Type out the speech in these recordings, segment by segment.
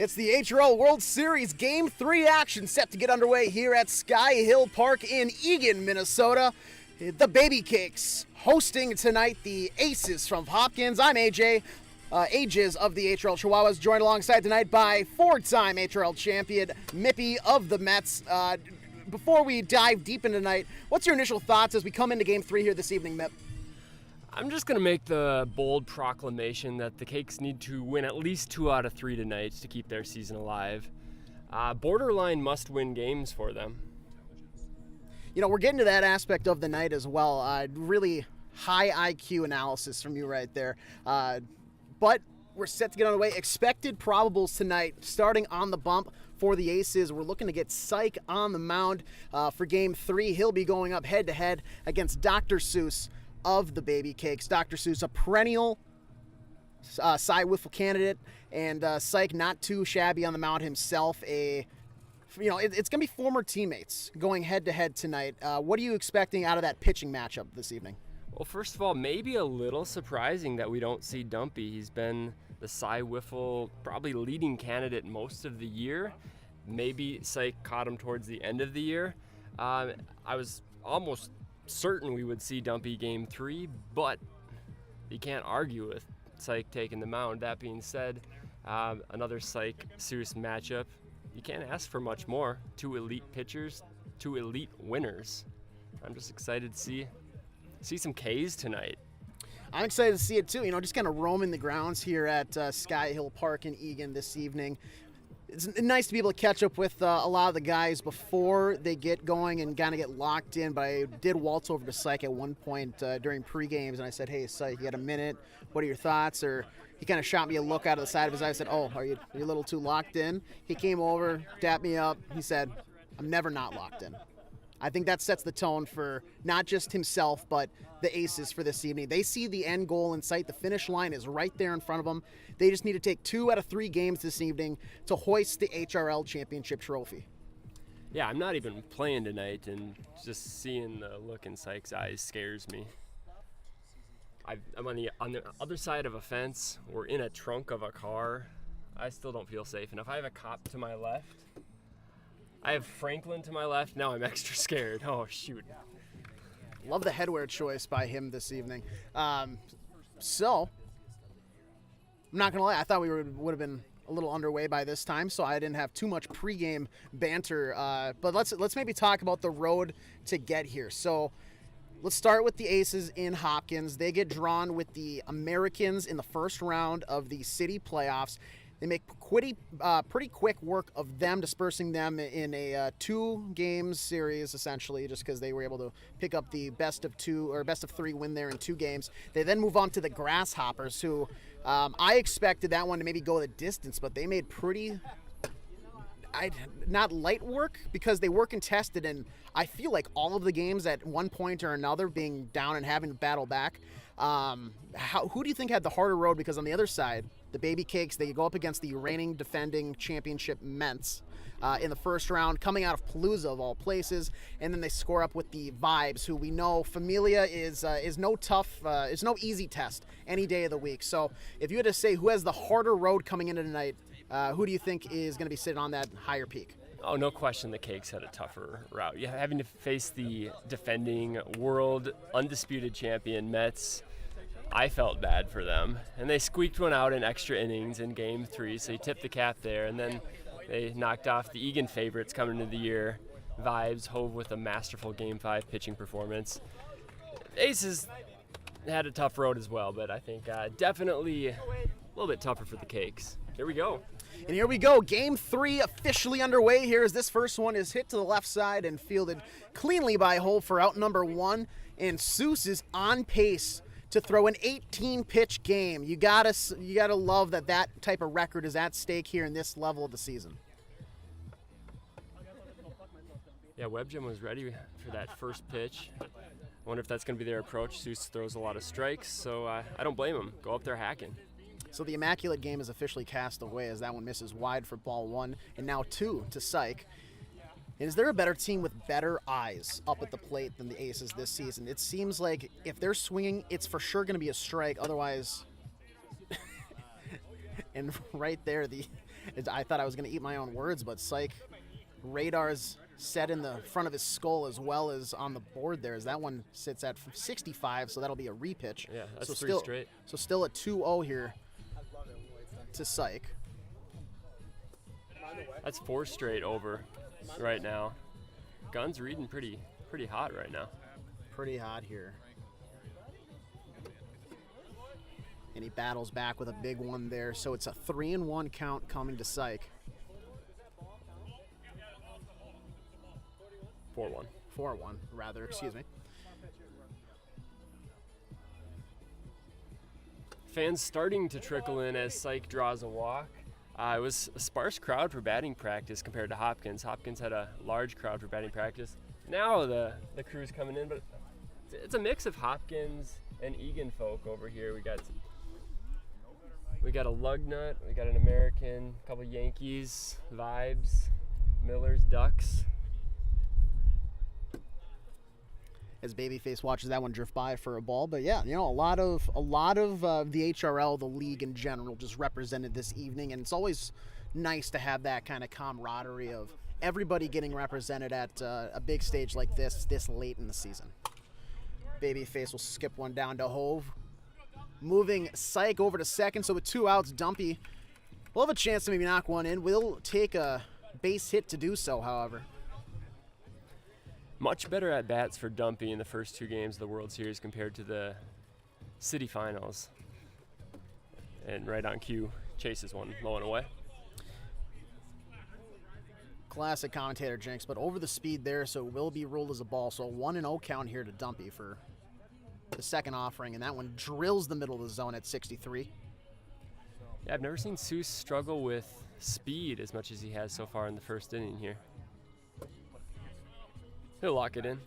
It's the HRL World Series Game 3 action set to get underway here at Sky Hill Park in Eagan, Minnesota. The Baby Cakes hosting tonight the Aces from Hopkins. I'm AJ, Ages of the HRL Chihuahuas, joined alongside tonight by four-time HRL champion Mippy of the Mets. Before we dive deep into tonight, what's your initial thoughts as we come into Game 3 here this evening, Mip? I'm just going to make the bold proclamation that the Cakes need to win at least 2 out of 3 tonight to keep their season alive. Borderline must-win games for them. You know, we're getting to that aspect of the night as well. Really high IQ analysis from you right there. But we're set to get underway. Expected probables tonight, starting on the bump for the Aces. We're looking to get Syke on the mound for Game 3. He'll be going up head-to-head against Dr. Seuss of the Baby Cakes. Dr. Seuss, a perennial Cy Wiffle candidate, and Syke not too shabby on the mound himself. It's going to be former teammates going head-to-head tonight. What are you expecting out of that pitching matchup this evening? Well, first of all, maybe a little surprising that we don't see Dumpy. He's been the Cy Wiffle probably leading candidate most of the year. Maybe Syke caught him towards the end of the year. I was almost certain we would see Dumpy Game 3, but you can't argue with Syke taking the mound. That being said, another Syke-Seuss matchup. You can't ask for much more. 2 elite pitchers, 2 elite winners. I'm just excited to see some Ks tonight. I'm excited to see it too. Just kind of roaming the grounds here at Sky Hill Park in Eagan this evening. It's nice to be able to catch up with a lot of the guys before they get going and kind of get locked in. But I did waltz over to Syke at one point during pre-games, and I said, "Hey, Syke, you got a minute? What are your thoughts?" Or he kind of shot me a look out of the side of his eye. I said, "Oh, are you a little too locked in?" He came over, dapped me up. He said, "I'm never not locked in." I think that sets the tone for not just himself, but the Aces for this evening. They see the end goal in sight. The finish line is right there in front of them. They just need to take 2 out of 3 games this evening to hoist the HRL championship trophy. Yeah, I'm not even playing tonight, and just seeing the look in Syke's eyes scares me. I'm on the other side of a fence. We're in a trunk of a car. I still don't feel safe. And if I have a cop to my left, I have Franklin to my left. Now I'm extra scared. Oh, shoot. Love the headwear choice by him this evening. So, I'm not going to lie. I thought we would have been a little underway by this time, so I didn't have too much pregame banter. But let's maybe talk about the road to get here. So, let's start with the Aces in Hopkins. They get drawn with the Americans in the first round of the city playoffs. They make pretty quick work of them, dispersing them in a 2-game series, essentially, just because they were able to pick up the best of 2 or best of 3 win there in 2 games. They then move on to the Grasshoppers, who I expected that one to maybe go the distance, but they made not light work, because they were contested, and I feel like all of the games at one point or another being down and having to battle back. Who do you think had the harder road? Because on the other side, the Baby Cakes, they go up against the reigning defending championship Mets in the first round, coming out of Palooza of all places, and then they score up with the Vibes, who we know Familia is no easy test any day of the week. So if you had to say who has the harder road coming into tonight, who do you think is going to be sitting on that higher peak? Oh, no question the Cakes had a tougher route. Yeah, having to face the defending world undisputed champion Mets, I felt bad for them. And they squeaked one out in extra innings in Game 3, so you tip the cap there. And then they knocked off the Eagan favorites coming into the year. Vibes hove with a masterful Game 5 pitching performance. Aces had a tough road as well, but I think definitely a little bit tougher for the Cakes. Here we go. And here we go, Game 3 officially underway here as this first one is hit to the left side and fielded cleanly by Hole for out number 1. And Seuss is on pace to throw an 18-pitch game. You gotta love that type of record is at stake here in this level of the season. Yeah, WebGem was ready for that first pitch. I wonder if that's going to be their approach. Seuss throws a lot of strikes, so I don't blame him. Go up there hacking. So the Immaculate game is officially cast away as that one misses wide for ball 1, and now 2 to Syke. Is there a better team with better eyes up at the plate than the Aces this season? It seems like if they're swinging, it's for sure going to be a strike. Otherwise, and right there, I thought I was going to eat my own words, but Psych, radar's set in the front of his skull as well as on the board there, as that one sits at 65, so that'll be a repitch. Yeah, that's so three still, straight. So still a 2-0 here to Psych. That's 4 straight over right now. Gun's reading pretty hot right now. Pretty hot here. And he battles back with a big one there, so it's a 3-1 count coming to Psych. 4-1. 4-1, rather, excuse me. Fans starting to trickle in as Psych draws a walk. It was a sparse crowd for batting practice compared to Hopkins. Hopkins had a large crowd for batting practice. Now the crew's coming in, but it's a mix of Hopkins and Egan folk over here. We got a lug nut, we got an American, a couple Yankees, Vibes, Millers, Ducks. As Babyface watches that one drift by for a ball. But yeah, a lot of the HRL, the league in general, just represented this evening, and it's always nice to have that kind of camaraderie of everybody getting represented at a big stage like this late in the season. Babyface will skip one down to Hove, moving Psych over to second. So with 2 outs, Dumpy will have a chance to maybe knock one in. Will take a base hit to do so, however. Much better at bats for Dumpy in the first 2 games of the World Series compared to the city finals. And right on cue, chases one low and away. Classic commentator jinx, but over the speed there, so it will be ruled as a ball. So a 1-0 count here to Dumpy for the second offering, and that one drills the middle of the zone at 63. Yeah, I've never seen Seuss struggle with speed as much as he has so far in the first inning here. He'll lock it in.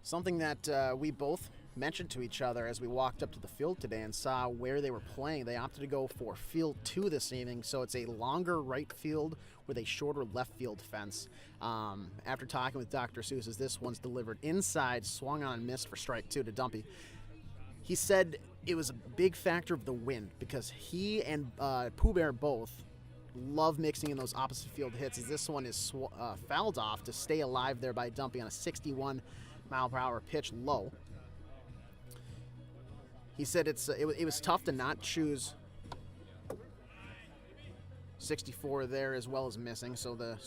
Something that we both mentioned to each other as we walked up to the field today and saw where they were playing. They opted to go for field 2 this evening, so it's a longer right field with a shorter left field fence. After talking with Dr. Seuss, as this one's delivered inside, swung on and missed for strike 2 to Dumpy. He said it was a big factor of the wind because he and Pooh Bear both love mixing in those opposite field hits, as this one is fouled off to stay alive there by Dumpy on a 61 mile per hour pitch low. He said it was tough to not choose 64 there as well as missing, so the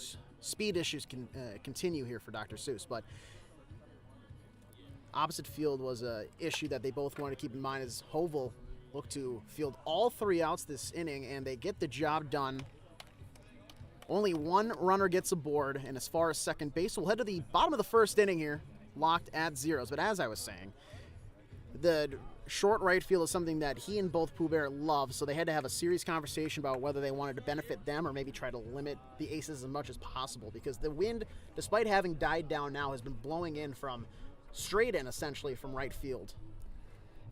speed issues can continue here for Dr. Seuss, but opposite field was a issue that they both wanted to keep in mind as Hovell looked to field all 3 outs this inning, and they get the job done. Only 1 runner gets aboard, and as far as second base, we'll head to the bottom of the first inning here, locked at 0s. But as I was saying, the short right field is something that he and both Pooh Bear love, so they had to have a serious conversation about whether they wanted to benefit them or maybe try to limit the aces as much as possible, because the wind, despite having died down now, has been blowing in from straight in, essentially, from right field.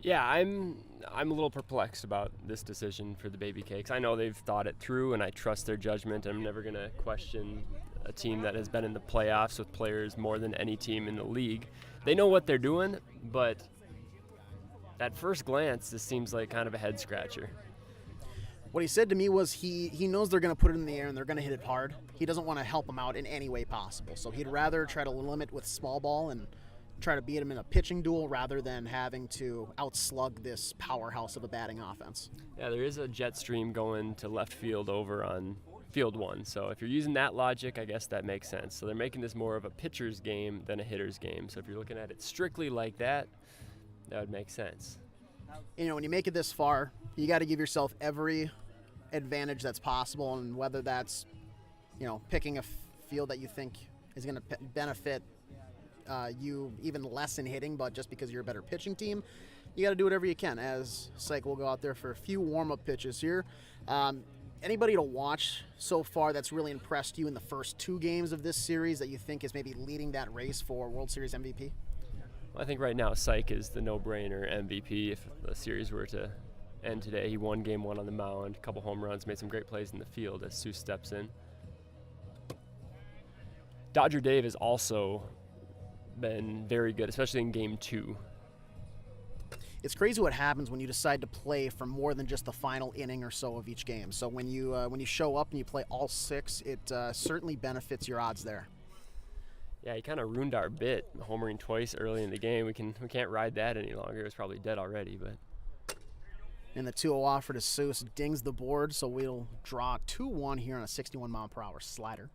Yeah, I'm a little perplexed about this decision for the Baby Cakes. I know they've thought it through, and I trust their judgment. I'm never going to question a team that has been in the playoffs with players more than any team in the league. They know what they're doing, but at first glance, this seems like kind of a head scratcher. What he said to me was he knows they're going to put it in the air and they're going to hit it hard. He doesn't want to help them out in any way possible, so he'd rather try to limit with small ball and try to beat him in a pitching duel rather than having to outslug this powerhouse of a batting offense. Yeah, there is a jet stream going to left field over on field 1. So if you're using that logic, I guess that makes sense. So they're making this more of a pitcher's game than a hitter's game. So if you're looking at it strictly like that, that would make sense. When you make it this far, you got to give yourself every advantage that's possible, and whether that's, picking a field that you think is going to benefit you even less in hitting, but just because you're a better pitching team, you got to do whatever you can, as Psych will go out there for a few warm-up pitches here. Anybody to watch so far that's really impressed you in the first 2 games of this series that you think is maybe leading that race for World Series MVP? Well, I think right now Psych is the no-brainer MVP if the series were to end today. He won game 1 on the mound, a couple home runs, made some great plays in the field as Seuss steps in. Dodger Dave has also been very good, especially in game 2. it's crazy what happens when you decide to play for more than just the final inning or so of each game. So when you show up and you play all 6, it certainly benefits your odds there. Yeah, he kind of ruined our bit, homering twice early in the game. We can't ride that any longer. It was probably dead already, but. And the 2-0 offer to Seuss dings the board, so we'll draw 2-1 here on a 61-mile-per-hour slider.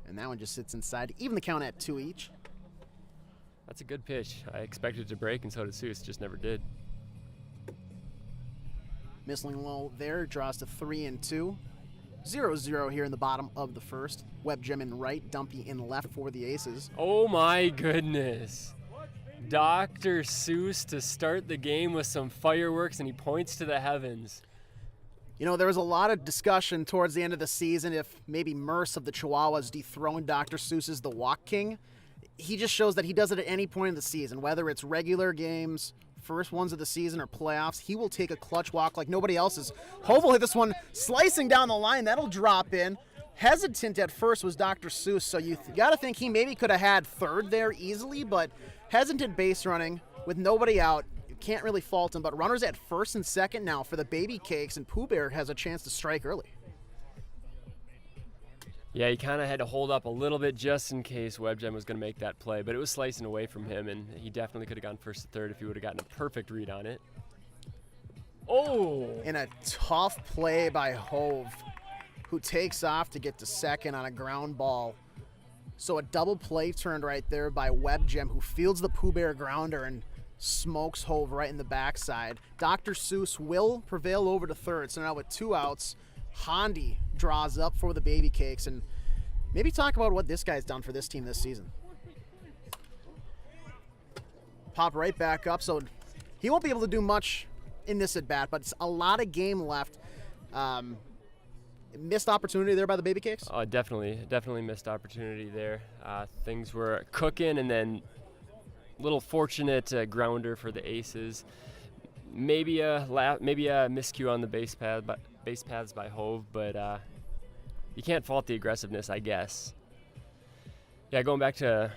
And that one just sits inside, even the count at 2 each. That's a good pitch. I expected it to break, and so did Seuss, just never did. Missling low there, draws to 3-2. 0-0 here in the bottom of the first. Webb Gem in right, Dumpy in left for the Aces. Oh my goodness. Dr. Seuss to start the game with some fireworks, and he points to the heavens. You know, there was a lot of discussion towards the end of the season if maybe Merce of the Chihuahuas dethroned Dr. Seuss as the Walk King. He just shows that he does it at any point in the season, whether it's regular games, first ones of the season, or playoffs. He will take a clutch walk like nobody else is. Hove will hit this one slicing down the line. That'll drop in. Hesitant at first was Dr. Seuss, so you got to think he maybe could have had third there easily, but hesitant base running with nobody out. You can't really fault him, but runners at first and second now for the Baby Cakes, and Pooh Bear has a chance to strike early. Yeah, he kind of had to hold up a little bit just in case Webb Gem was going to make that play, but it was slicing away from him, and he definitely could have gone first to third if he would have gotten a perfect read on it. Oh! And a tough play by Hove, who takes off to get to second on a ground ball. So a double play turned right there by Webb Gem, who fields the Pooh Bear grounder and smokes Hove right in the backside. Dr. Seuss will prevail over to third. So now with 2 outs, Hondi draws up for the Baby Cakes, and maybe talk about what this guy's done for this team this season. Pop right back up, so he won't be able to do much in this at bat, but it's a lot of game left. Missed opportunity there by the Baby Cakes? Oh, definitely missed opportunity there. Things were cooking, and then little fortunate grounder for the Aces. Maybe a miscue on the base paths by Hove, but you can't fault the aggressiveness, I guess. Yeah, going back to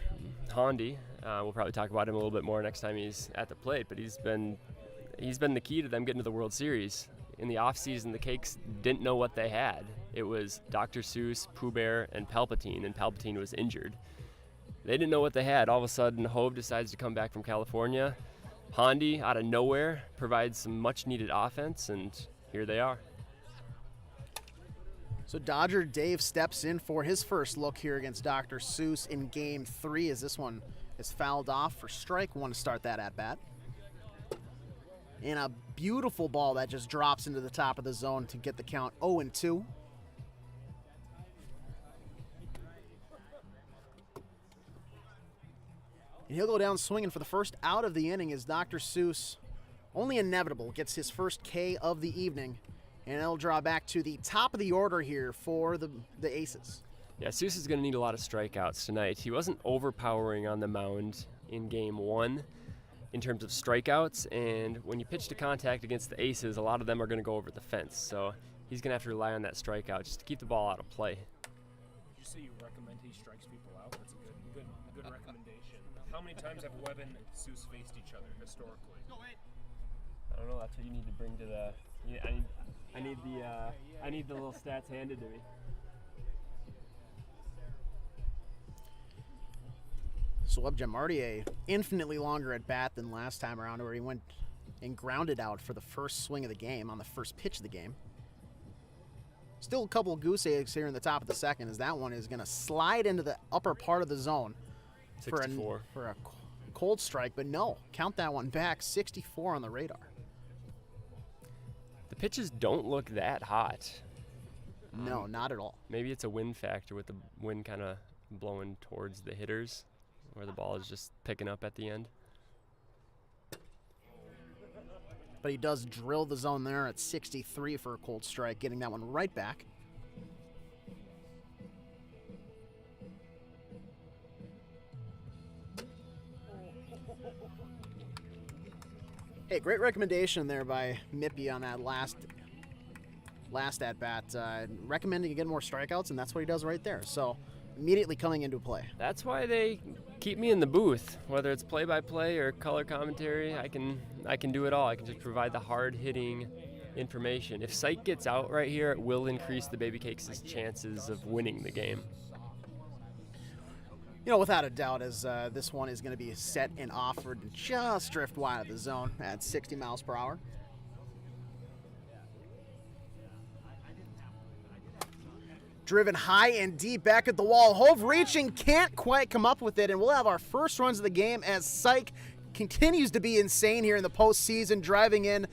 Hondi, we'll probably talk about him a little bit more next time he's at the plate, but he's been the key to them getting to the World Series. In the offseason, the Cakes didn't know what they had. It was Dr. Seuss, Pooh Bear, and Palpatine was injured. They didn't know what they had. All of a sudden, Hove decides to come back from California. Hondi, out of nowhere, provides some much-needed offense, and here they are. So Dodger Dave steps in for his first look here against Dr. Seuss in Game 3, as this one is fouled off for strike one to start that at-bat. And a beautiful ball that just drops into the top of the zone to get the count 0-2. And he'll go down swinging for the first out of the inning as Dr. Seuss, only inevitable, gets his first K of the evening. And it'll draw back to the top of the order here for the Aces. Yeah, Seuss is going to need a lot of strikeouts tonight. He wasn't overpowering on the mound in Game 1 in terms of strikeouts, and when you pitch to contact against the Aces, a lot of them are going to go over the fence. So he's going to have to rely on that strikeout just to keep the ball out of play. Did you say you recommend he strikes people out? That's a good recommendation. How many times have Webb and Seuss faced each other historically? I don't know. That's what you need to bring to the. I need the little stats handed to me. So Webb Gem already a infinitely longer at bat than last time around, where he went and grounded out for the first swing of the game on the first pitch of the game. Still a couple of goose eggs here in the top of the second, as that one is going to slide into the upper part of the zone 64. for a cold strike, but no, count that one back. 64 on the radar. The pitches don't look that hot. No, not at all. Maybe it's a wind factor with the wind kind of blowing towards the hitters, where the ball is just picking up at the end. But he does drill the zone there at 63 for a cold strike, getting that one right back. Hey, great recommendation there by Mippy on that last at-bat. Recommending you get more strikeouts, and that's what he does right there. So immediately coming into play. That's why they keep me in the booth, whether it's play-by-play or color commentary. I can do it all. I can just provide the hard-hitting information. If Syke gets out right here, it will increase the Baby Cakes' chances of winning the game. You know, without a doubt, as this one is going to be set and offered to just drift wide of the zone at 60 miles per hour. Driven high and deep back at the wall. Hove reaching, can't quite come up with it, and we'll have our first runs of the game as Syke continues to be insane here in the postseason, driving in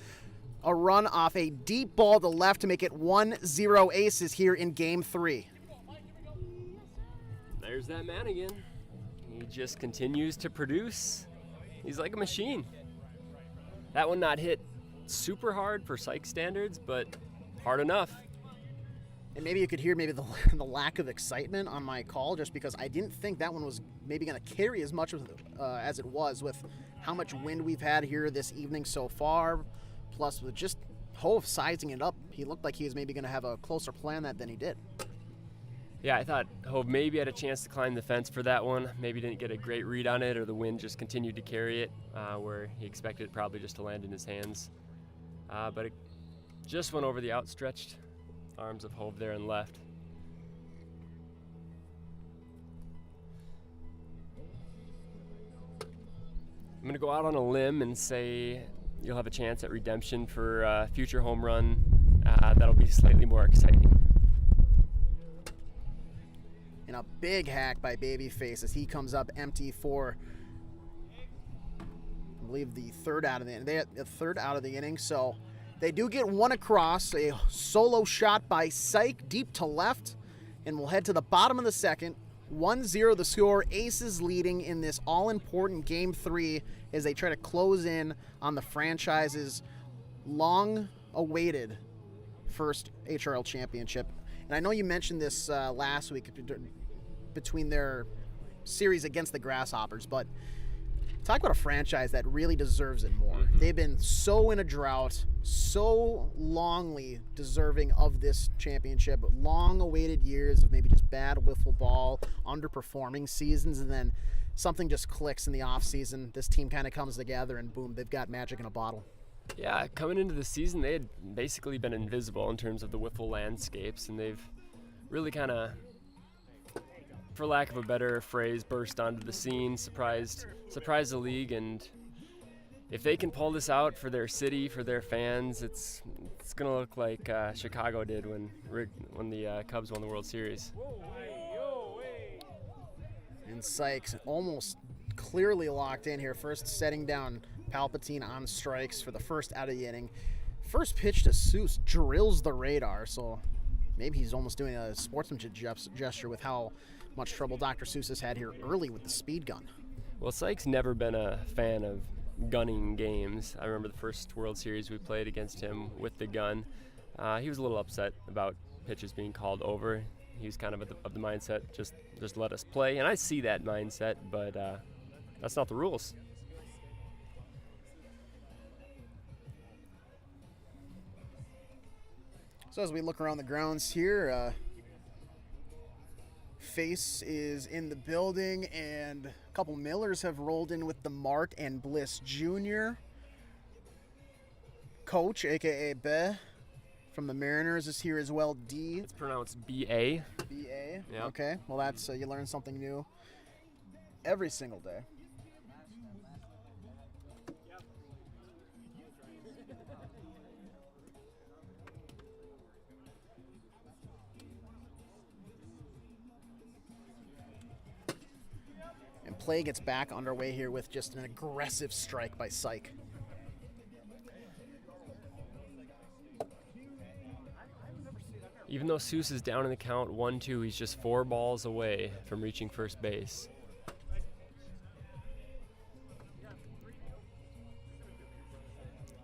a run off a deep ball to left to make it 1-0 Aces here in Game 3. There's that man again. He just continues to produce. He's like a machine. That one not hit super hard for Syke standards, but hard enough. And maybe you could hear the lack of excitement on my call, just because I didn't think that one was maybe going to carry as much as it was with how much wind we've had here this evening so far. Plus, with just Hove sizing it up, he looked like he was maybe going to have a closer plan than he did. Yeah, I thought Hove maybe had a chance to climb the fence for that one. Maybe didn't get a great read on it, or the wind just continued to carry it where he expected it probably just to land in his hands. But it just went over the outstretched arms of Hove there and left. I'm going to go out on a limb and say you'll have a chance at redemption for a future home run that'll be slightly more exciting. And a big hack by Babyface as he comes up empty for, I believe, the third out of the inning. So they do get one across, a solo shot by Syke deep to left, and we'll head to the bottom of the second. 1-0 the score, Aces leading in this all-important Game 3 as they try to close in on the franchise's long-awaited first HRL championship. And I know you mentioned this last week between their series against the Grasshoppers, but talk about a franchise that really deserves it more. Mm-hmm. They've been so in a drought, so longly deserving of this championship, long-awaited years of maybe just bad wiffle ball, underperforming seasons, and then something just clicks in the offseason. This team kind of comes together, and boom, they've got magic in a bottle. Yeah, coming into the season, they had basically been invisible in terms of the wiffle landscapes, and they've really kind of, for lack of a better phrase, burst onto the scene, surprised the league. And if they can pull this out for their city, for their fans, it's going to look like Chicago did when the Cubs won the World Series. And Sykes almost clearly locked in here, first setting down Palpatine on strikes for the first out of the inning. First pitch to Seuss drills the radar, so maybe he's almost doing a sportsmanship gesture with how much trouble Dr. Seuss has had here early with the speed gun. Well, Syke's never been a fan of gunning games. I remember the first World Series we played against him with the gun. He was a little upset about pitches being called over. He was kind of of the mindset, just let us play. And I see that mindset, but that's not the rules. So as we look around the grounds here, Face is in the building, and a couple Millers have rolled in with the Mart and Bliss Jr. Coach, a.k.a. Be, from the Mariners is here as well. D. It's pronounced B-A. B-A? Yep. Okay, well that's, you learn something new every single day. And play gets back underway here with just an aggressive strike by Syke. Even though Seuss is down in the count 1-2, he's just 4 balls away from reaching first base.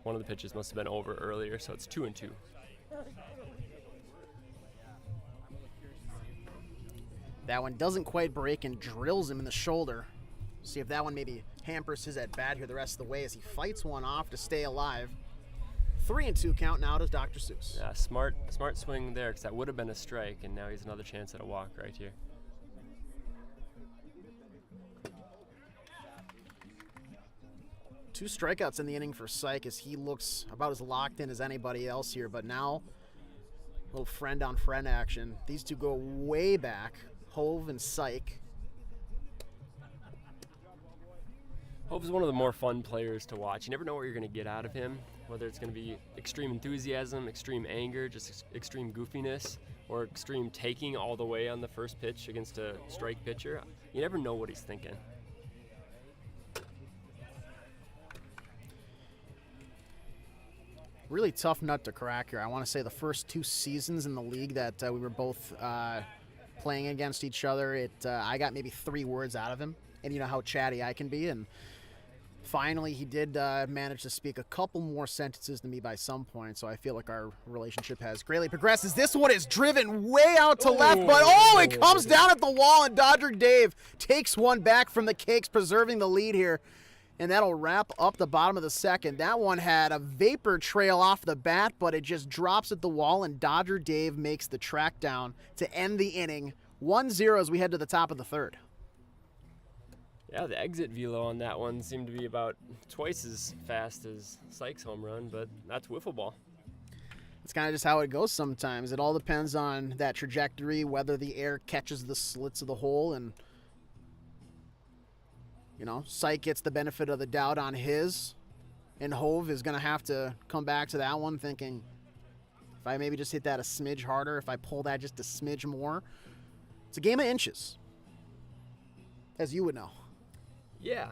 One of the pitches must have been over earlier, so it's 2-2. That one doesn't quite break and drills him in the shoulder. See if that one maybe hampers his at bat here the rest of the way as he fights one off to stay alive. 3-2 count now to Dr. Seuss. Yeah, smart swing there, because that would have been a strike, and now he's another chance at a walk right here. 2 strikeouts in the inning for Syke as he looks about as locked in as anybody else here. But now, a little friend-on-friend action. These two go way back, Hove and Syke. Hope's one of the more fun players to watch. You never know what you're going to get out of him, whether it's going to be extreme enthusiasm, extreme anger, just extreme goofiness, or extreme taking all the way on the first pitch against a strike pitcher. You never know what he's thinking. Really tough nut to crack here. I want to say the first 2 seasons in the league that we were both playing against each other, I got maybe 3 words out of him. And you know how chatty I can be. And finally, he did manage to speak a couple more sentences to me by some point, so I feel like our relationship has greatly progressed. As this one is driven way out to left, but it comes down at the wall, and Dodger Dave takes one back from the Cakes, preserving the lead here, and that'll wrap up the bottom of the second. That one had a vapor trail off the bat, but it just drops at the wall, and Dodger Dave makes the track down to end the inning. 1-0 as we head to the top of the third. Yeah, the exit velo on that one seemed to be about twice as fast as Syke's home run, but that's wiffle ball. It's kind of just how it goes sometimes. It all depends on that trajectory, whether the air catches the slits of the hole, and Syke gets the benefit of the doubt on his, and Hove is going to have to come back to that one thinking, if I maybe just hit that a smidge harder, if I pull that just a smidge more. It's a game of inches, as you would know. Yeah.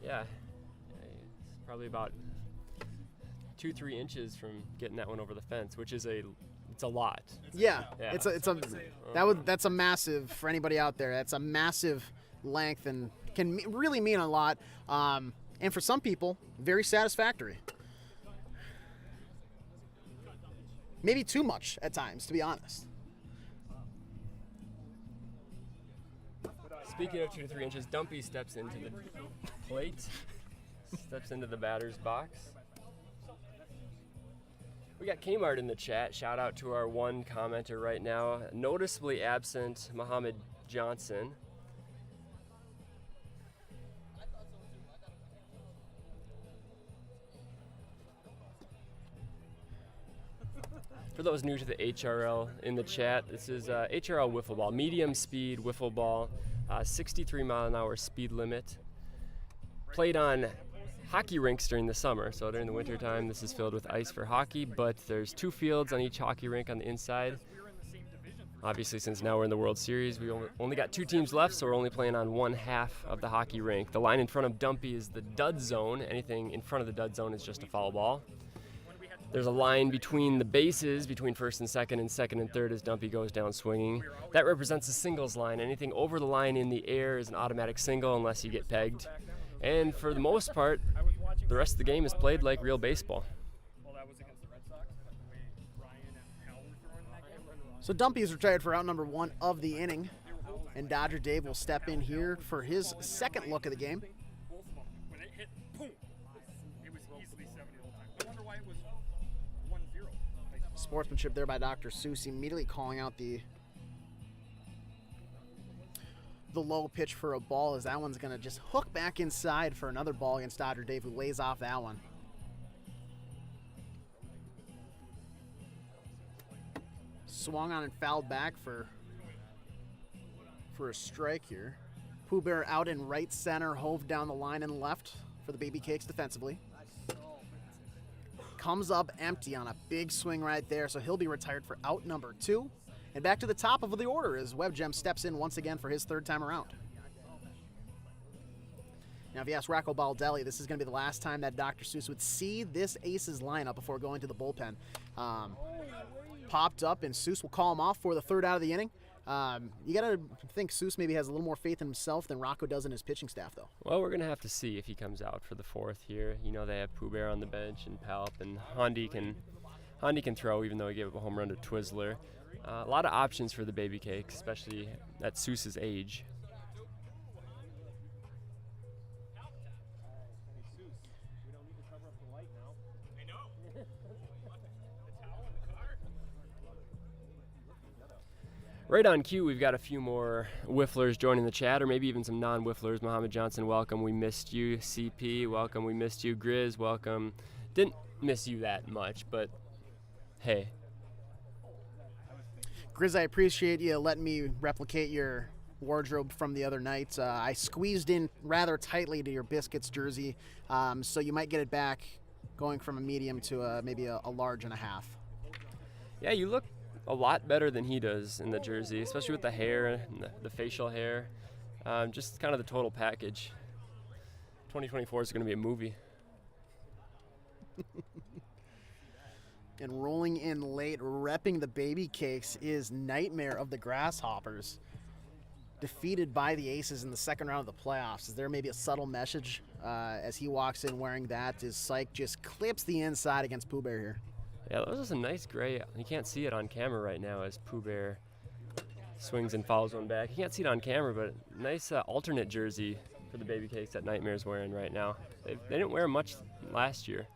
It's probably about 2-3 inches from getting that one over the fence, which is it's a lot. Yeah. That's a massive, for anybody out there, that's a massive length and can really mean a lot. And for some people, very satisfactory. Maybe too much at times, to be honest. Speaking of 2 to 3 inches, Dumpy steps into the plate, steps into the batter's box. We got Kmart in the chat. Shout out to our one commenter right now. Noticeably absent Muhammad Johnson. For those new to the HRL in the chat, this is HRL wiffle ball, medium speed wiffle ball, 63 mile an hour speed limit. Played on hockey rinks during the summer, so during the winter time this is filled with ice for hockey, but there's 2 fields on each hockey rink on the inside. Obviously, since now we're in the World Series, we only got 2 teams left, so we're only playing on one half of the hockey rink. The line in front of Dumpy is the dud zone. Anything in front of the dud zone is just a foul ball. There's a line between the bases, between first and second and third as Dumpy goes down swinging. That represents a singles line. Anything over the line in the air is an automatic single unless you get pegged. And for the most part, the rest of the game is played like real baseball. So Dumpy is retired for out number 1 of the inning, and Dodger Dave will step in here for his second look of the game. Sportsmanship there by Dr. Seuss, immediately calling out the low pitch for a ball, as that one's going to just hook back inside for another ball against Dodger Dave, who lays off that one. Swung on and fouled back for a strike here. Pooh Bear out in right center, Hove down the line and left for the Baby Cakes defensively. Comes up empty on a big swing right there, so he'll be retired for out number 2. And back to the top of the order as WebGem steps in once again for his 3rd time around. Now, if you ask Rocco Baldelli, this is going to be the last time that Dr. Seuss would see this Aces lineup before going to the bullpen. Popped up, and Seuss will call him off for the 3rd out of the inning. You got to think Seuss maybe has a little more faith in himself than Rocco does in his pitching staff, though. Well, we're going to have to see if he comes out for the 4th here. You know, they have Pooh Bear on the bench and Palp, and Hondi can throw, even though he gave up a home run to Twizzler. A lot of options for the Baby Cakes, especially at Seuss's age. Right on cue, we've got a few more Whifflers joining the chat, or maybe even some non-Whifflers. Muhammad Johnson, welcome. We missed you. CP, welcome. We missed you. Grizz, welcome. Didn't miss you that much, but hey. Grizz, I appreciate you letting me replicate your wardrobe from the other night. I squeezed in rather tightly to your Biscuits jersey, so you might get it back going from a medium to maybe a large and a half. Yeah, you look a lot better than he does in the jersey, especially with the hair and the facial hair. Just kind of the total package. 2024 is going to be a movie. And rolling in late, repping the Baby Cakes, is Nightmare of the Grasshoppers. Defeated by the Aces in the second round of the playoffs. Is there maybe a subtle message as he walks in wearing that? As Syke just clips the inside against Pooh Bear here. Yeah, that was a nice gray. You can't see it on camera right now as Pooh Bear swings and follows one back. You can't see it on camera, but nice alternate jersey for the Baby Cakes that Nightmare's wearing right now. They didn't wear much last year.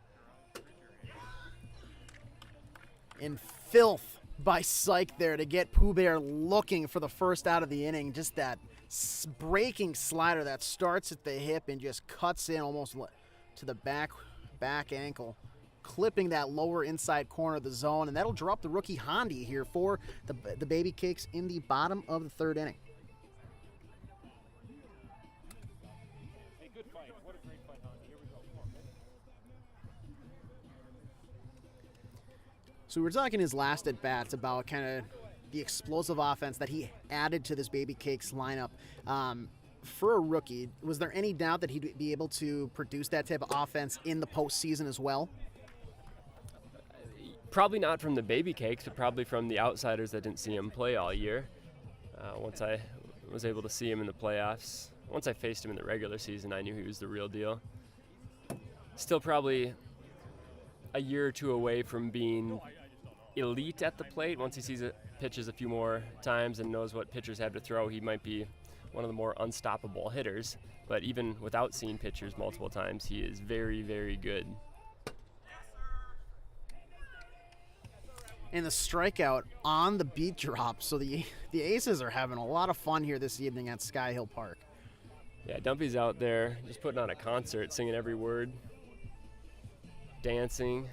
In filth by Syke there to get Pooh Bear looking for the first out of the inning. Just that breaking slider that starts at the hip and just cuts in almost to the back ankle, clipping that lower inside corner of the zone, and that'll drop the rookie Hondi here for the Baby Cakes in the bottom of the third inning. Hey, good fight. What a great fight, Hondi. Here we go. Come on, man. So we were talking his last at bats about kind of the explosive offense that he added to this Baby Cakes lineup. For a rookie, was there any doubt that he'd be able to produce that type of offense in the postseason as well? Probably not from the Baby Cakes, but probably from the outsiders that didn't see him play all year. Once I was able to see him in the playoffs, once I faced him in the regular season, I knew he was the real deal. Still probably a year or two away from being elite at the plate. Once he sees pitches a few more times and knows what pitchers have to throw, he might be one of the more unstoppable hitters. But even without seeing pitchers multiple times, he is very, very good. And the strikeout on the beat drop. So the Aces are having a lot of fun here this evening at Sky Hill Park. Yeah, Dumpy's out there just putting on a concert, singing every word, dancing.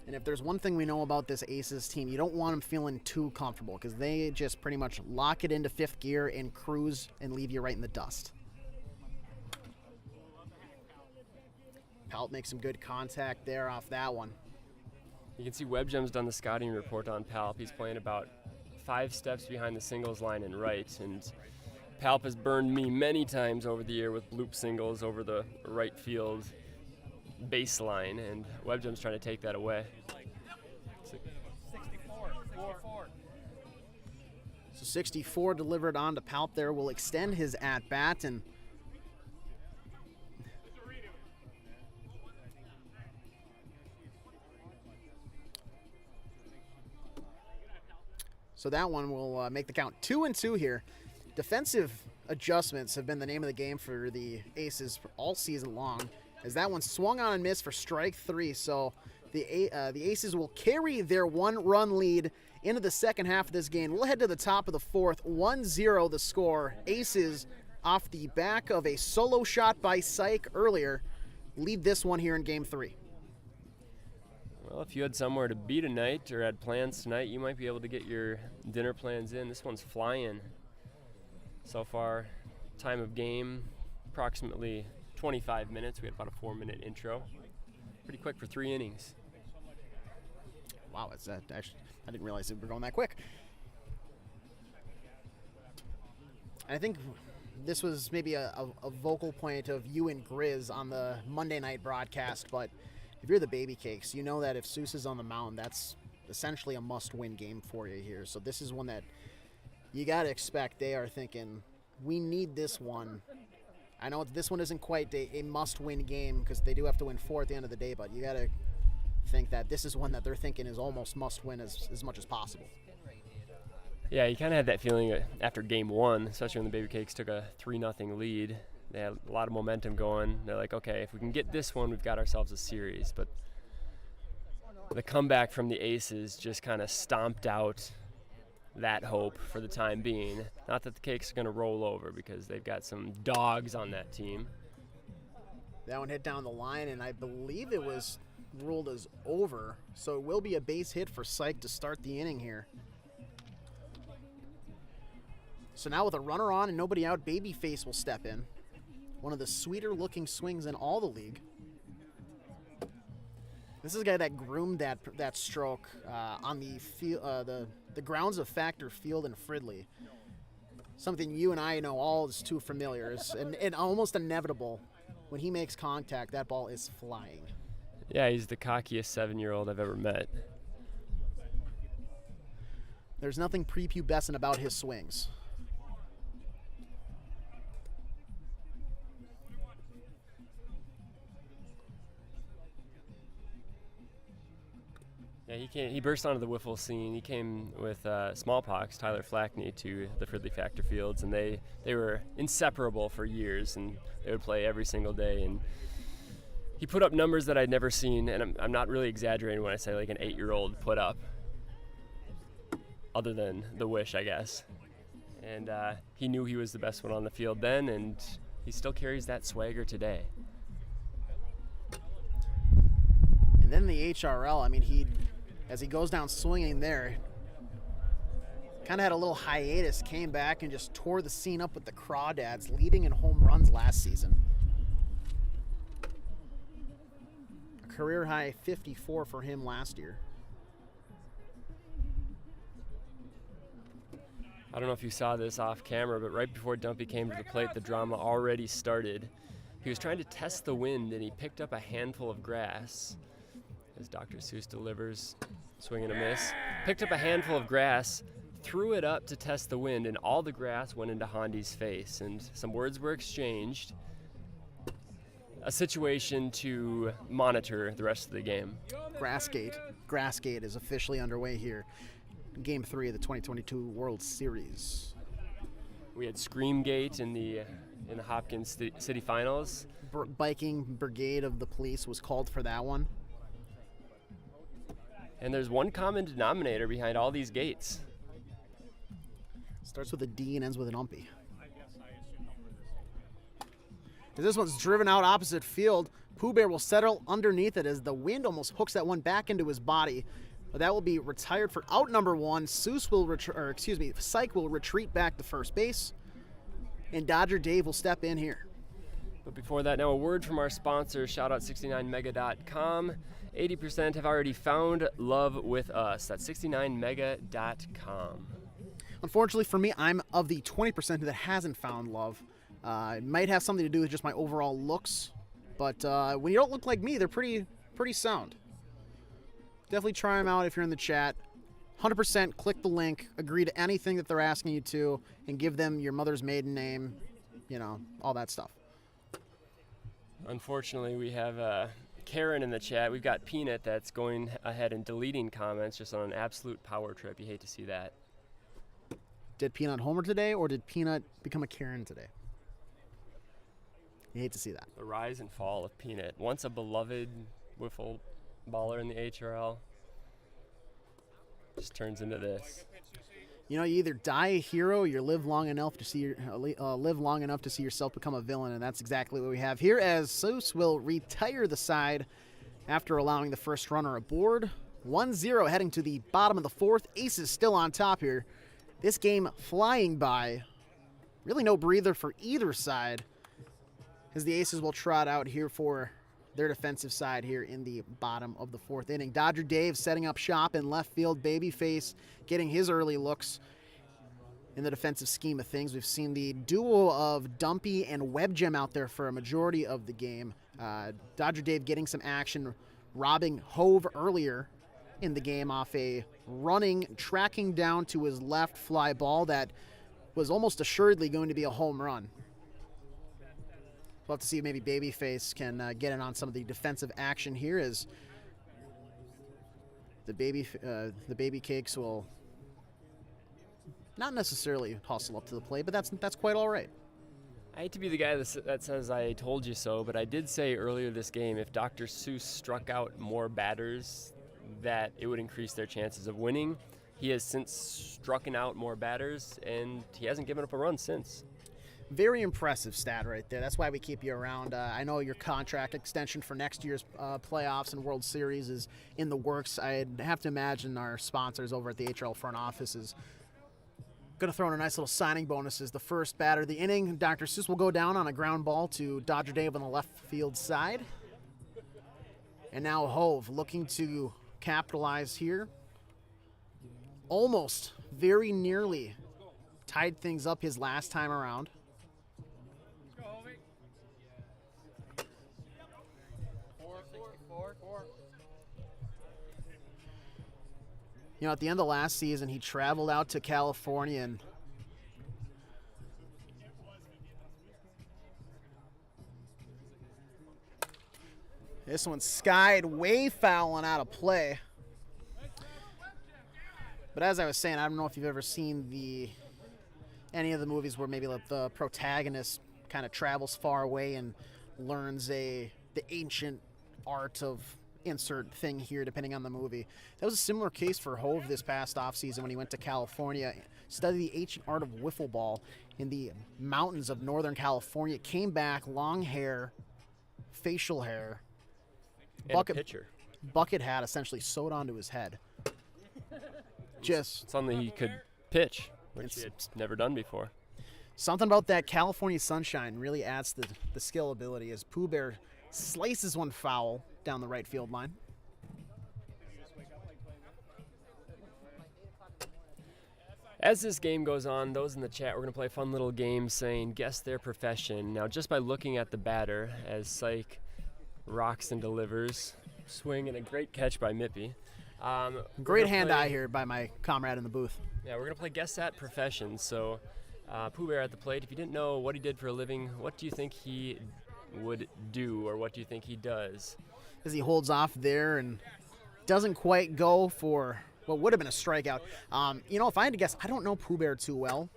And if there's one thing we know about this Aces team, you don't want them feeling too comfortable because they just pretty much lock it into fifth gear and cruise and leave you right in the dust. Pelt makes some good contact there off that one. You can see WebGem's done the scouting report on Palp. He's playing about 5 steps behind the singles line and right. And Palp has burned me many times over the year with bloop singles over the right field baseline, and WebGem's trying to take that away. 64. So 64 delivered on to Palp there will extend his at-bat, and so that one will make the count 2-2 here. Defensive adjustments have been the name of the game for the Aces all season long, as that one swung on and missed for strike 3. So the Aces will carry their 1-run lead into the second half of this game. We'll head to the top of the fourth. 1-0 the score. Aces, off the back of a solo shot by Syke earlier, lead this one here in game 3. Well, if you had somewhere to be tonight or had plans tonight, you might be able to get your dinner plans in. This one's flying so far. Time of game, approximately 25 minutes. We had about a 4-minute intro. Pretty quick for 3 innings. Wow, it's actually, I didn't realize we were going that quick. I think this was maybe a vocal point of you and Grizz on the Monday night broadcast, but if you're the Baby Cakes, you know that if Seuss is on the mound, that's essentially a must-win game for you here. So this is one that you got to expect they are thinking, we need this one. I know this one isn't quite a must-win game because they do have to win 4 at the end of the day, but you got to think that this is one that they're thinking is almost must-win as much as possible. Yeah, you kind of had that feeling after game 1, especially when the Baby Cakes took a 3-0 lead. They had a lot of momentum going. They're like, okay, if we can get this one, we've got ourselves a series. But the comeback from the Aces just kind of stomped out that hope for the time being. Not that the Cakes are going to roll over, because they've got some dogs on that team. That one hit down the line, and I believe it was ruled as over. So it will be a base hit for Syke to start the inning here. So now with a runner on and nobody out, Babyface will step in. One of the sweeter looking swings in all the league. This is a guy that groomed that stroke on the grounds of Factor Field in Fridley. Something you and I know all is too familiar, and almost inevitable. When he makes contact, that ball is flying. Yeah, he's the cockiest 7-year-old I've ever met. There's nothing prepubescent about his swings. Yeah, he burst onto the wiffle scene. He came with smallpox, Tyler Flackney, to the Fridley Factor Fields, and they were inseparable for years, and they would play every single day. And he put up numbers that I'd never seen, and I'm not really exaggerating when I say like an 8-year-old put up, other than the wish, I guess. And he knew he was the best one on the field then, and he still carries that swagger today. And then the HRL, I mean, as he goes down swinging there, kind of had a little hiatus, came back and just tore the scene up with the Crawdads, leading in home runs last season. A career high 54 for him last year. I don't know if you saw this off camera, but right before Dumpy came to the plate, the drama already started. He was trying to test the wind, and he picked up a handful of grass. As Dr. Seuss delivers, swing and a miss. Picked up a handful of grass, threw it up to test the wind, and all the grass went into Hondi's face, and some words were exchanged. A situation to monitor the rest of the game. Grassgate is officially underway here. Game 3 of the 2022 World Series. We had Screamgate in the Hopkins City Finals. Biking Brigade of the Police was called for that one. And there's one common denominator behind all these gates. Starts with a D and ends with an umpy. As this one's driven out opposite field, Pooh Bear will settle underneath it as the wind almost hooks that one back into his body. But that will be retired for out number 1. Syke will retreat back to first base, and Dodger Dave will step in here. But before that, now a word from our sponsor, shoutout69mega.com. 80% have already found love with us. That's 69mega.com. Unfortunately for me, I'm of the 20% that hasn't found love. It might have something to do with just my overall looks, but when you don't look like me, they're pretty sound. Definitely try them out if you're in the chat. 100% click the link, agree to anything that they're asking you to, and give them your mother's maiden name, all that stuff. Unfortunately, we have Karen in the chat. We've got Peanut that's going ahead and deleting comments just on an absolute power trip. You hate to see that. Did Peanut homer today, or did Peanut become a Karen today? You hate to see that. The rise and fall of Peanut. Once a beloved wiffle baller in the HRL, just turns into this. You either die a hero, or you live long enough to see yourself become a villain, and that's exactly what we have here. As Seuss will retire the side after allowing the first runner aboard. 1-0 heading to the bottom of the 4th. Aces still on top here. This game flying by. Really no breather for either side, as the Aces will trot out here for their defensive side here in the bottom of the 4th inning. Dodger Dave setting up shop in left field. Babyface getting his early looks in the defensive scheme of things. We've seen the duo of Dumpy and Webgem out there for a majority of the game. Dodger Dave getting some action, robbing Hove earlier in the game off a tracking down to his left fly ball that was almost assuredly going to be a home run. We'll have to see if maybe Babyface can get in on some of the defensive action here, as the baby cakes will not necessarily hustle up to the plate, but that's quite all right. I hate to be the guy that says I told you so, but I did say earlier this game if Dr. Seuss struck out more batters, that it would increase their chances of winning. he has since struck out more batters, and he hasn't given up a run since. Very impressive stat right there. That's why we keep you around. I know your contract extension for next year's playoffs and World Series is in the works. I'd have to imagine our sponsors over at the HRL front office is going to throw in a nice little signing bonus as the first batter of the inning. Dr. Seuss will go down on a ground ball to Dodger Dave on the left field side. And now Hove looking to capitalize here. Almost, very nearly tied things up his last time around. You know, at the end of last season, he traveled out to California and this one's skied way foul and out of play. But as I was saying, I don't know if you've ever seen any of the movies where maybe like the protagonist kind of travels far away and learns the ancient art of insert thing here depending on the movie. That was a similar case for Hove this past offseason when he went to California, studied the ancient art of wiffle ball in the mountains of Northern California, came back, long hair, facial hair, And a pitcher. bucket hat essentially sewed onto his head. Just Something he could pitch, which he had never done before. something about that California sunshine really adds to the skill ability as Pooh Bear slices one foul down the right field line. As this game goes on, those in the chat, we're going to play a fun little game saying guess their profession. Now, just by looking at the batter, as Syke rocks and delivers, swing and a great catch by Mippy. Great hand-eye here by my comrade in the booth. Yeah, we're going to play guess that profession. So, Pooh Bear at the plate. If you didn't know what he did for a living, what do you think he would do, or what do you think he does? As he holds off there and doesn't quite go for what would have been a strikeout. You know, if I had to guess, I don't know Pooh Bear too well.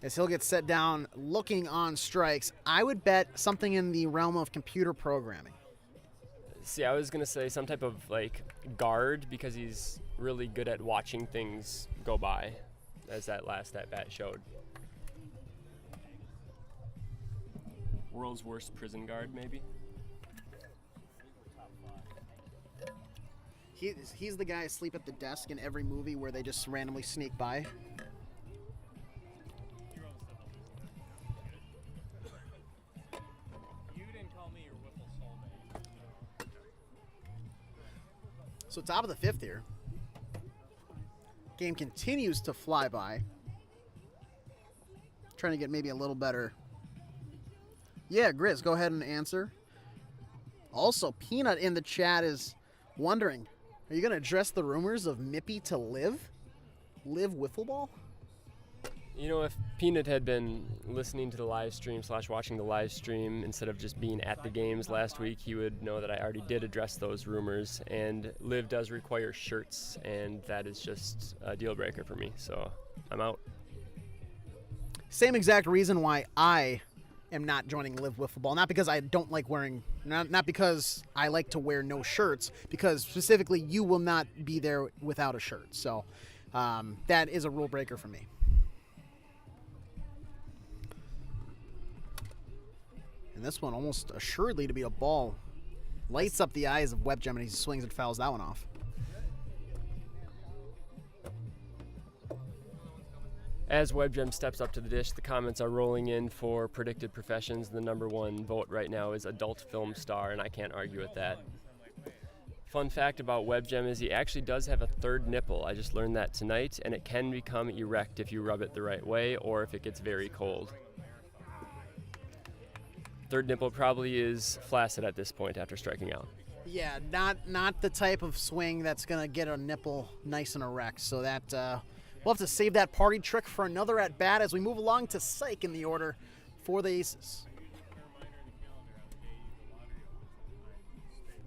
As he'll get set down looking on strikes, I would bet something in the realm of computer programming. See, I was going to say some type of, like, guard, because he's really good at watching things go by, as that last at-bat showed. World's worst prison guard, maybe? He's the guy asleep at the desk in every movie where they just randomly sneak by. So top of the fifth here. Game continues to fly by. Trying to get maybe a little better. Yeah, Grizz, go ahead and answer. Also, Peanut in the chat is wondering, are you going to address the rumors of Mippy to live? Live wiffle ball? You know, if Peanut had been listening to the live stream / watching the live stream instead of just being at the games last week, he would know that I already did address those rumors. And Live does require shirts, and that is just a deal breaker for me. So I'm out. Same exact reason why I am not joining Live Wiffle Ball. Not because I don't like wearing, not because I like to wear no shirts, because specifically you will not be there without a shirt. So that is a rule breaker for me. And this one almost assuredly to be a ball. Lights up the eyes of WebGem and he swings and fouls that one off. As WebGem steps up to the dish, the comments are rolling in for predicted professions. The number one vote right now is adult film star, and I can't argue with that. Fun fact about WebGem is he actually does have a third nipple. I just learned that tonight, and it can become erect if you rub it the right way or if it gets very cold. Third nipple probably is flaccid at this point after striking out. Yeah, not the type of swing that's going to get a nipple nice and erect. So that we'll have to save that party trick for another at-bat as we move along to Syke in the order for the Aces.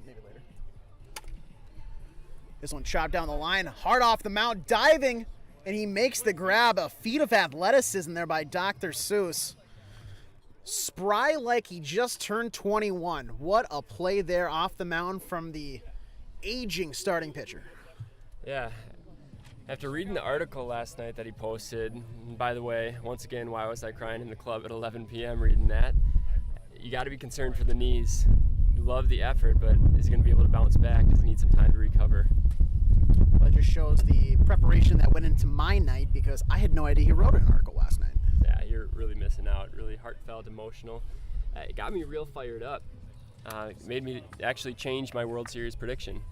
Maybe later. This one chopped down the line, hard off the mound, diving, and he makes the grab. A feat of athleticism there by Dr. Seuss. Spry like he just turned 21. What a play there off the mound from the aging starting pitcher. Yeah. After reading the article last night that he posted, and by the way, once again, why was I crying in the club at 11 p.m. reading that? You got to be concerned for the knees. You love the effort, but is he going to be able to bounce back? Does he need some time to recover? Well, it just shows the preparation that went into my night because I had no idea he wrote an article last night. Yeah, you're really missing out. Really heartfelt, emotional. It got me real fired up. It made me actually change my World Series prediction.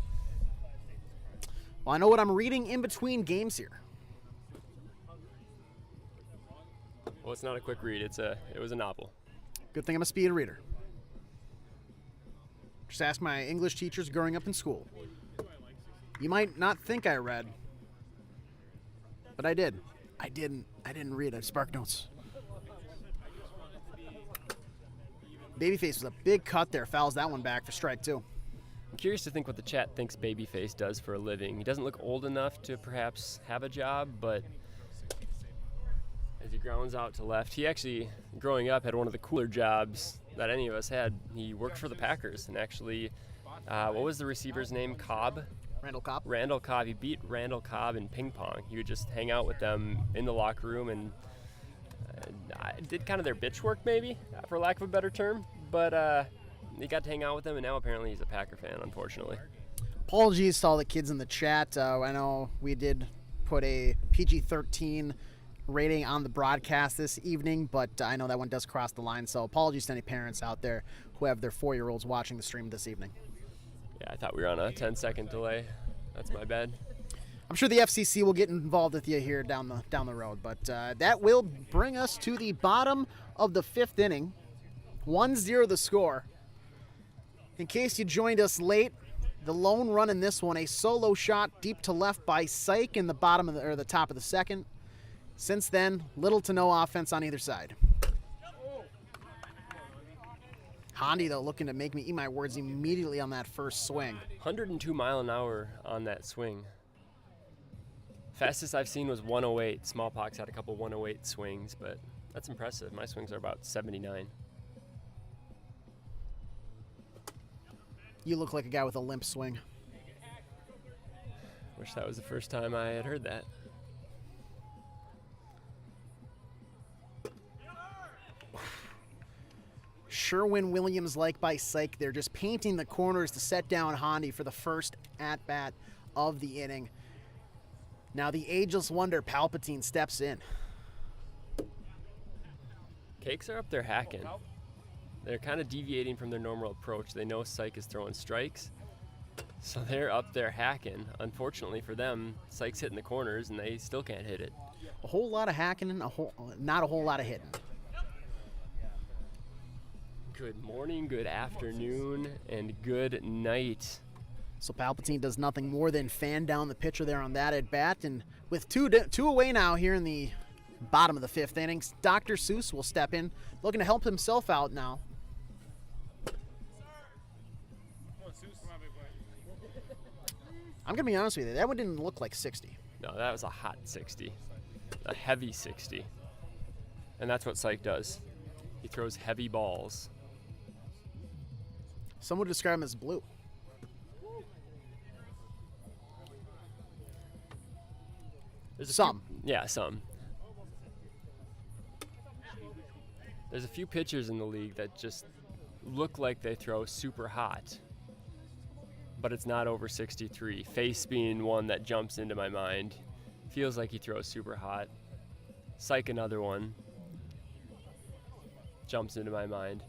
Well, I know what I'm reading in between games here. Well, it's not a quick read. It was a novel. Good thing I'm a speed reader. Just ask my English teachers growing up in school. You might not think I read, but I did. I didn't read. I spark notes. Babyface was a big cut there. Fouls that one back for strike two. I'm curious to think what the chat thinks Babyface does for a living. He doesn't look old enough to perhaps have a job, but as he grounds out to left, he actually, growing up, had one of the cooler jobs that any of us had. He worked for the Packers and actually, what was the receiver's name? Cobb? Randall Cobb. Randall Cobb. He beat Randall Cobb in ping pong. He would just hang out with them in the locker room and did kind of their bitch work, maybe, for lack of a better term. But he got to hang out with them, and now apparently he's a Packer fan, unfortunately. Apologies to all the kids in the chat. I know we did put a PG-13 rating on the broadcast this evening, but I know that one does cross the line, so apologies to any parents out there who have their 4-year-olds watching the stream this evening. Yeah, I thought we were on a 10-second delay. That's my bad. I'm sure the FCC will get involved with you here down the road, but that will bring us to the bottom of the 5th inning. 1-0 the score. In case you joined us late, the lone run in this one, a solo shot deep to left by Syke in the bottom of the top of the 2nd. Since then, little to no offense on either side. Hondi, though, looking to make me eat my words immediately on that first swing. 102 mile an hour on that swing. Fastest I've seen was 108. Smallpox had a couple 108 swings, but that's impressive. My swings are about 79. You look like a guy with a limp swing. Wish that was the first time I had heard that. Sherwin-Williams-like by Syke. They're just painting the corners to set down Hondi for the first at-bat of the inning. Now the ageless wonder, Palpatine, steps in. Cakes are up there hacking. They're kind of deviating from their normal approach. They know Syke is throwing strikes, so they're up there hacking. Unfortunately for them, Syke's hitting the corners, and they still can't hit it. A whole lot of hacking and not a whole lot of hitting. Good morning, good afternoon, and good night. So Palpatine does nothing more than fan down the pitcher there on that at bat, and with two away now here in the bottom of the 5th inning, Dr. Seuss will step in, looking to help himself out now. I'm gonna be honest with you, that one didn't look like 60. No, that was a hot 60, a heavy 60, and that's what Syke does. He throws heavy balls. Some would describe him as blue. There's Some. Some. There's a few pitchers in the league that just look like they throw super hot, but it's not over 63. Face being one that jumps into my mind. Feels like he throws super hot. Syke, another one. Jumps into my mind.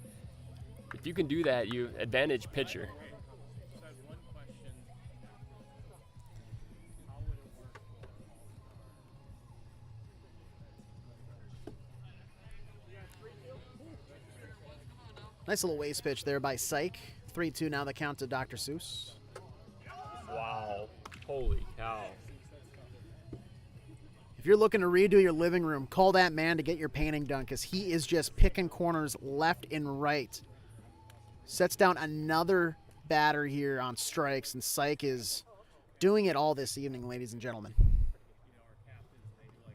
If you can do that, you advantage pitcher. Nice little waist pitch there by Syke. 3-2 now the count to Dr. Seuss. Wow. Holy cow. If you're looking to redo your living room, call that man to get your painting done because he is just picking corners left and right. Sets down another batter here on strikes, and Syke is doing it all this evening, ladies and gentlemen.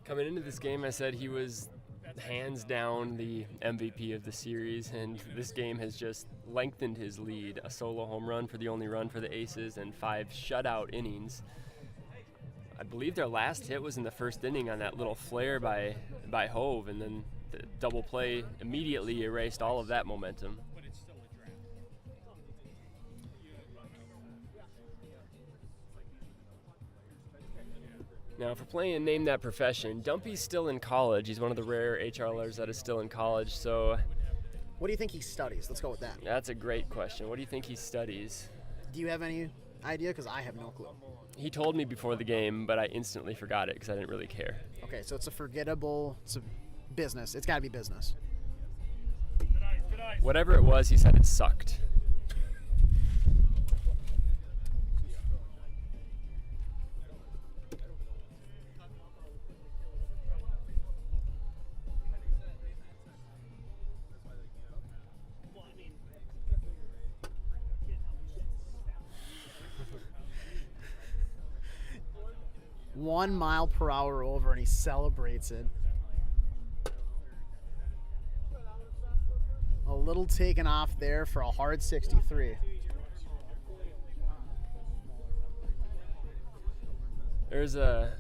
Coming into this game, I said he was hands down the MVP of the series, and this game has just lengthened his lead. A solo home run for the only run for the Aces and 5 shutout innings. I believe their last hit was in the first inning on that little flare by Hove, and then the double play immediately erased all of that momentum. Now, if we're playing Name That Profession, Dumpy's still in college. He's one of the rare HRLers that is still in college, so... What do you think he studies? Let's go with that. That's a great question. What do you think he studies? Do you have any idea? Because I have no clue. He told me before the game, but I instantly forgot it because I didn't really care. Okay, so it's a business. It's got to be business. Whatever it was, he said it sucked. One mile per hour over, and he celebrates it. A little taken off there for a hard 63. There's a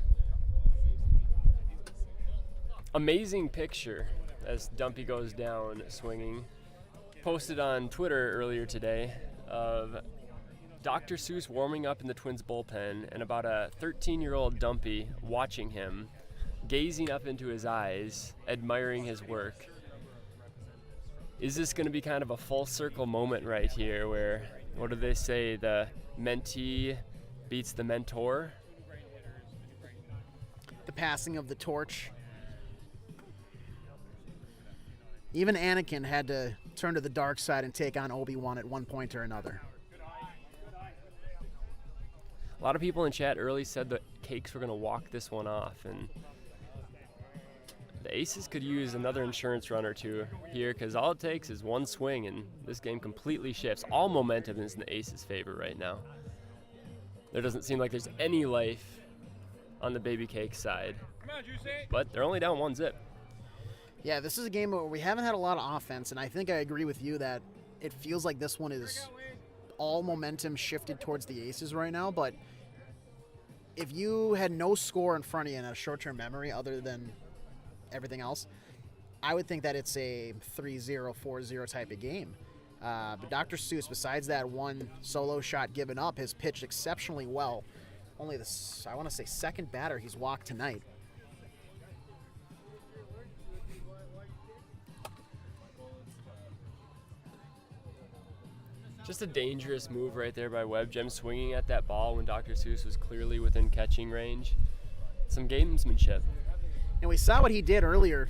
amazing picture as Dumpy goes down swinging, posted on Twitter earlier today, of Dr. Seuss warming up in the Twins bullpen and about a 13-year-old Dumpy watching him, gazing up into his eyes, admiring his work. Is this going to be kind of a full circle moment right here where, what do they say, the mentee beats the mentor? The passing of the torch. Even Anakin had to turn to the dark side and take on Obi-Wan at one point or another. A lot of people in chat early said the Cakes were going to walk this one off, and the Aces could use another insurance run or two here, because all it takes is one swing and this game completely shifts. All momentum is in the Aces' favor right now. There doesn't seem like there's any life on the Baby Cakes side, but they're only down 1-0. Yeah, this is a game where we haven't had a lot of offense, and I think I agree with you that it feels like this one is all momentum shifted towards the Aces right now. But if you had no score in front of you in a short-term memory other than everything else, I would think that it's a 3-0, 4-0 type of game. But Dr. Seuss, besides that one solo shot given up, has pitched exceptionally well. Only this, I want to say, second batter he's walked tonight. Just a dangerous move right there by Webb Gem, swinging at that ball when Dr. Seuss was clearly within catching range. Some gamesmanship. And we saw what he did earlier,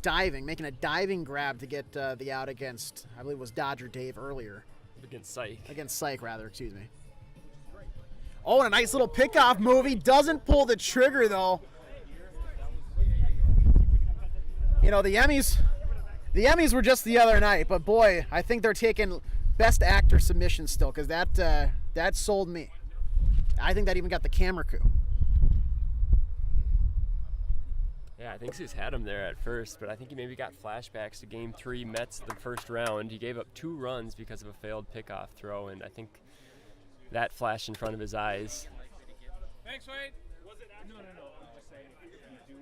making a diving grab to get the out against, I believe it was Dodger Dave earlier. Against Syke. Against Syke, rather, excuse me. Oh, and a nice little pickoff move. He doesn't pull the trigger, though. You know, the Emmys were just the other night, but boy, I think they're taking Best Actor submission still, because that sold me. I think that even got the camera crew. Yeah, I think Seuss had him there at first, but I think he maybe got flashbacks to Game 3 Mets the first round. He gave up 2 runs because of a failed pickoff throw, and I think that flashed in front of his eyes. Thanks, Wade. No. I'm just saying, if you do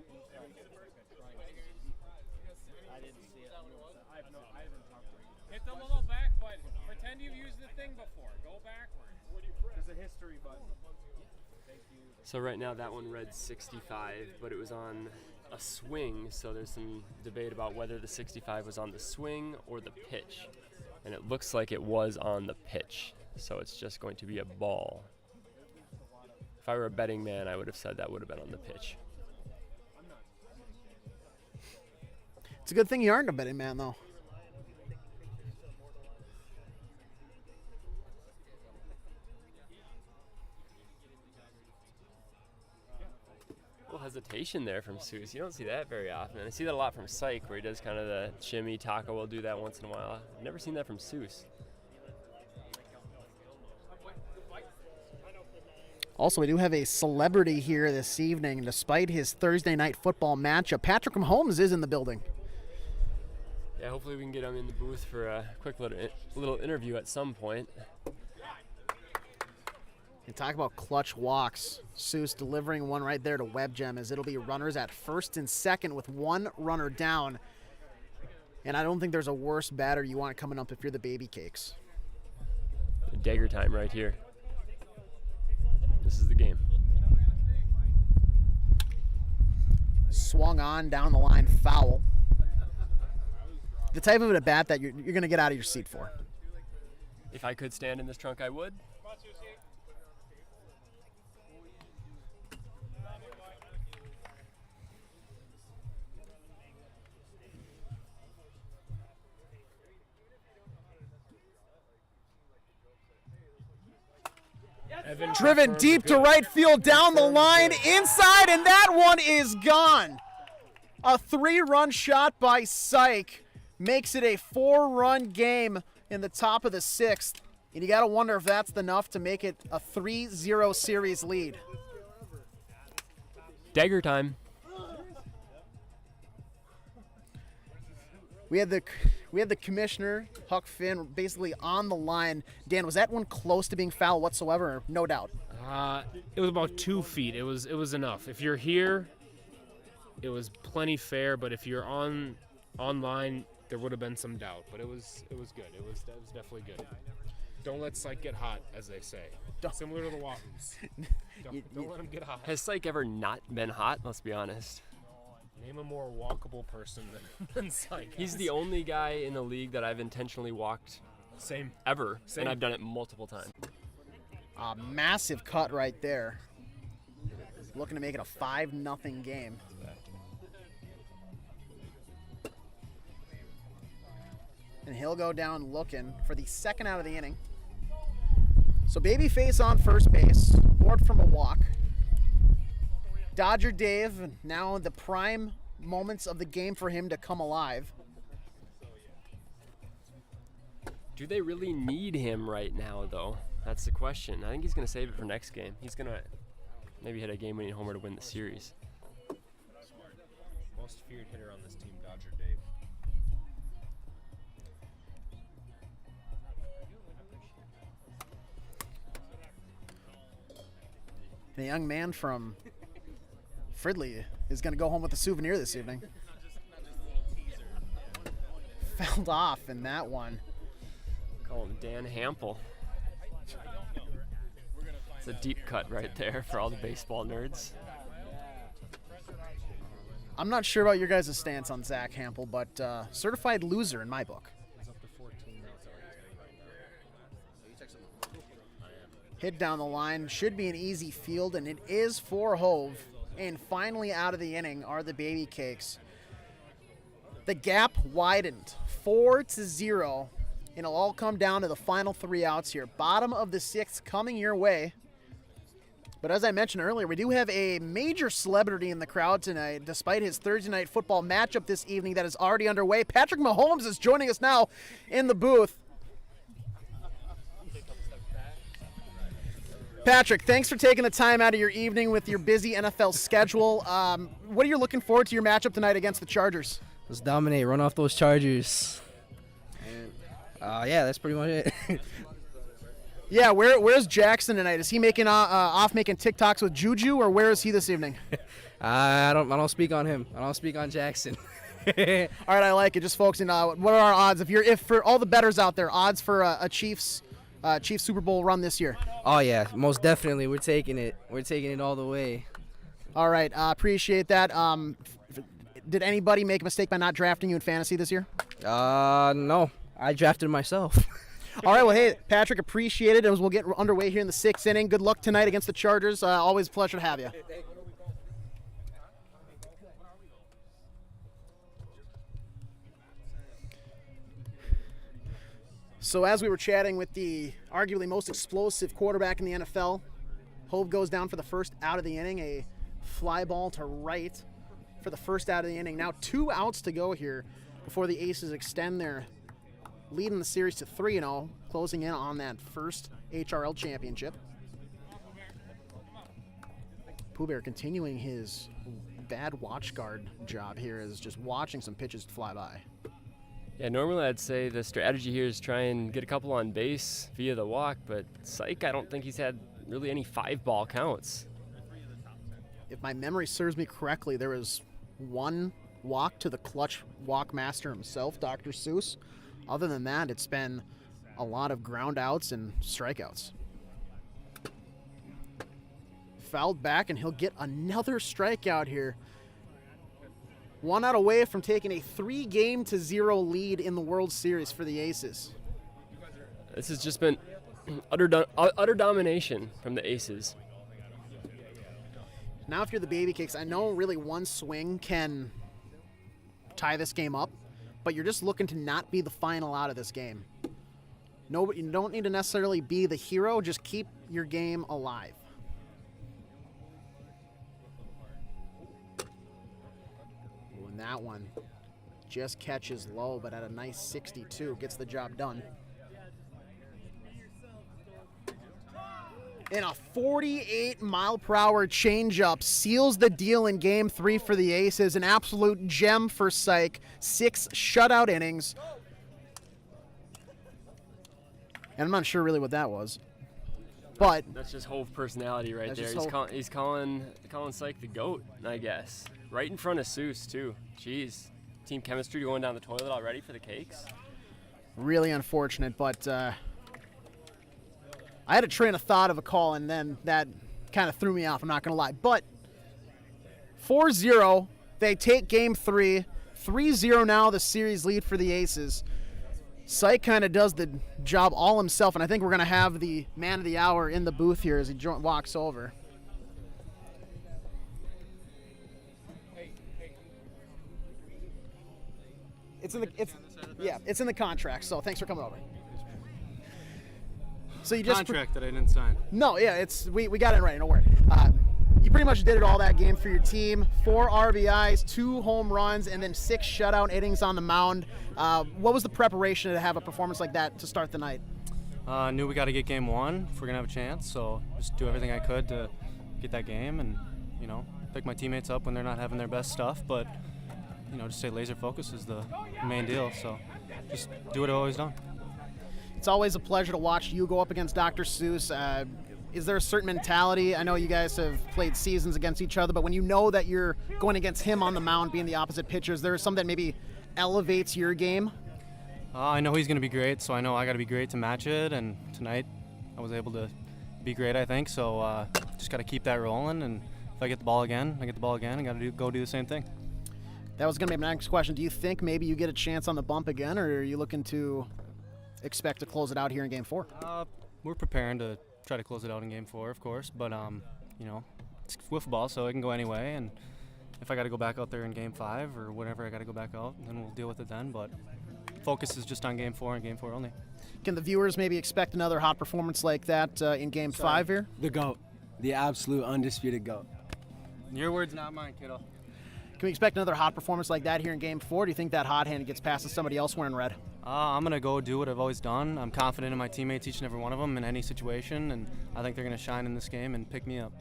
I didn't see it. I haven't talked to you. Hit the little back button. Pretend you've used the thing before. Go backwards. There's a history button. Thank you. So right now that one read 65, but it was on a swing, so there's some debate about whether the 65 was on the swing or the pitch. And it looks like it was on the pitch, so it's just going to be a ball. If I were a betting man, I would have said that would have been on the pitch. It's a good thing you aren't a betting man, though. A little hesitation there from Seuss. You don't see that very often. And I see that a lot from Syke, where he does kind of the shimmy. Taco will do that once in a while. I've never seen that from Seuss. Also, we do have a celebrity here this evening. Despite his Thursday night football matchup, Patrick Mahomes is in the building. Yeah, hopefully we can get him in the booth for a quick little interview at some point. And talk about clutch walks. Seuss delivering one right there to Webgem as it'll be runners at first and second with one runner down. And I don't think there's a worse batter you want coming up if you're the Baby Cakes. Dagger time right here. This is the game. Swung on down the line, foul. The type of a bat that you're going to get out of your seat for. If I could stand in this trunk, I would. Driven deep to right field, down the line, inside, and that one is gone. A 3-run shot by Syke makes it a 4-run game in the top of the 6th. And you got to wonder if that's enough to make it a 3-0 series lead. Dagger time. We had the commissioner, Huck Finn, basically on the line. Dan, was that one close to being foul whatsoever? No doubt. It was about 2 feet. It was enough. If you're here, it was plenty fair. But if you're online, there would have been some doubt. But it was good. It was definitely good. Don't let Syke get hot, as they say. Similar to the Waltons. Don't let him get hot. Has Syke ever not been hot? Let's be honest. Name a more walkable person than Syke. He's the only guy in the league that I've intentionally walked Same. ever, Same. and I've done it multiple times. A massive cut right there. Looking to make it a 5-0 game. And he'll go down looking for the second out of the inning. So Babyface on first base, board from a walk. Dodger Dave, now the prime moments of the game for him to come alive. Do they really need him right now, though? That's the question. I think he's going to save it for next game. He's going to maybe hit a game-winning homer to win the series. Most feared hitter on this team, Dodger Dave. The young man from Fridley is going to go home with a souvenir this evening. Fouled off in that one. Call him Dan Hampel. It's a deep cut right there for all the baseball nerds. I'm not sure about your guys' stance on Zach Hampel, but certified loser in my book. He's up to 14 now. Hit down the line. Should be an easy field, and it is for Hove. And finally out of the inning are the Baby Cakes. The gap widened 4-0, and it'll all come down to the final 3 outs here. Bottom of the 6th coming your way. But as I mentioned earlier, we do have a major celebrity in the crowd tonight, despite his Thursday night football matchup this evening that is already underway. Patrick Mahomes is joining us now in the booth. Patrick, thanks for taking the time out of your evening with your busy NFL schedule. What are you looking forward to your matchup tonight against the Chargers? Let's dominate, run off those Chargers. Yeah, that's pretty much it. Yeah, where's Jackson tonight? Is he making off making TikToks with Juju, or where is he this evening? I don't speak on him. I don't speak on Jackson. All right, I like it. Just focusing. What are our odds? If for all the bettors out there, odds for a Chiefs Super Bowl run this year? Oh yeah, most definitely. We're taking it. We're taking it all the way. All right, appreciate that. Did anybody make a mistake by not drafting you in fantasy this year? No. I drafted myself. All right, well, hey, Patrick, appreciate it. As we'll get underway here in the 6th inning. Good luck tonight against the Chargers. Always a pleasure to have you. So as we were chatting with the arguably most explosive quarterback in the NFL, Hove goes down for the first out of the inning, a fly ball to right for the first out of the inning. Now 2 outs to go here before the Aces extend their lead in the series to 3-0, closing in on that first HRL championship. Pooh Bear continuing his bad watch guard job here, is just watching some pitches fly by. Yeah, normally I'd say the strategy here is try and get a couple on base via the walk, but Syke, I don't think he's had really any 5-ball counts. If my memory serves me correctly, there was one walk to the clutch walk master himself, Dr. Seuss. Other than that, it's been a lot of ground outs and strikeouts. Fouled back, and he'll get another strikeout here. 1 out away from taking a 3-0 lead in the World Series for the Aces. This has just been utter domination from the Aces. Now if you're the Baby Cakes, I know really one swing can tie this game up, but you're just looking to not be the final out of this game. No, you don't need to necessarily be the hero, just keep your game alive. Ooh, and that one just catches low, but at a nice 62, gets the job done. And a 48-mile-per-hour changeup seals the deal in Game 3 for the Aces. An absolute gem for Syke. 6 shutout innings. And I'm not sure really what that was. But That's just Hove personality right That's there. just He's calling Syke the GOAT, I guess. Right in front of Seuss, too. Jeez. Team chemistry going down the toilet already for the Cakes. really unfortunate. But I had a train of thought of a call, and then that kind of threw me off, I'm not going to lie. But 4-0, they take Game 3. 3-0 now, the series lead for the Aces. Syke kind of does the job all himself, and I think we're going to have the man of the hour in the booth here as he walks over. It's in the contract, so thanks for coming over. So you just Contract that I didn't sign. No, yeah, we got it right. Don't worry. You pretty much did it all that game for your team. 4 RBIs, 2 home runs, and then 6 shutout innings on the mound. What was the preparation to have a performance like that to start the night? Knew we got to get game 1 if we're gonna have a chance. So just do everything I could to get that game, and pick my teammates up when they're not having their best stuff. But just stay laser focused is the main deal. So just do what I've always done. It's always a pleasure to watch you go up against Dr. Seuss. Is there a certain mentality? I know you guys have played seasons against each other, but when you know that you're going against him on the mound, being the opposite pitcher, is there something that maybe elevates your game? I know he's gonna be great, so I know I got to be great to match it. And tonight, I was able to be great, I think. So just got to keep that rolling. And if I get the ball again, I get the ball again. I got to go do the same thing. That was going to be my next question. Do you think maybe you get a chance on the bump again, or are you looking to expect to close it out here in Game 4? We're preparing to try to close it out in Game 4, of course, but it's wiffle ball, so it can go anyway. And if I got to go back out there in Game 5 or whatever, I got to go back out, then we'll deal with it then. But focus is just on Game 4 and Game 4 only. Can the viewers maybe expect another hot performance like that in Game 5 here? The GOAT. The absolute undisputed GOAT. Your words, not mine, kiddo. Can we expect another hot performance like that here in Game 4? Do you think that hot hand gets past to somebody else wearing red? I'm going to go do what I've always done. I'm confident in my teammates, each and every one of them, in any situation, and I think they're going to shine in this game and pick me up.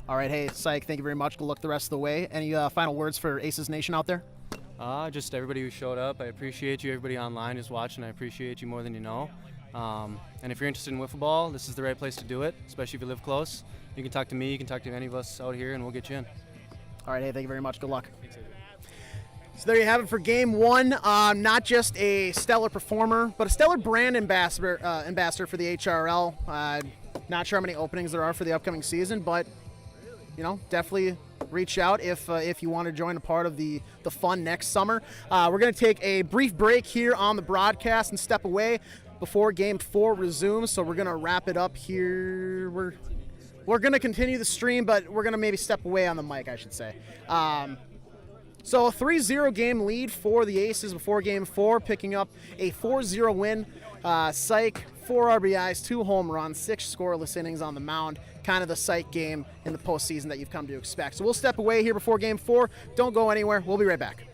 All right, hey, Syke, thank you very much. Good luck the rest of the way. Any final words for Aces Nation out there? Just everybody who showed up. I appreciate you. Everybody online who's watching, I appreciate you more than you know. And if you're interested in wiffle ball, this is the right place to do it, especially if you live close. You can talk to me, you can talk to any of us out here, and we'll get you in. All right, hey, thank you very much. Good luck. So there you have it for Game 1. Not just a stellar performer, but a stellar brand ambassador for the HRL. Not sure how many openings there are for the upcoming season, but definitely reach out if you want to join a part of the fun next summer. We're going to take a brief break here on the broadcast and step away before Game 4 resumes. So we're going to wrap it up here. We're going to continue the stream, but we're going to maybe step away on the mic, I should say. So a 3-0 game lead for the Aces before Game 4, picking up a 4-0 win. Syke, 4 RBIs, 2 home runs, 6 scoreless innings on the mound. Kind of the Syke game in the postseason that you've come to expect. So we'll step away here before Game 4. Don't go anywhere. We'll be right back.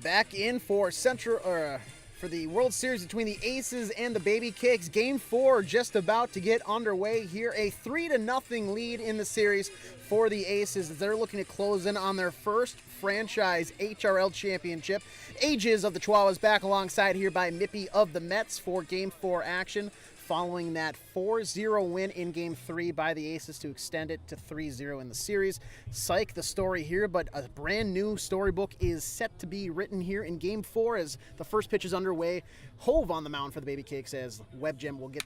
Back in for for the World Series between the Aces and the Baby Cakes. Game 4 just about to get underway here. A 3-0 lead in the series for the Aces as they're looking to close in on their first franchise HRL championship. Ages of the Chihuahuas back alongside here by Mippy of the Mets for Game 4 action, following that 4-0 win in Game 3 by the Aces to extend it to 3-0 in the series. Psych the story here, but a brand new storybook is set to be written here in Game 4 as the first pitch is underway. Hove on the mound for the Baby Cakes as Web Gem will get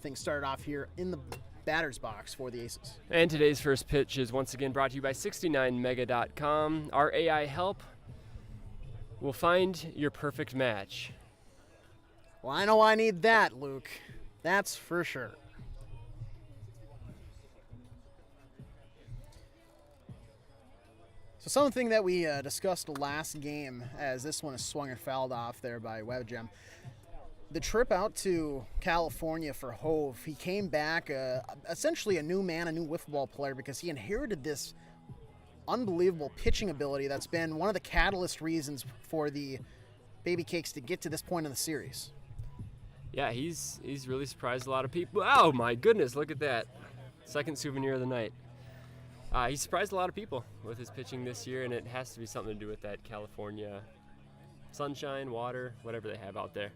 things started off here in the batter's box for the Aces. And today's first pitch is once again brought to you by 69mega.com. Our AI help will find your perfect match. Well, I know I need that, Luke. That's for sure. So something that we discussed last game, as this one is swung and fouled off there by WebGem. The trip out to California for Hove, he came back essentially a new man, a new wiffle ball player, because he inherited this unbelievable pitching ability that's been one of the catalyst reasons for the Baby Cakes to get to this point in the series. Yeah, he's really surprised a lot of people. Oh my goodness, look at that. Second souvenir of the night. He surprised a lot of people with his pitching this year, and it has to be something to do with that California sunshine, water, whatever they have out there.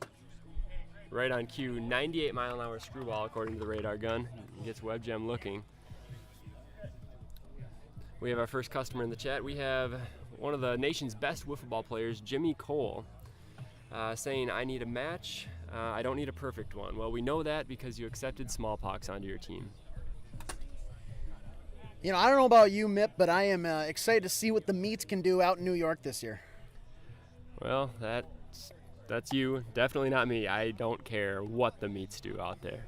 Right on cue, 98-mile-an-hour screwball according to the radar gun. Gets WebGem looking. We have our first customer in the chat. We have one of the nation's best wiffle ball players, Jimmy Cole, saying, I need a match. I don't need a perfect one. Well, we know that because you accepted smallpox onto your team. You know, I don't know about you, Mip, but I am excited to see what the Meats can do out in New York this year. Well, that's you. Definitely not me. I don't care what the Meats do out there.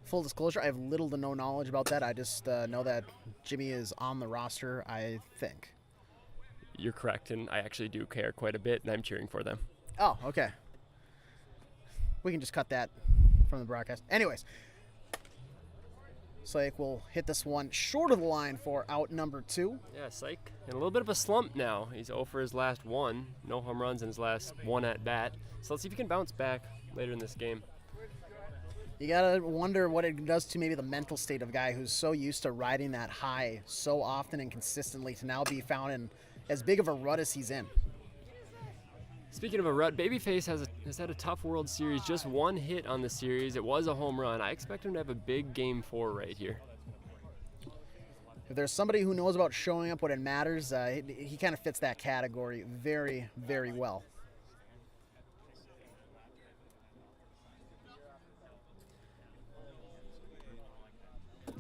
Full disclosure, I have little to no knowledge about that. I just know that Jimmy is on the roster, I think. You're correct, and I actually do care quite a bit, and I'm cheering for them. Oh, okay. We can just cut that from the broadcast. Anyways, Psych will hit this one short of the line for out number 2. Yeah, Psych in a little bit of a slump now. He's 0 for his last 1. No home runs in his last 1 at bat. So let's see if he can bounce back later in this game. You gotta wonder what it does to maybe the mental state of a guy who's so used to riding that high so often and consistently to now be found in as big of a rut as he's in. Speaking of a rut, Babyface has had a tough World Series. Just 1 hit on the series. It was a home run. I expect him to have a big Game 4 right here. If there's somebody who knows about showing up when it matters, he kind of fits that category very, very well.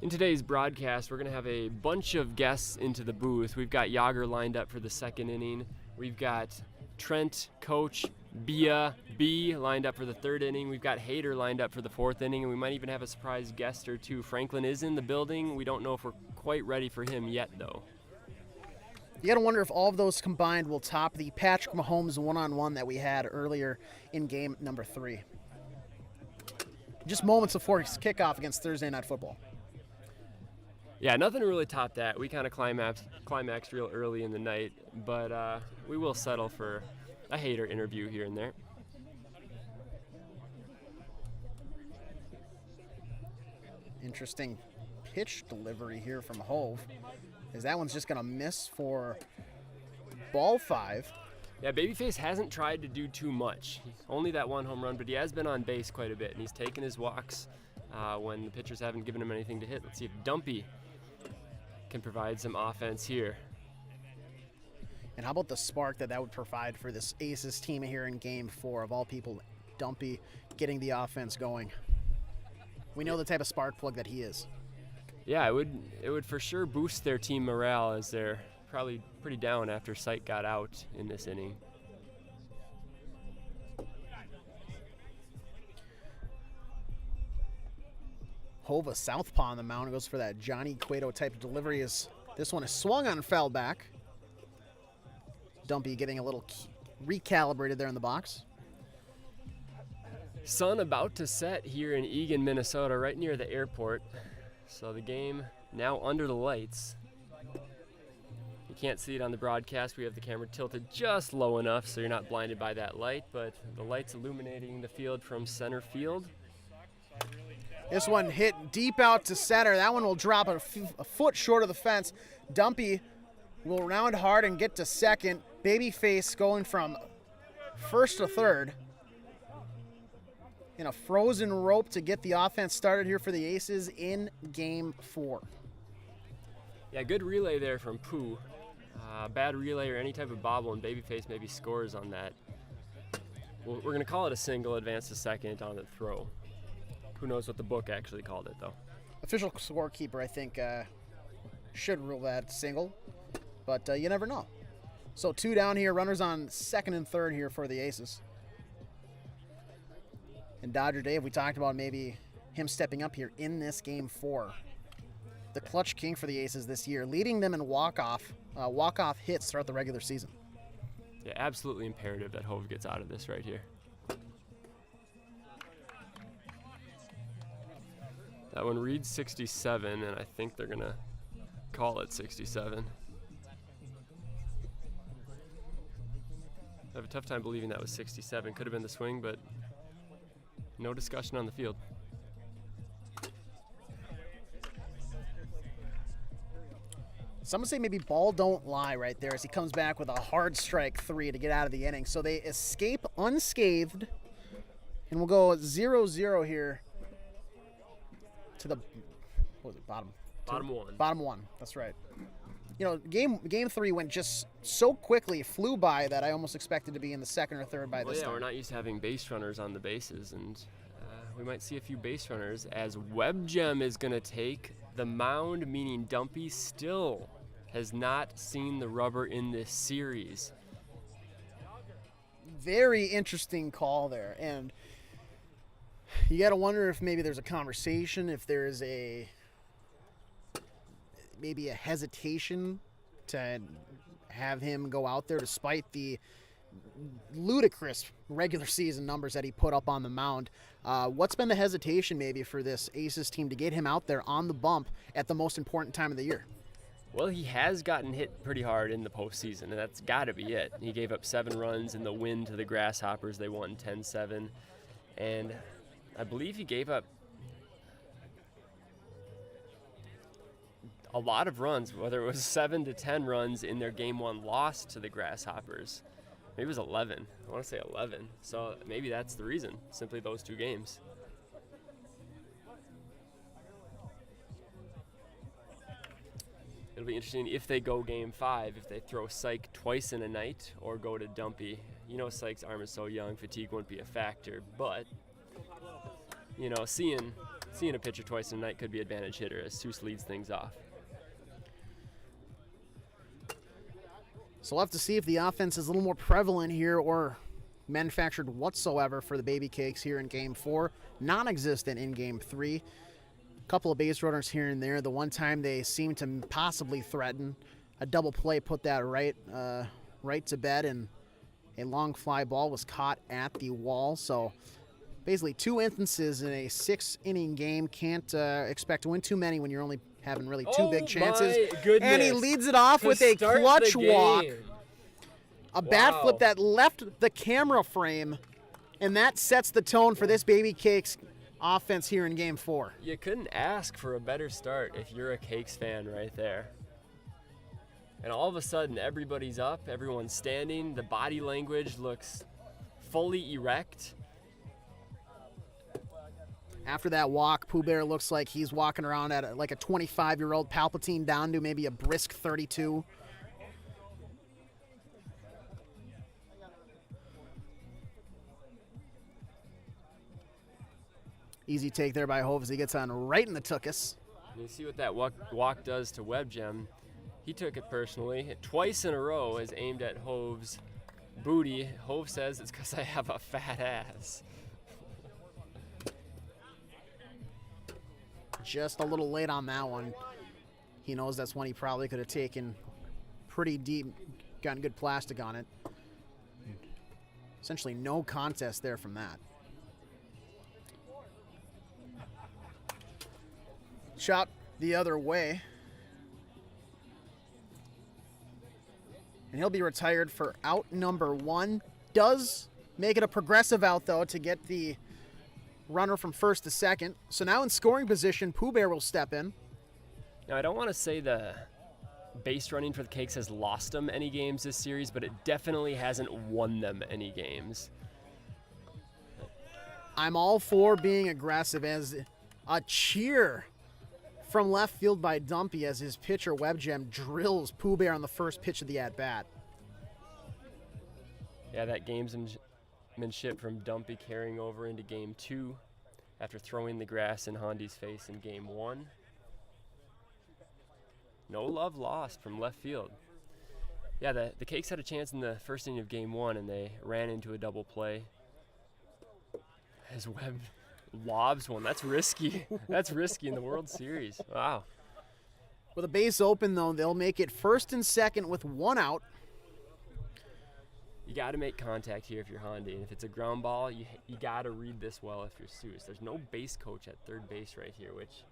In today's broadcast, we're going to have a bunch of guests into the booth. We've got Yager lined up for the 2nd inning. We've got Trent, Coach, Bia, B lined up for the 3rd inning. We've got Hader lined up for the 4th inning, and we might even have a surprise guest or two. Franklin is in the building. We don't know if we're quite ready for him yet, though. You got to wonder if all of those combined will top the Patrick Mahomes one-on-one that we had earlier in game number 3. Just moments before his kickoff against Thursday Night Football. Yeah, nothing really topped that. We kind of climaxed real early in the night, but we will settle for a Hader interview here and there. Interesting pitch delivery here from Hove, as that one's just going to miss for ball 5. Yeah, Babyface hasn't tried to do too much. Only that 1 home run, but he has been on base quite a bit, and he's taken his walks when the pitchers haven't given him anything to hit. Let's see if Dumpy can provide some offense here. And how about the spark that would provide for this Aces team here in Game 4, of all people, Dumpy getting the offense going. We know the type of spark plug that he is. Yeah, it would for sure boost their team morale, as they're probably pretty down after Sight got out in this inning. Hova southpaw on the mound, goes for that Johnny Cueto type of delivery. As this one is swung on and fouled back. Dumpy getting a little recalibrated there in the box. Sun about to set here in Eagan, Minnesota, right near the airport. So the game now under the lights. can't see it on the broadcast. We have the camera tilted just low enough so you're not blinded by that light, but the light's illuminating the field from center field. This one hit deep out to center. That one will drop a foot short of the fence. Dumpy will round hard and get to second. Babyface going from first to third in a frozen rope to get the offense started here for the Aces in Game 4. Yeah, good relay there from Pooh. Bad relay or any type of bobble, and Babyface maybe scores on that. We're going to call it a single, advance to second on the throw. Who knows what the book actually called it, though. Official scorekeeper, I think, should rule that single, but you never know. So 2 down here, runners on second and third here for the Aces. And Dodger Dave, we talked about maybe him stepping up here in this Game 4. The clutch king for the Aces this year, leading them in walk-off hits throughout the regular season. Yeah, absolutely imperative that Hove gets out of this right here. That one reads 67, and I think they're going to call it 67. I have a tough time believing that was 67. Could have been the swing, but no discussion on the field. Some would say maybe ball don't lie right there as he comes back with a hard strike 3 to get out of the inning. So they escape unscathed, and we'll go 0-0 here to the what was it, bottom one. Bottom one. That's right. You know, game 3 went just so quickly, flew by, that I almost expected to be in the second or third by this time. We're not used to having base runners on the bases, and we might see a few base runners as WebGem is going to take the mound, meaning Dumpy still has not seen the rubber in this series. Very interesting call there, and you got to wonder if maybe there's a conversation, if there's maybe a hesitation to have him go out there despite the ludicrous regular season numbers that he put up on the mound. What's been the hesitation maybe for this Aces team to get him out there on the bump at the most important time of the year? Well, he has gotten hit pretty hard in the postseason, and that's got to be it. He gave up 7 runs in the win to the Grasshoppers. They won 10-7, and I believe he gave up a lot of runs, whether it was 7 to 10 runs in their Game 1 loss to the Grasshoppers. Maybe it was 11. I want to say 11. So maybe that's the reason, simply those 2 games. It'll be interesting if they go Game 5, if they throw Syke twice in a night or go to Dumpy. You know, Syke's arm is so young, fatigue won't be a factor, but you know, seeing a pitcher twice in a night could be advantage hitter as Seuss leads things off. So we'll have to see if the offense is a little more prevalent here or manufactured whatsoever for the Baby Cakes here in Game 4. Non-existent in Game 3. A couple of base runners here and there. The one time they seemed to possibly threaten a double play, put that right to bed, and a long fly ball was caught at the wall. So basically 2 instances in a 6-inning game. Can't expect to win too many when you're only having really 2 big chances. And he leads it off with a clutch walk. A bat flip that left the camera frame, and that sets the tone for this Baby Cakes offense here in Game 4. You couldn't ask for a better start if you're a Cakes fan right there. And all of a sudden, everybody's up, everyone's standing, the body language looks fully erect. After that walk, Pooh Bear looks like he's walking around at like a 25-year-old Palpatine down to maybe a brisk 32. Easy take there by Hove as he gets on right in the tuchus. And you see what that walk does to WebGem. He took it personally. Twice in a row is aimed at Hove's booty. Hove says it's because I have a fat ass. Just a little late on that one. He knows that's one he probably could have taken pretty deep, gotten good plastic on it. Essentially no contest there from that. Shot the other way. and he'll be retired for out number 1. Does make it a progressive out, though, to get the runner from first to second. So now in scoring position, Pooh Bear will step in. Now, I don't want to say the base running for the Cakes has lost them any games this series, but it definitely hasn't won them any games. I'm all for being aggressive, as a cheer from left field by Dumpy as his pitcher WebGem drills Pooh Bear on the first pitch of the at-bat. Yeah, that gamesmanship from Dumpy carrying over into game 2 after throwing the grass in Hondi's face in game 1. No love lost from left field. Yeah, the Cakes had a chance in the first inning of game 1, and they ran into a double play. As Webb lobs one. That's risky. That's risky in the World Series. Wow. With a base open, though, they'll make it first and second with 1 out. You got to make contact here if you're Hondi. And if it's a ground ball, you got to read this well if you're Seuss. There's no base coach at third base right here, which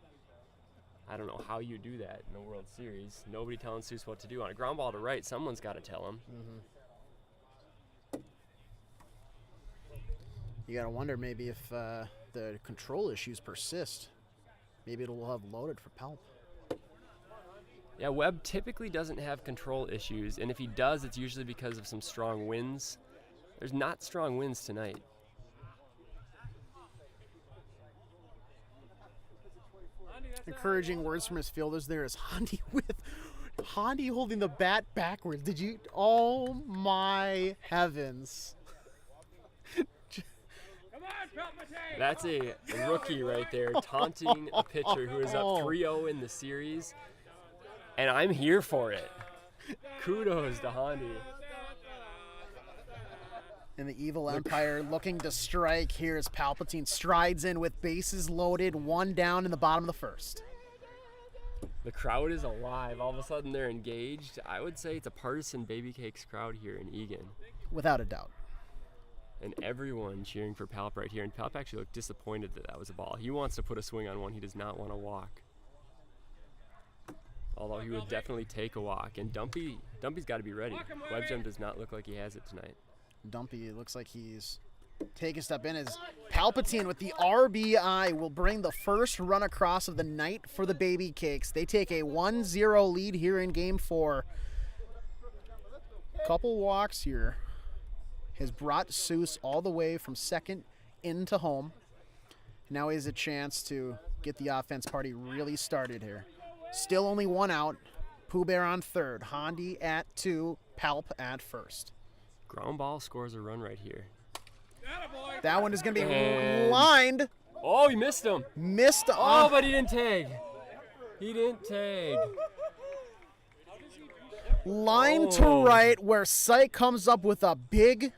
I don't know how you do that in the World Series. Nobody telling Seuss what to do. On a ground ball to right, someone's got to tell him. Mm-hmm. You got to wonder maybe if the control issues persist. Maybe it'll have loaded for Palp. Yeah, Webb typically doesn't have control issues, and if he does, it's usually because of some strong winds. There's not strong winds tonight. Encouraging words from his fielders there is Hondi holding the bat backwards. Did you? Oh my heavens. That's a rookie right there, taunting a pitcher who is up 3-0 in the series, and I'm here for it. Kudos to Hondi. And the Evil Empire looking to strike here as Palpatine strides in with bases loaded, 1 down in the bottom of the first. The crowd is alive. All of a sudden they're engaged. I would say it's a partisan Baby Cakes crowd here in Eagan. Without a doubt. And everyone cheering for Palp right here. And Palp actually looked disappointed that was a ball. He wants to put a swing on one. He does not want to walk. Although he would definitely take a walk. And Dumpy's got to be ready. WebGem does not look like he has it tonight. Dumpy looks like he's taking a step in as Palpatine with the RBI will bring the first run across of the night for the Baby Cakes. They take a 1-0 lead here in Game 4. Couple walks here has brought Seuss all the way from second into home. Now he has a chance to get the offense party really started here. Still only 1 out. Pooh Bear on third. Hondi at 2. Palp at first. Ground ball scores a run right here. That one is going to be lined. Oh, he missed him. Missed. Oh, but he didn't tag. He didn't tag. Line to right where Syke comes up with a big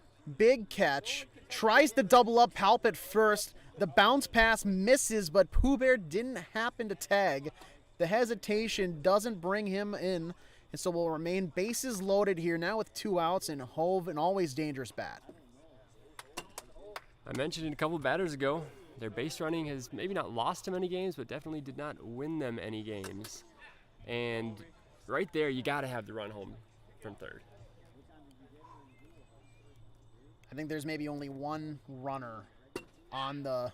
catch. Tries to double up Palp at first. The bounce pass misses, but Pooh Bear didn't happen to tag. The hesitation doesn't bring him in, and so will remain bases loaded here now with 2 outs and Hove, an always dangerous bat. I mentioned it a couple batters ago. Their base running has maybe not lost them any games, but definitely did not win them any games. And right there, you got to have the run home from third. I think there's maybe only one runner on the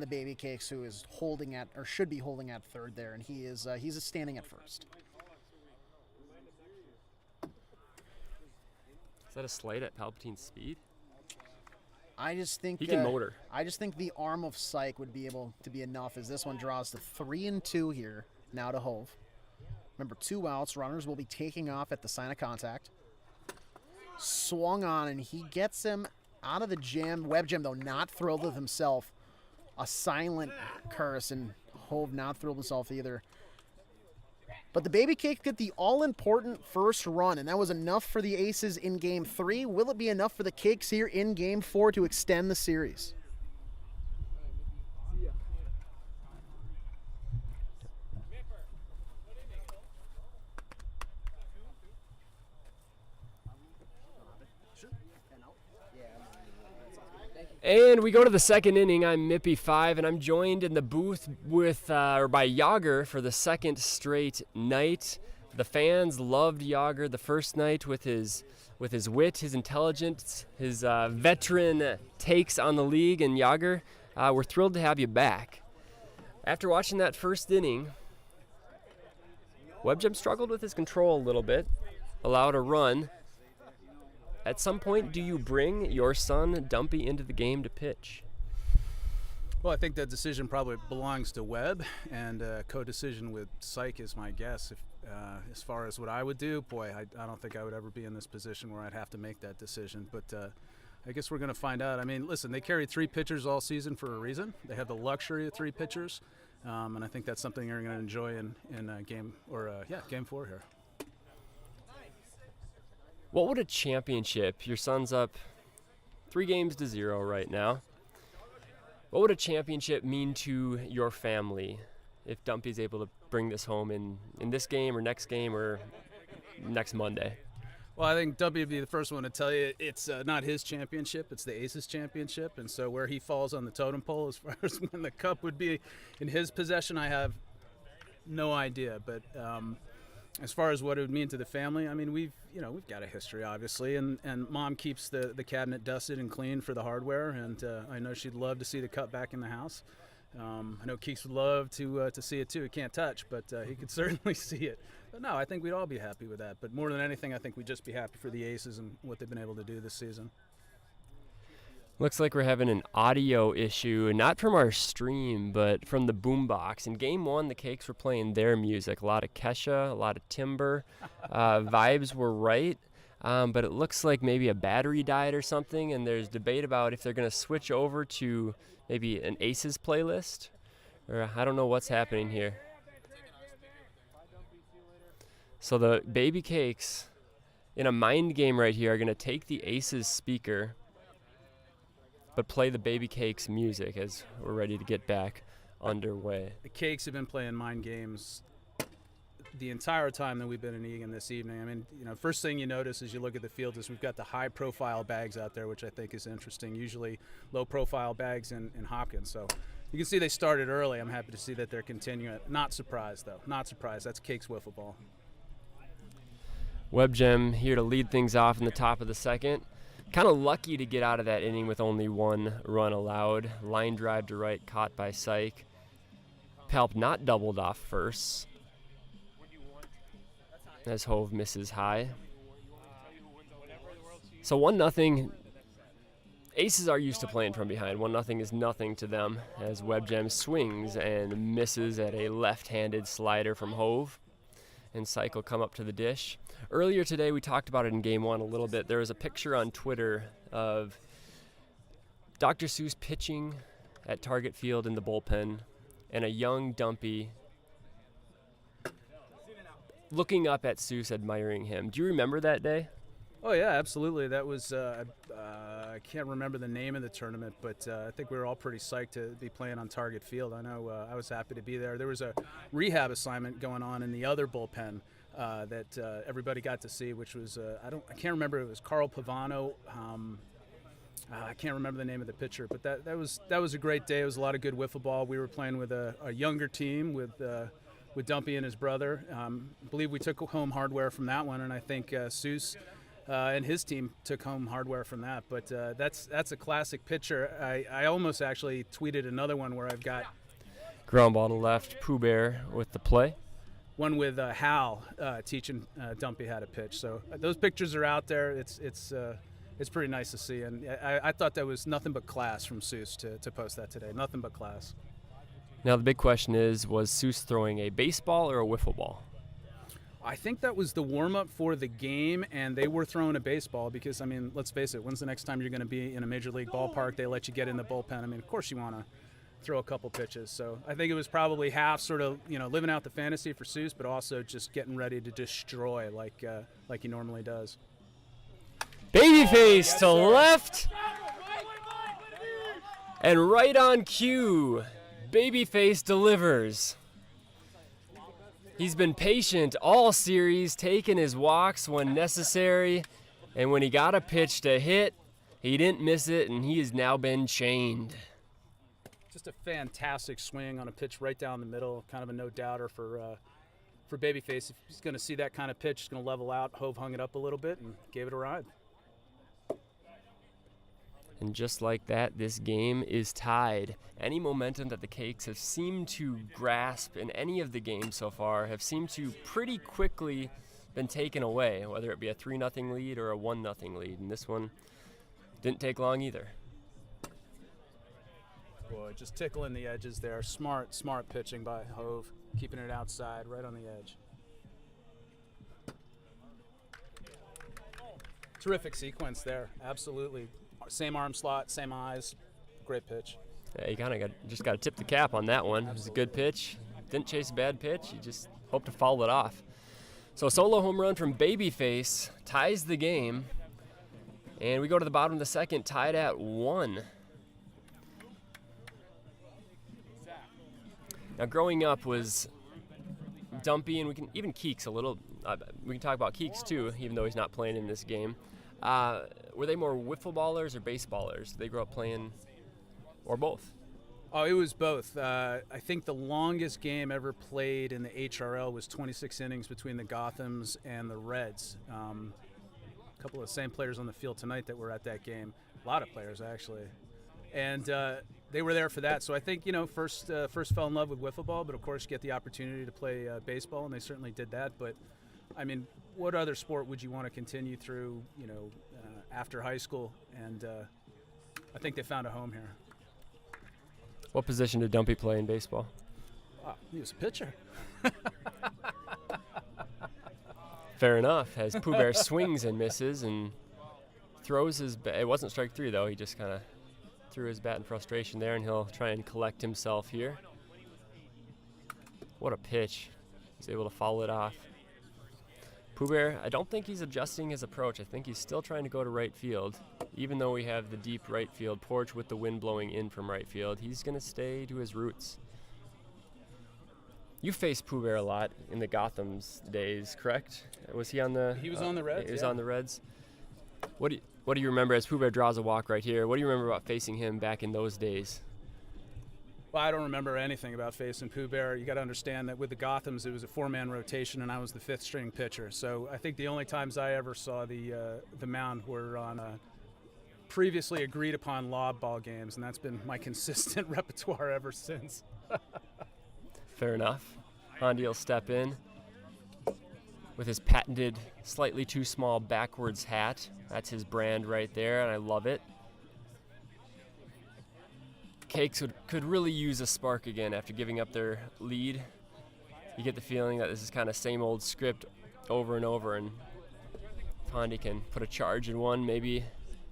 Baby Cakes who is holding at, or should be holding at third there, and he's standing at first. Is that a slight at Palpatine's speed? I just think he can motor. I just think the arm of Syke would be able to be enough, as this one draws to 3-2 here now to Hove. Remember, 2 outs. Runners will be taking off at the sign of contact. Swung on, and he gets him out of the jam. WebGem, though, not thrilled with himself. A silent curse, and Hove not thrilled with himself either. But the Baby Cakes get the all-important first run, and that was enough for the Aces in Game 3. Will it be enough for the Cakes here in Game 4 to extend the series? And we go to the second inning. I'm Mippy5, and I'm joined in the booth with by Yager for the second straight night. The fans loved Yager the first night with his wit, his intelligence, his veteran takes on the league. And Yager, we're thrilled to have you back. After watching that first inning, Webjem struggled with his control a little bit, allowed a run. At some point, do you bring your son, Dumpy, into the game to pitch? Well, I think that decision probably belongs to Webb, and co-decision with Syke is my guess. As far as what I would do, boy, I don't think I would ever be in this position where I'd have to make that decision. But I guess we're going to find out. I mean, listen, they carried 3 pitchers all season for a reason. They have the luxury of 3 pitchers, and I think that's something you're going to enjoy in game 4 here. What would a championship, your son's up 3-0 right now, what would a championship mean to your family if Dumpy's able to bring this home in this game or next Monday? Well, I think Dumpy would be the first one to tell you it's not his championship, it's the Aces championship. And so where he falls on the totem pole as far as when the cup would be in his possession, I have no idea. But as far as what it would mean to the family, I mean, we've got a history, obviously, and Mom keeps the cabinet dusted and clean for the hardware, and I know she'd love to see the cup back in the house. I know Keeks would love to see it too. He can't touch, but he could certainly see it. But no, I think we'd all be happy with that. But more than anything, I think we'd just be happy for the Aces and what they've been able to do this season. Looks like we're having an audio issue, not from our stream, but from the boombox. In Game 1, the Cakes were playing their music. A lot of Kesha, a lot of Timber. Vibes were right, but it looks like maybe a battery died or something, and there's debate about if they're going to switch over to maybe an Aces playlist, or I don't know what's happening here. So the Baby Cakes, in a mind game right here, are going to take the Aces speaker but play the Baby Cakes music as we're ready to get back underway. The Cakes have been playing mind games the entire time that we've been in Egan this evening. I mean, first thing you notice as you look at the field is we've got the high-profile bags out there, which I think is interesting. Usually low-profile bags in Hopkins. So you can see they started early. I'm happy to see that they're continuing. Not surprised, though. Not surprised. That's Cakes wiffle ball. Webjem here to lead things off in the top of the second. Kind of lucky to get out of that inning with only 1 run allowed. Line drive to right, caught by Syke. Palp not doubled off first, as Hove misses high. So 1-0. Aces are used to playing from behind. 1-0 is nothing to them as Webjem swings and misses at a left-handed slider from Hove. And Syke will come up to the dish. Earlier today, we talked about it in Game 1 a little bit. There was a picture on Twitter of Dr. Seuss pitching at Target Field in the bullpen and a young Dumpy looking up at Seuss, admiring him. Do you remember that day? Oh, yeah, absolutely. That was, I can't remember the name of the tournament, but I think we were all pretty psyched to be playing on Target Field. I know I was happy to be there. There was a rehab assignment going on in the other bullpen that everybody got to see, which was, I can't remember, it was Carl Pavano. I can't remember the name of the pitcher, but that was a great day. It was a lot of good wiffle ball. We were playing with a younger team with Dumpy and his brother. I believe we took home hardware from that one, and I think Seuss and his team took home hardware from that. But that's a classic pitcher. I almost actually tweeted another one where I've got ground ball to left, Pooh Bear with the play. One with Hal teaching Dumpy how to pitch. So those pictures are out there. It's pretty nice to see, and I thought that was nothing but class from Seuss to post that today. Nothing but class. Now the big question is, was Seuss throwing a baseball or a wiffle ball? I think that was the warm-up for the game, and they were throwing a baseball because, I mean, let's face it, when's the next time you're going to be in a major league ballpark? They let you get in the bullpen. I mean, of course you want to throw a couple pitches. So I think it was probably half sort of, living out the fantasy for Seuss, but also just getting ready to destroy like he normally does. Babyface to left. And right on cue, Babyface delivers. He's been patient all series, taking his walks when necessary, and when he got a pitch to hit, he didn't miss it, and he has now been chained. Just a fantastic swing on a pitch right down the middle, kind of a no-doubter for for Babyface, if he's going to see that kind of pitch, he's going to level out. Hove hung it up a little bit and gave it a ride. And just like that, this game is tied. Any momentum that the Cakes have seemed to grasp in any of the games so far have seemed to pretty quickly been taken away, whether it be a 3-0 lead or a 1-0 lead. And this one didn't take long either. Boy, just tickling the edges there. Smart pitching by Hove, keeping it outside, right on the edge. Terrific sequence there, absolutely. Same arm slot, same eyes, great pitch. Yeah, you kind of just got to tip the cap on that one. It was a good pitch. Didn't chase a bad pitch. You just hope to foul it off. So a solo home run from Babyface ties the game. And we go to the bottom of the second, tied at 1. Now, growing up was Dumpy, and we can even Keeks a little. We can talk about Keeks too, even though he's not playing in this game. Were they more wiffle ballers or baseballers? Did they grow up playing, or both? Oh, it was both. I think the longest game ever played in the HRL was 26 innings between the Gothams and the Reds. A couple of the same players on the field tonight that were at that game. A lot of players, actually. And they were there for that. So I think, first fell in love with wiffle ball, but of course get the opportunity to play baseball, and they certainly did that. But, I mean, what other sport would you want to continue through, after high school? And I think they found a home here. What position did Dumpy play in baseball? He was a pitcher. Fair enough, as Pooh Bear swings and misses and throws his bat. It wasn't strike 3, though. He just kind of threw his bat in frustration there, and he'll try and collect himself here. What a pitch. He's able to foul it off. Pooh Bear, I don't think he's adjusting his approach. I think he's still trying to go to right field. Even though we have the deep right field porch with the wind blowing in from right field, he's going to stay to his roots. You faced Pooh Bear a lot in the Gotham's days, correct? Was he on the... He was on the Reds, He was yeah. on the Reds. What do you remember as Pooh Bear draws a walk right here? What do you remember about facing him back in those days? Well, I don't remember anything about facing Pooh Bear. You got to understand that with the Gothams, it was a 4-man rotation, and I was the 5th string pitcher. So I think the only times I ever saw the mound were on previously agreed upon lob ball games, and that's been my consistent repertoire ever since. Fair enough. Hondi will step in with his patented, slightly too small backwards hat. That's his brand right there, and I love it. Cakes could really use a spark again after giving up their lead. You get the feeling that this is kind of same old script over and over, and if Hondi can put a charge in one, maybe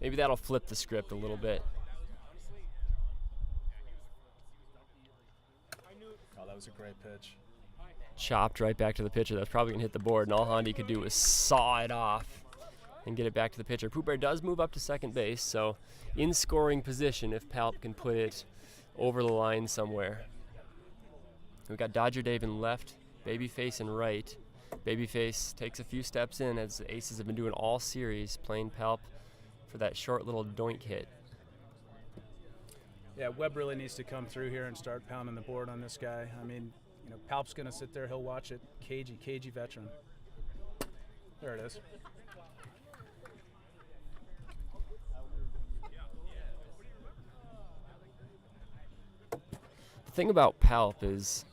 that'll flip the script a little bit. Oh, that was a great pitch. Chopped right back to the pitcher. That's probably going to hit the board, and all Hondi could do was saw it off and get it back to the pitcher. Pooh Bear does move up to second base, so in scoring position if Palp can put it over the line somewhere. We've got Dodger Dave in left, Babyface in right. Babyface takes a few steps in, as the Aces have been doing all series, playing Palp for that short little doink hit. Yeah, Webb really needs to come through here and start pounding the board on this guy. I mean, Palp's going to sit there, he'll watch it. Cagey veteran. There it is. The thing about Palp is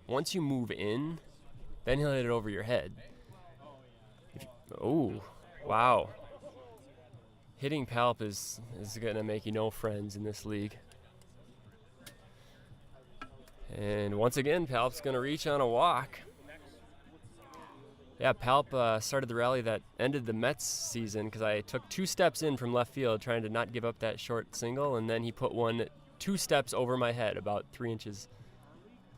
once you move in, then he'll hit it over your head. Oh, wow. Hitting Palp is going to make you no friends in this league. And once again, Palp's going to reach on a walk. Yeah, Palp started the rally that ended the Mets season because I took 2 steps in from left field trying to not give up that short single, and then he put one 2 steps over my head, about 3 inches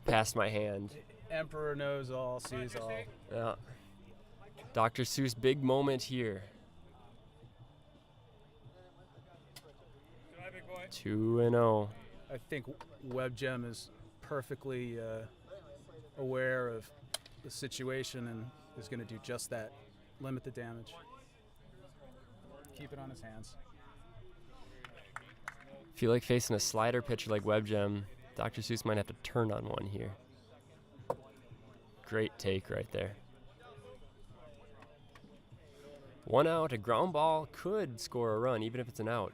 past my hand. Emperor knows all, sees all. Yeah. Dr. Seuss, big moment here. 2-0. I think Webb Gem is perfectly aware of the situation and is going to do just that. Limit the damage. Keep it on his hands. If you like facing a slider pitcher like Webb Gem, Dr. Seuss might have to turn on one here. Great take right there. 1 out, a ground ball could score a run, even if it's an out.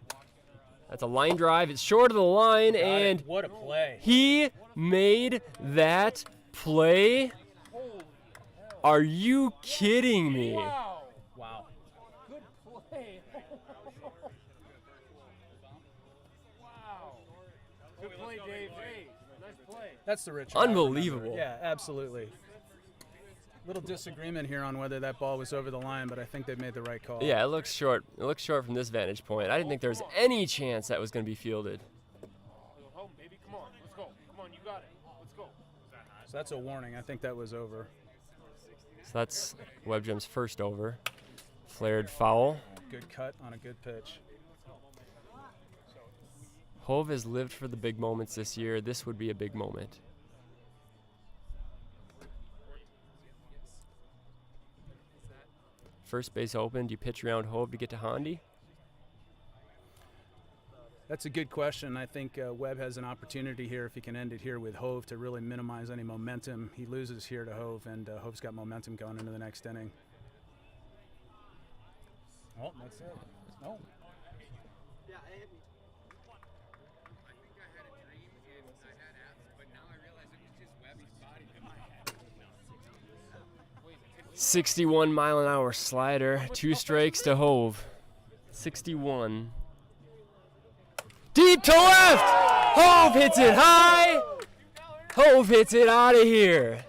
That's a line drive. It's short of the line, and What a play. he made that play. Are you kidding me? Wow. Wow. Good play. Wow. Good play, Dave. Hey, nice play. That's the Rich. Unbelievable. Yeah, absolutely. Little disagreement here on whether that ball was over the line, but I think they made the right call. Yeah, it looks short. It looks short from this vantage point. I didn't think there was any chance that was going to be fielded. Home, baby. Come on. Let's go. Come on. You got it. Let's go. So that's a warning. I think that was over. So that's Web Gem's first over. Flared foul. Good cut on a good pitch. Hove has lived for the big moments this year. This would be a big moment. First base open. Do you pitch around Hove to get to Handy? That's a good question. I think Webb has an opportunity here if he can end it here with Hove to really minimize any momentum. He loses here to Hove, and Hove's got momentum going into the next inning. Oh, that's it. No. 61-mile-an-hour slider. 2 strikes to Hove. 61. Deep to left! Hove hits it high! Hove hits it out of here.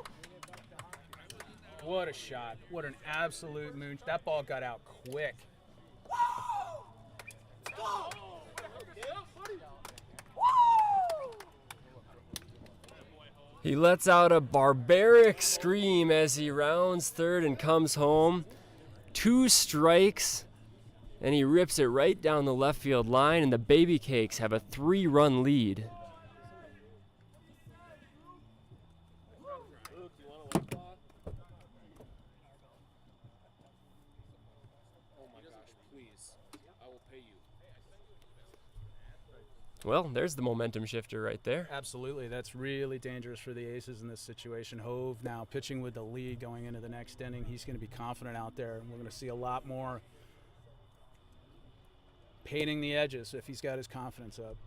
What a shot. What an absolute moon. That ball got out quick. He lets out a barbaric scream as he rounds third and comes home. 2 strikes, and he rips it right down the left field line, and the Baby Cakes have a 3-run lead. Well, there's the momentum shifter right there. Absolutely. That's really dangerous for the Aces in this situation. Hove now pitching with the lead going into the next inning. He's going to be confident out there. We're going to see a lot more painting the edges if he's got his confidence up.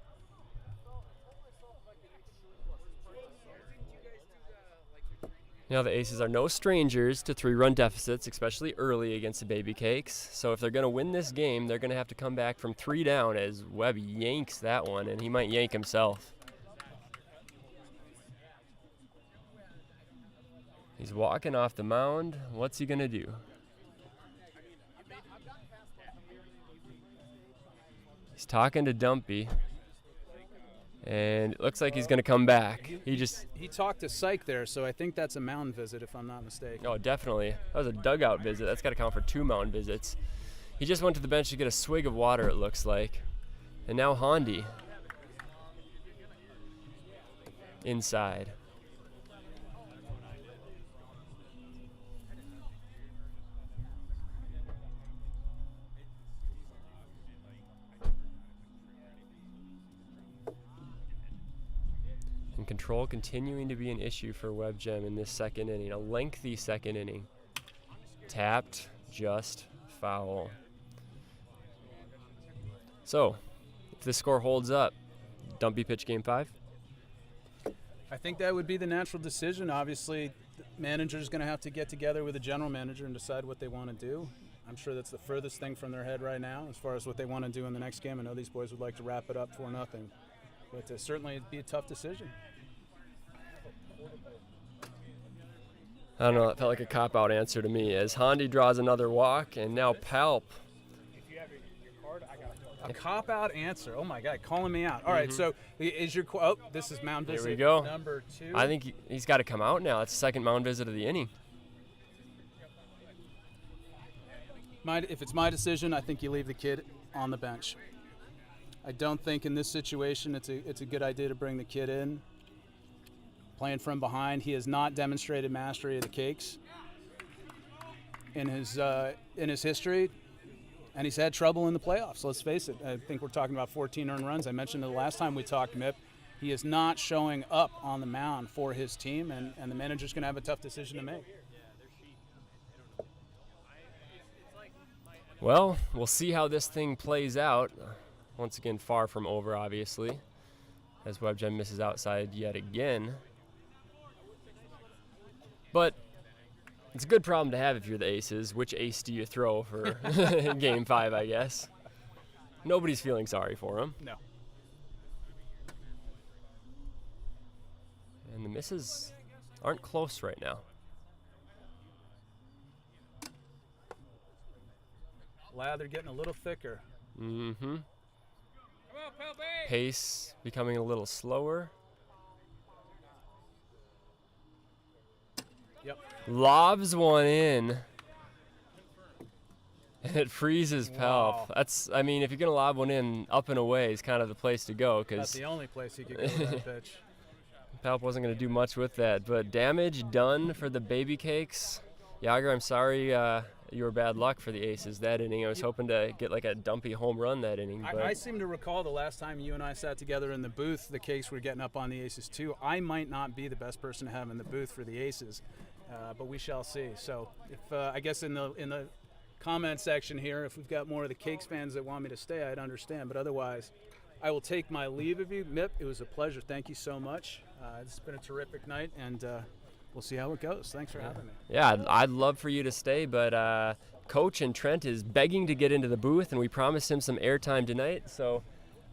Now the Aces are no strangers to 3-run deficits, especially early against the Baby Cakes. So if they're going to win this game, they're going to have to come back from 3 down as Webb yanks that one, and he might yank himself. He's walking off the mound. What's he going to do? He's talking to Dumpy. And it looks like he's going to come back. He talked to Syke there, so I think that's a mound visit if I'm not mistaken. Oh, definitely. That was a dugout visit. That's got to count for 2 mound visits. He just went to the bench to get a swig of water, it looks like. And now Handy. Inside. And control continuing to be an issue for Web Gem in this second inning. A lengthy second inning. Tapped, just foul. So, if this score holds up, Dumpy pitch game 5? I think that would be the natural decision. Obviously, the manager's going to have to get together with the general manager and decide what they want to do. I'm sure that's the furthest thing from their head right now as far as what they want to do in the next game. I know these boys would like to wrap it up 4-0. But certainly it'd be a tough decision. I don't know, that felt like a cop-out answer to me as Handy draws another walk, and now Palp. A cop-out answer. Oh, my God, calling me out. All right, so is your this is mound visit Here we go. number 2. I think he's got to come out now. It's the second mound visit of the inning. If it's my decision, I think you leave the kid on the bench. I don't think in this situation it's a good idea to bring the kid in. Playing from behind, he has not demonstrated mastery of the Cakes in his history, and he's had trouble in the playoffs. Let's face it. I think we're talking about 14 earned runs. I mentioned it the last time we talked, Mip. he is not showing up on the mound for his team, and the manager's going to have a tough decision to make. Well, we'll see how this thing plays out. Once again, far from over, obviously, as WebGen misses outside yet again. But it's a good problem to have if you're the Aces. Which ace do you throw for Game 5, I guess? Nobody's feeling sorry for him. No. And the misses aren't close right now. Lather getting a little thicker. Mm-hmm. Come on, pal, babe. Pace becoming a little slower. Yep. Lobs one in. And it freezes Pelp. Wow. That's, I mean, if you're going to lob one in, up and away is kind of the place to go, That's because the only place he could go with that pitch. Pelp wasn't going to do much with that. But damage done for the Baby Cakes. Yager, I'm sorry you were bad luck for the Aces that inning. I was hoping to get like a dumpy home run that inning. But I seem to recall the last time you and I sat together in the booth, the Cakes were getting up on the Aces too. I might not be the best person to have in the booth for the Aces, but we shall see. So if I guess in the comment section here, if we've got more of the Cakes fans that want me to stay, I'd understand. But otherwise, I will take my leave of you. Mip, it was a pleasure. Thank you so much. It's been a terrific night, and we'll see how it goes. Thanks for having me. yeah, I'd love for you to stay, but Coach and Trent is begging to get into the booth, and we promised him some airtime tonight. So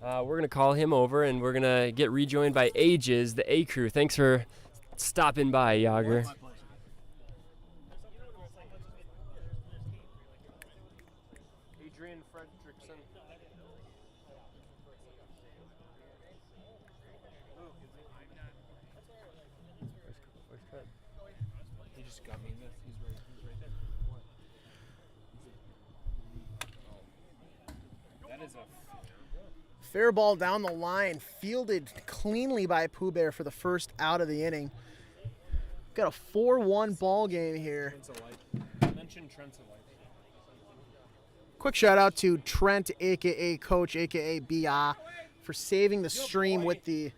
we're going to call him over, and we're going to get rejoined by Ages, the A crew. Thanks for stopping by, Yager. Adrian Fredrickson. He just got me in this. He's right there. That is a Fair ball down the line, fielded cleanly by Pooh Bear for the first out of the inning. Got a 4-1 ball game here. mention Trent's a light. Quick shout out to Trent, aka Coach, aka BA, for saving the stream with the.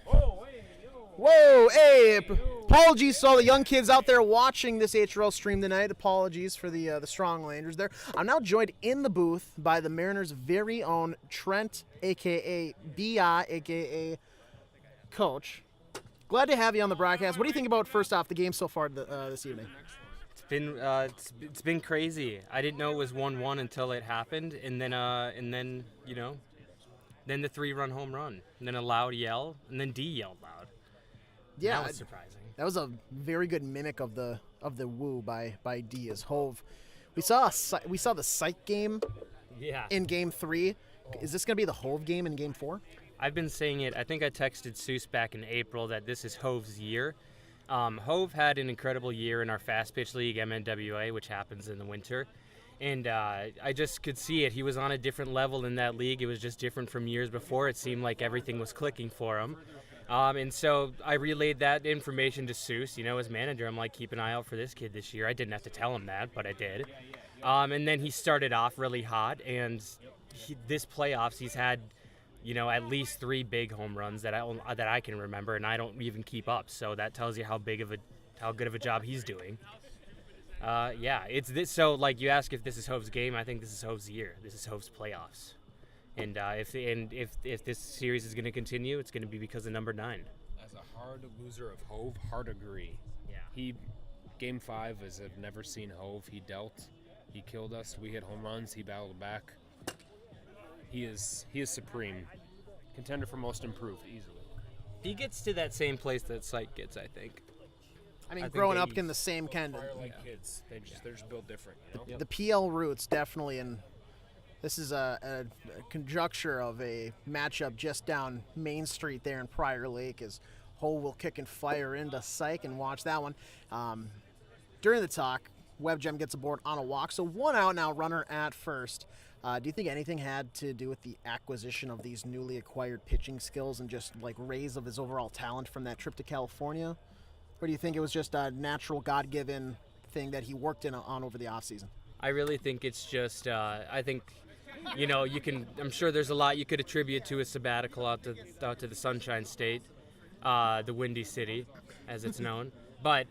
Whoa, hey! Apologies to all the young kids out there watching this HRL stream tonight. Apologies for the Strong Landers there. I'm now joined in the booth by the Mariners' very own Trent, aka BA, aka Coach. Glad to have you on the broadcast. What do you think about, first off, the game so far this evening? It's been crazy. I didn't know it was 1-1 until it happened, and then then the 3-run home run, and then a loud yell, and then D yelled loud. Yeah, that was surprising. That was a very good mimic of the woo by D as Hove. We saw the psych game in Game 3. Is this going to be the Hove game in Game 4? I've been saying it. I think I texted Seuss back in April that this is Hove's year. Hove had an incredible year in our fast pitch league, MNWA, which happens in the winter. And I just could see it. He was on a different level in that league. It was just different from years before. It seemed like everything was clicking for him. And so I relayed that information to Seuss, as manager. I'm like, keep an eye out for this kid this year. I didn't have to tell him that, but I did. And then he started off really hot. And this playoffs, he's had, at least 3 big home runs that I can remember, and I don't even keep up. So that tells you how good of a job he's doing. It's this. So like you ask if this is Hove's game, I think this is Hove's year. This is Hove's playoffs. And if this series is going to continue, it's going to be because of number 9. As a hard loser of Hove, hard agree. Yeah. Game 5 is I've never seen Hove. He dealt. He killed us. We hit home runs. He battled back. He is supreme. Contender for most improved, easily. He gets to that same place that Sight gets, I think. I mean, think growing they up use in the same kind of Like kids, they're just built different. the PL roots definitely, and this is a conjuncture of a matchup just down Main Street there in Prior Lake as Hove will kick and fire into Psych, and watch that one. During the talk, WebGem gets aboard on a walk, so 1 out now, runner at first. Do you think anything had to do with the acquisition of these newly acquired pitching skills and just like raise of his overall talent from that trip to California? Or do you think it was just a natural God-given thing that he worked on over the offseason? I really think it's just, I think I'm sure there's a lot you could attribute to a sabbatical out to the Sunshine State, the Windy City, as it's known. But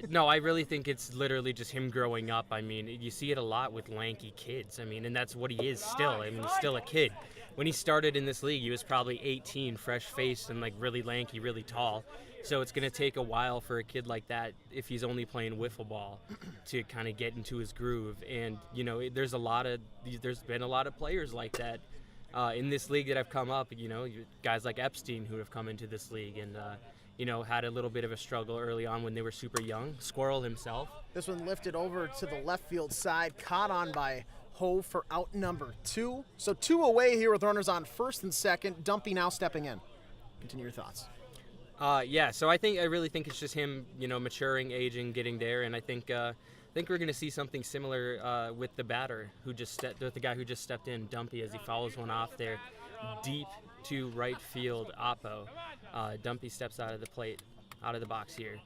no, I really think it's literally just him growing up. I mean, you see it a lot with lanky kids. I mean, and that's what he is still. I mean, he's still a kid. When he started in this league, he was probably 18, fresh-faced and like really lanky, really tall. So it's going to take a while for a kid like that, if he's only playing wiffle ball, to kind of get into his groove. And there's been a lot of players like that in this league that have come up. Guys like Epstein who have come into this league and had a little bit of a struggle early on when they were super young. Squirrel himself. This one lifted over to the left field side, caught on by Hove for out number 2. So 2 away here with runners on first and second. Dumpy now stepping in. Continue your thoughts. So I really think it's just him, maturing, aging, getting there, and I think we're going to see something similar with the batter the guy who just stepped in, Dumpy, as he fouls one off there deep to right field. Oppo. Dumpy steps out of the box here.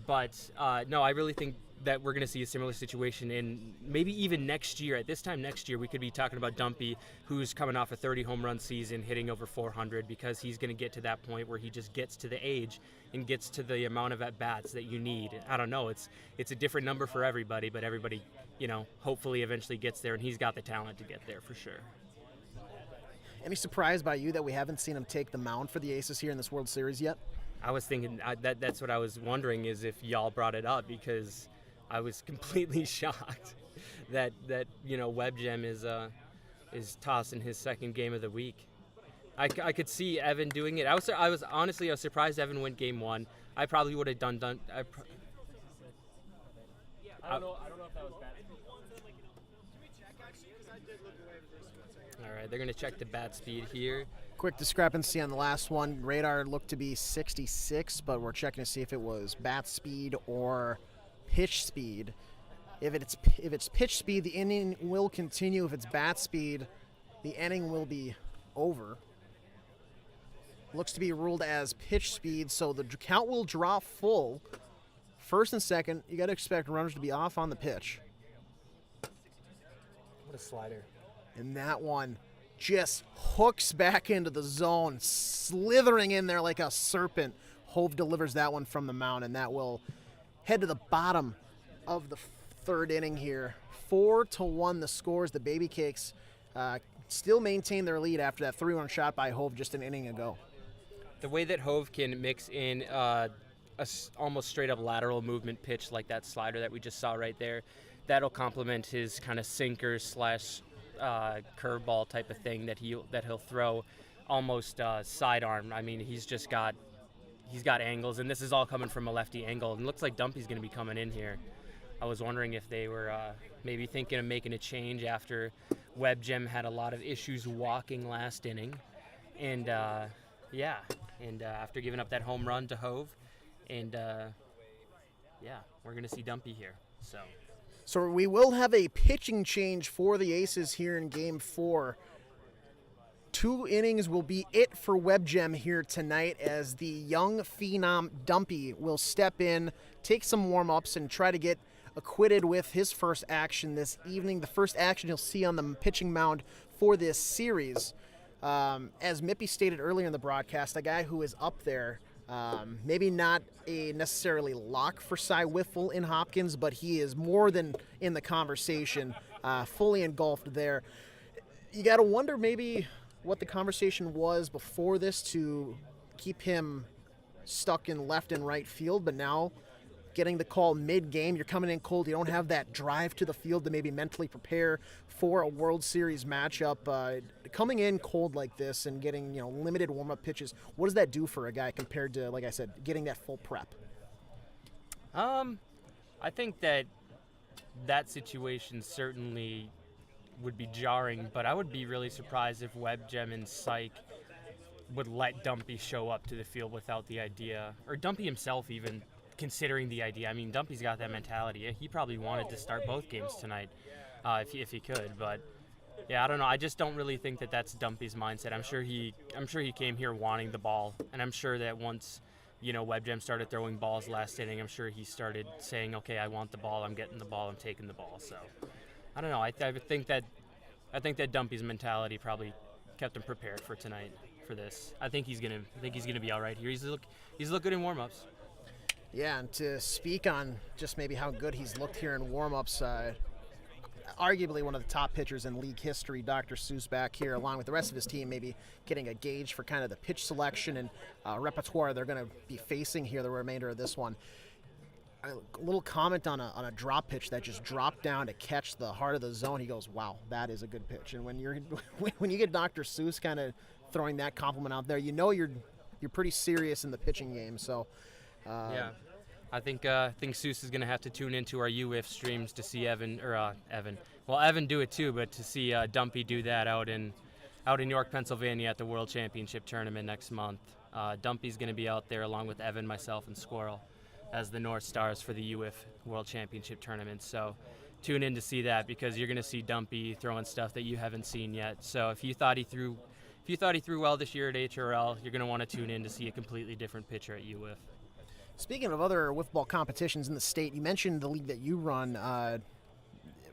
But no, I really think that we're going to see a similar situation, and maybe even next year, at this time next year, we could be talking about Dumpy, who's coming off a 30 home run season, hitting over 400, because he's going to get to that point where he just gets to the age and gets to the amount of at-bats that you need. I don't know, it's a different number for everybody, but everybody, hopefully eventually gets there, and he's got the talent to get there for sure. Any surprise by you that we haven't seen him take the mound for the Aces here in this World Series yet? I was thinking that's what I was wondering, is if y'all brought it up, because I was completely shocked that WebGem is tossing his second game of the week. I could see Evan doing it. I was surprised Evan went game 1. I probably would have done. I don't know if that was bad. All right, they're gonna check the bat speed here. Quick discrepancy on the last one. Radar looked to be 66, but we're checking to see if it was bat speed or pitch speed. If it's pitch speed, the inning will continue. If it's bat speed, the inning will be over. Looks to be ruled as pitch speed, so the count will draw full. First and second, you got to expect runners to be off on the pitch. What a slider. And that one just hooks back into the zone, slithering in there like a serpent. Hove delivers that one from the mound, and that will head to the bottom of the third inning here. 4-1 the scores. The Baby Cakes still maintain their lead after that 3-run shot by Hove just an inning ago. The way that Hove can mix in almost straight up lateral movement pitch like that slider that we just saw right there, that'll complement his kind of sinker slash curveball type of thing that he'll throw almost sidearm. I mean, he's got angles, and this is all coming from a lefty angle, and it looks like Dumpy's going to be coming in here. I was wondering if they were maybe thinking of making a change after WebGem had a lot of issues walking last inning, and after giving up that home run to Hove, and we're going to see Dumpy here. So we will have a pitching change for the Aces here in Game 4. 2 innings will be it for WebGem here tonight, as the young phenom Dumpy will step in, take some warm-ups, and try to get acquitted with his first action this evening. The first action you'll see on the pitching mound for this series. As Mippy stated earlier in the broadcast, a guy who is up there, maybe not a necessarily lock for Cy Wiffle in Hopkins, but he is more than in the conversation, fully engulfed there. You got to wonder maybe what the conversation was before this to keep him stuck in left and right field, but now getting the call mid-game, you're coming in cold, you don't have that drive to the field to maybe mentally prepare for a World Series matchup. Coming in cold like this and getting limited warm-up pitches, what does that do for a guy compared to, like I said, getting that full prep? I think that situation certainly would be jarring, but I would be really surprised if WebGem and Psych would let Dumpy show up to the field without the idea, or Dumpy himself even considering the idea. I mean, Dumpy's got that mentality. He probably wanted to start both games tonight if he could, but yeah, I don't know. I just don't really think that that's Dumpy's mindset. I'm sure he came here wanting the ball, and I'm sure that once WebGem started throwing balls last inning, I'm sure he started saying, okay, I want the ball, I'm getting the ball, I'm taking the ball. So I don't know. I think that I think that Dumpy's mentality probably kept him prepared for tonight for this. I think he's gonna be all right here. He's looked good in warm-ups. Yeah, and to speak on just maybe how good he's looked here in warm-ups, arguably one of the top pitchers in league history, Dr. Seuss back here, along with the rest of his team, maybe getting a gauge for kind of the pitch selection and repertoire they're going to be facing here the remainder of this one. A little comment on a drop pitch that just dropped down to catch the heart of the zone. He goes, "Wow, that is a good pitch." And when you get Dr. Seuss kind of throwing that compliment out there, you know you're pretty serious in the pitching game. So yeah, I think Seuss is going to have to tune into our UIF streams to see Evan do it too, but to see Dumpy do that out in York, Pennsylvania at the World Championship Tournament next month. Dumpy's going to be out there along with Evan, myself, and Squirrel as the North Stars for the UIF World Championship Tournament. So tune in to see that, because you're going to see Dumpy throwing stuff that you haven't seen yet. So if you thought he threw well this year at HRL, you're going to want to tune in to see a completely different pitcher at UIF. Speaking of other wiffle ball competitions in the state, you mentioned the league that you run.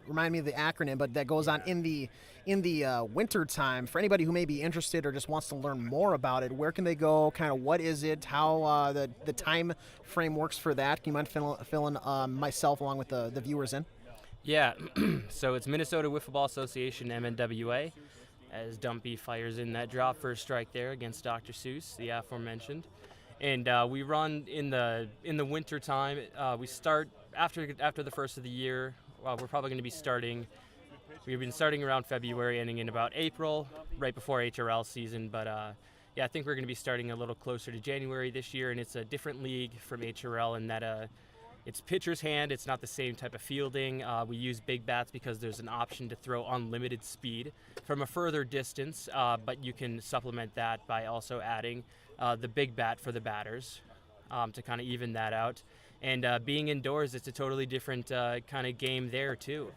Remind me of the acronym, but that goes on in the winter time. For anybody who may be interested or just wants to learn more about it, where can they go? Kind of what is it? How the time frame works for that? Can you mind filling myself along with the viewers in? Yeah, so it's Minnesota Wiffle Ball Association, MNWA, as Dumpy fires in that drop first strike there against Dr. Seuss, the aforementioned. And we run in the winter time. We start after the first of the year. We're probably going to be starting. We've been starting around February, ending in about April, right before HRL season. But yeah, I think we're going to be starting a little closer to January this year, and it's a different league from HRL in that it's pitcher's hand. It's not the same type of fielding. We use big bats because there's an option to throw unlimited speed from a further distance, but you can supplement that by also adding the big bat for the batters to kind of even that out. And being indoors, it's a totally different kind of game there too,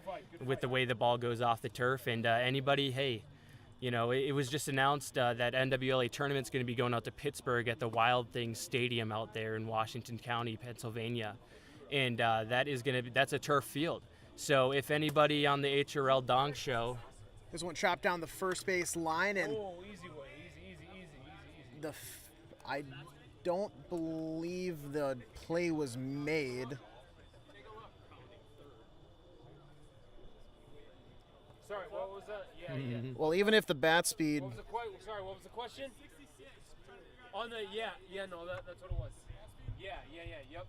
with the way the ball goes off the turf. And anybody, hey, you know, it was just announced that NWLA tournament's going to be going out to Pittsburgh at the Wild Things Stadium out there in Washington County, Pennsylvania, and that's a turf field. So if anybody on the HRL Dong Show, This one chopped down the first base line, and Easy way. Easy. I don't believe the play was made. Sorry, what was that? Yeah. Well, even if the bat speed, What was the question? On the no, that's what it was. Yep.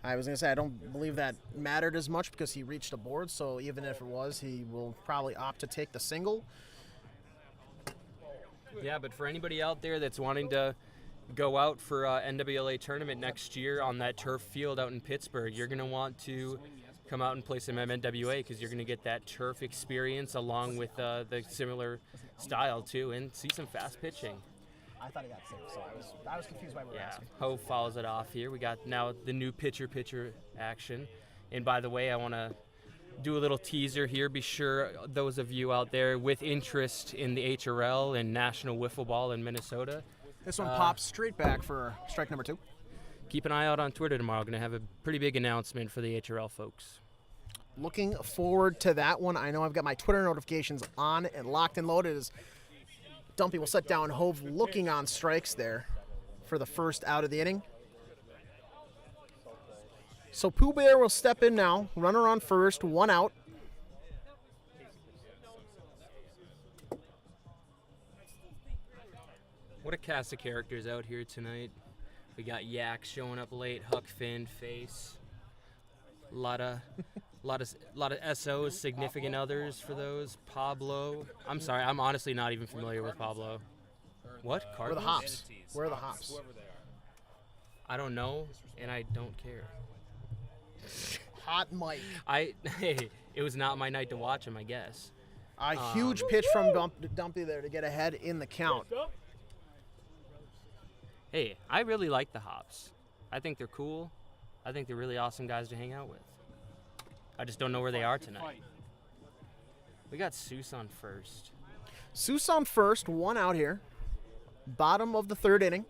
I was going to say, I don't believe that mattered as much because he reached a board, so even if it was, he will probably opt to take the single. yeah, but for anybody out there that's wanting to go out for NWLA tournament next year on that turf field out in Pittsburgh, you're going to want to come out and play some MNWA because you're going to get that turf experience along with the similar style too, and see some fast pitching. I thought he got safe, so I was confused why we were asking. Hove follows it off here. We got now the new pitcher action. And by the way, I want to do a little teaser here. Be sure those of you out there with interest in the HRL and National Wiffle Ball in Minnesota, This one pops straight back for strike number 2. keep an eye out on Twitter tomorrow. Going to have a pretty big announcement for the HRL folks. Looking forward to that one. I know I've got my Twitter notifications on and locked and loaded as Dumpy will set down Hove looking on strikes there for the first out of the inning. So Pooh Bear will step in now. Runner on first, 1 out. What a cast of characters out here tonight. We got Yak showing up late, Huck Finn, Face. A lot of SOs, significant others for those. Pablo. I'm sorry, I'm honestly not even familiar with Pablo. What? Where are the Cardinals? hops? Where are the hops? I don't know, and I don't care. Hot Mike. Hey, it was not my night to watch him, I guess. A huge pitch from Dumpy there to get ahead in the count. Hey, I really like the hops. I think they're cool. I think they're really awesome guys to hang out with. I just don't know where they are tonight. We got Seuss on first. Seuss on first, 1 out here. Bottom of the 3rd inning.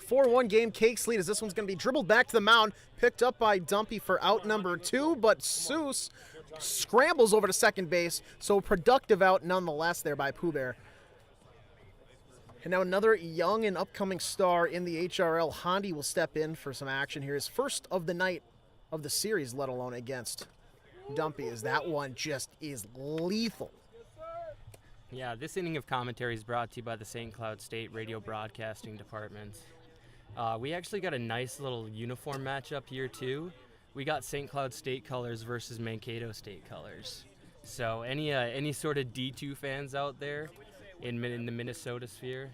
4-1 game. Cakes lead as this one's going to be dribbled back to the mound, picked up by Dumpy for out number 2, but Seuss scrambles over to second base, so productive out nonetheless there by Pooh Bear. And now another young and upcoming star in the HRL, Hondi, will step in for some action here. His first of the night of the series, let alone against Dumpy, as that one just is lethal. Yeah, this inning of commentary is brought to you by the St. Cloud State Radio Broadcasting Department. We actually got a nice little uniform matchup here, too. We got St. Cloud State colors versus Mankato State colors. So any sort of D2 fans out there in the Minnesota sphere,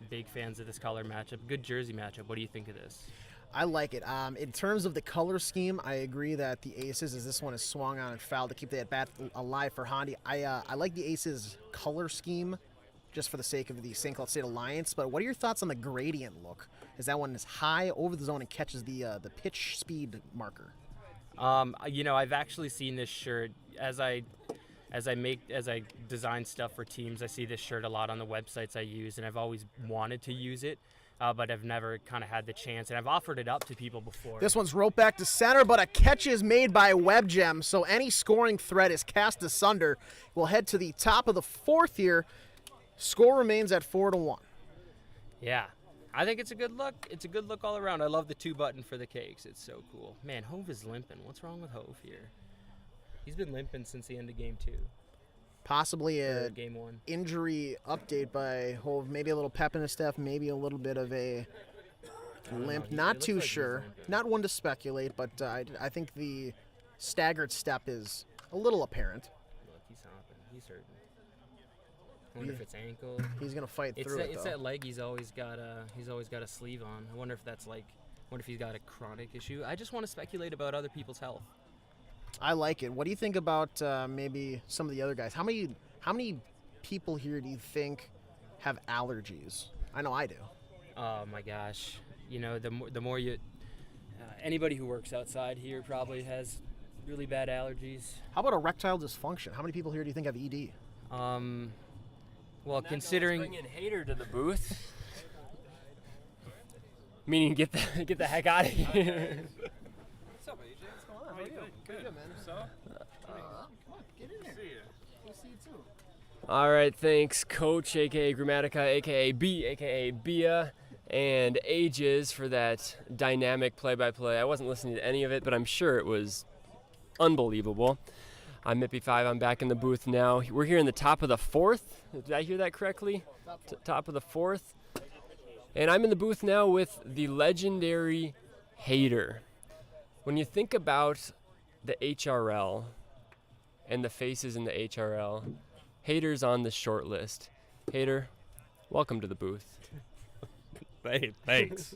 big fans of this color matchup. Good jersey matchup. What do you think of this? I like it. In terms of the color scheme, I agree that the Aces, as this one is swung on and fouled to keep the at-bat alive for Hondi. I like the Aces color scheme just for the sake of the St. Cloud State Alliance, but what are your thoughts on the gradient look? Is that one is high over the zone and catches the pitch speed marker? I've actually seen this shirt as I design stuff for teams. I see this shirt a lot on the websites I use, and I've always wanted to use it. But I've never kind of had the chance, and I've offered it up to people before. This one's roped back to center, but a catch is made by WebGem, so any scoring threat is cast asunder. We'll head to the top of the 4th here. Score remains at 4-1. Yeah, I think it's a good look. It's a good look all around. I love the 2-button for the Cakes. It's so cool. Man, Hove is limping. What's wrong with Hove here? He's been limping since the end of game 2. Possibly a game 1 injury update by Hove. Maybe a little pep in his step, maybe a little bit of a limp. Not too sure. Not one to speculate, but I think the staggered step is a little apparent. Look, he's hopping. He's hurting. I wonder if it's ankle. He's gonna fight through it. It's that leg he's always got a sleeve on. I wonder if that's like, what if he's got a chronic issue? I just want to speculate about other people's health. I like it. What do you think about maybe some of the other guys? How many people here do you think have allergies? I know I do. Oh my gosh! The more you, anybody who works outside here probably has really bad allergies. How about erectile dysfunction? How many people here do you think have ED? Well, considering bringing Hader to the booth, meaning get the heck out of here. What's up, AJ? What's going on? How are you? Good, man. So? Come on, get in there. See you. We'll see you too. All right, thanks, Coach, a.k.a. Grammatica, a.k.a. B, a.k.a. Bia, and Ages for that dynamic play-by-play. I wasn't listening to any of it, but I'm sure it was unbelievable. I'm Mippy5. I'm back in the booth now. We're here in the top of the 4th. Did I hear that correctly? Top of the 4th. And I'm in the booth now with the legendary Hader. When you think about the HRL and the faces in the HRL, Hader's on the short list. Hader, welcome to the booth. Hey, thanks.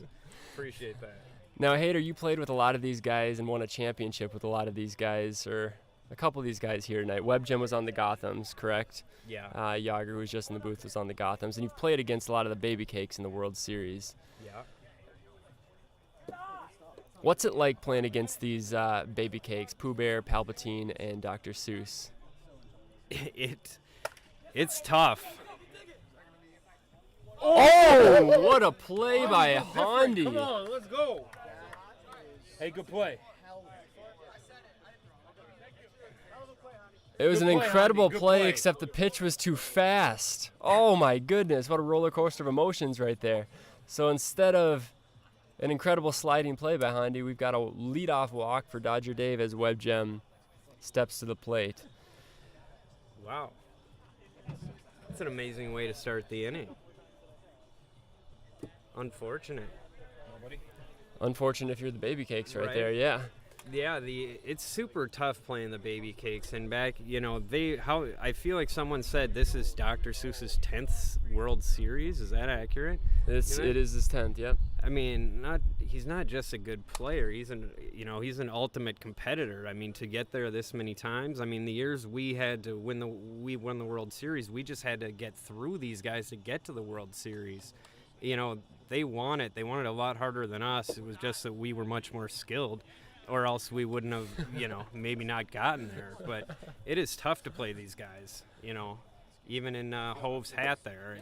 Appreciate that. Now, Hader, you played with a lot of these guys and won a championship with a lot of these guys, or a couple of these guys here tonight. WebGem was on the Gothams, correct? Yeah. Yager, who was just in the booth, was on the Gothams. And you've played against a lot of the Baby Cakes in the World Series. Yeah. What's it like playing against these Baby Cakes, Pooh Bear, Palpatine, and Dr. Seuss? It's tough. Oh, what a play by Hondi. Come on, let's go. Hey, good play. It was Good an play, incredible Hondi. Good play, play. except the pitch was too fast. Oh my goodness, what a roller coaster of emotions right there. So instead of an incredible sliding play by Hondi, we've got a leadoff walk for Dodger Dave as WebGem steps to the plate. Wow. That's an amazing way to start the inning. Unfortunate. Unfortunate if you're the Baby Cakes right Right. there, yeah. Yeah, it's super tough playing the Baby Cakes, and back, I feel like someone said this is Dr. Seuss's 10th World Series. Is that accurate? It is his 10th, yep. I mean, he's not just a good player. He's an ultimate competitor. I mean, to get there this many times. I mean, the years we had to won the World Series, we just had to get through these guys to get to the World Series. They won it. They won it a lot harder than us. It was just that we were much more skilled, or else we wouldn't have, maybe not gotten there. But it is tough to play these guys, even in Hove's hat there.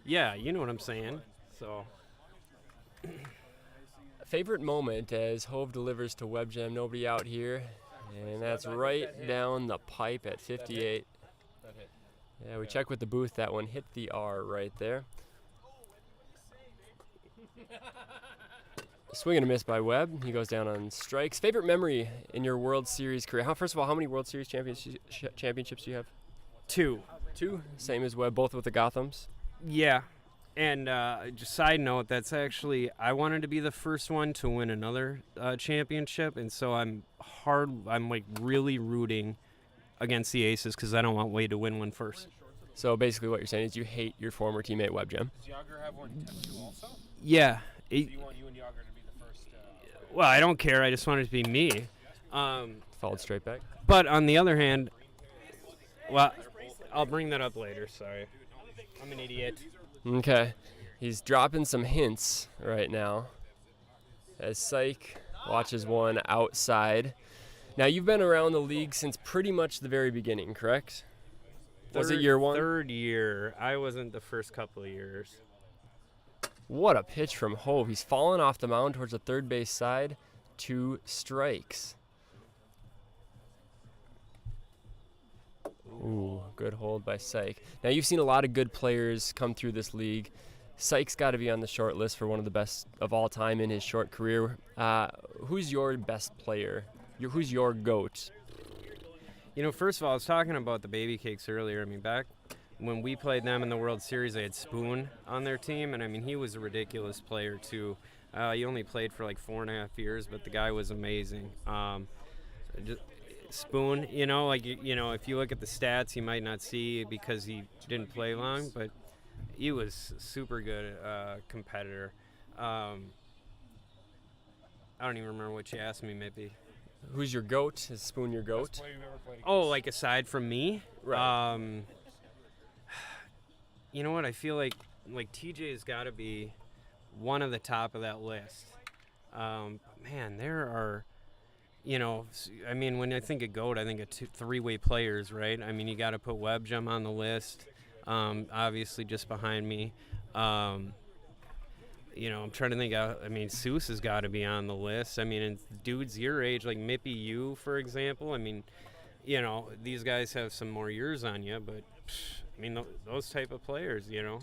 You know what I'm saying. So Favorite moment as Hove delivers to Web Jam, nobody out here, and that's right down the pipe at 58. Yeah, we checked with the booth, that one hit the R right there. Swing and a miss by Webb. He goes down on strikes. Favorite memory in your World Series career? First of all, how many World Series championships do you have? 2. 2? Same as Webb, both with the Gothams? Yeah. And just side note, that's actually, I wanted to be the first one to win another championship, and so I'm like really rooting against the Aces because I don't want Wade to win one first. So basically what you're saying is you hate your former teammate Web Jam. Does Yager have one too also? Yeah. Do you want you and Yager to be the first? Well, I don't care. I just want it to be me. Followed straight back. But on the other hand, well, I'll bring that up later. Sorry. I'm an idiot. Okay. He's dropping some hints right now as Syke watches one outside. Now, you've been around the league since pretty much the very beginning, correct? Was it year 1? Third year. I wasn't the first couple of years. What a pitch from Hove. He's fallen off the mound towards the third base side. 2 strikes. Ooh, good hold by Syke. Now, you've seen a lot of good players come through this league. Syke's got to be on the short list for one of the best of all time in his short career. Who's your best player? Who's your GOAT? You know, first of all, I was talking about the Baby Cakes earlier. I mean, back when we played them in the World Series, they had Spoon on their team, and I mean, he was a ridiculous player too. He only played for like 4.5 years, but the guy was amazing. Spoon, you know, like you know, if you look at the stats, you might not see because he didn't play long, but he was super good competitor. I don't even remember what you asked me. Maybe. Who's your GOAT? Is Spoon your GOAT? Oh, like aside from me? Right. You know what? I feel like TJ's got to be one of the top of that list. Man, there are, you know, I mean, when I think of GOAT, I think of 3-way players, right? I mean, you got to put Web Jam on the list, obviously just behind me. You know, I'm trying to think. I mean, Seuss has got to be on the list. I mean, and dudes your age, like Mippy U, for example. I mean, you know, these guys have some more years on you, but I mean, those type of players, you know.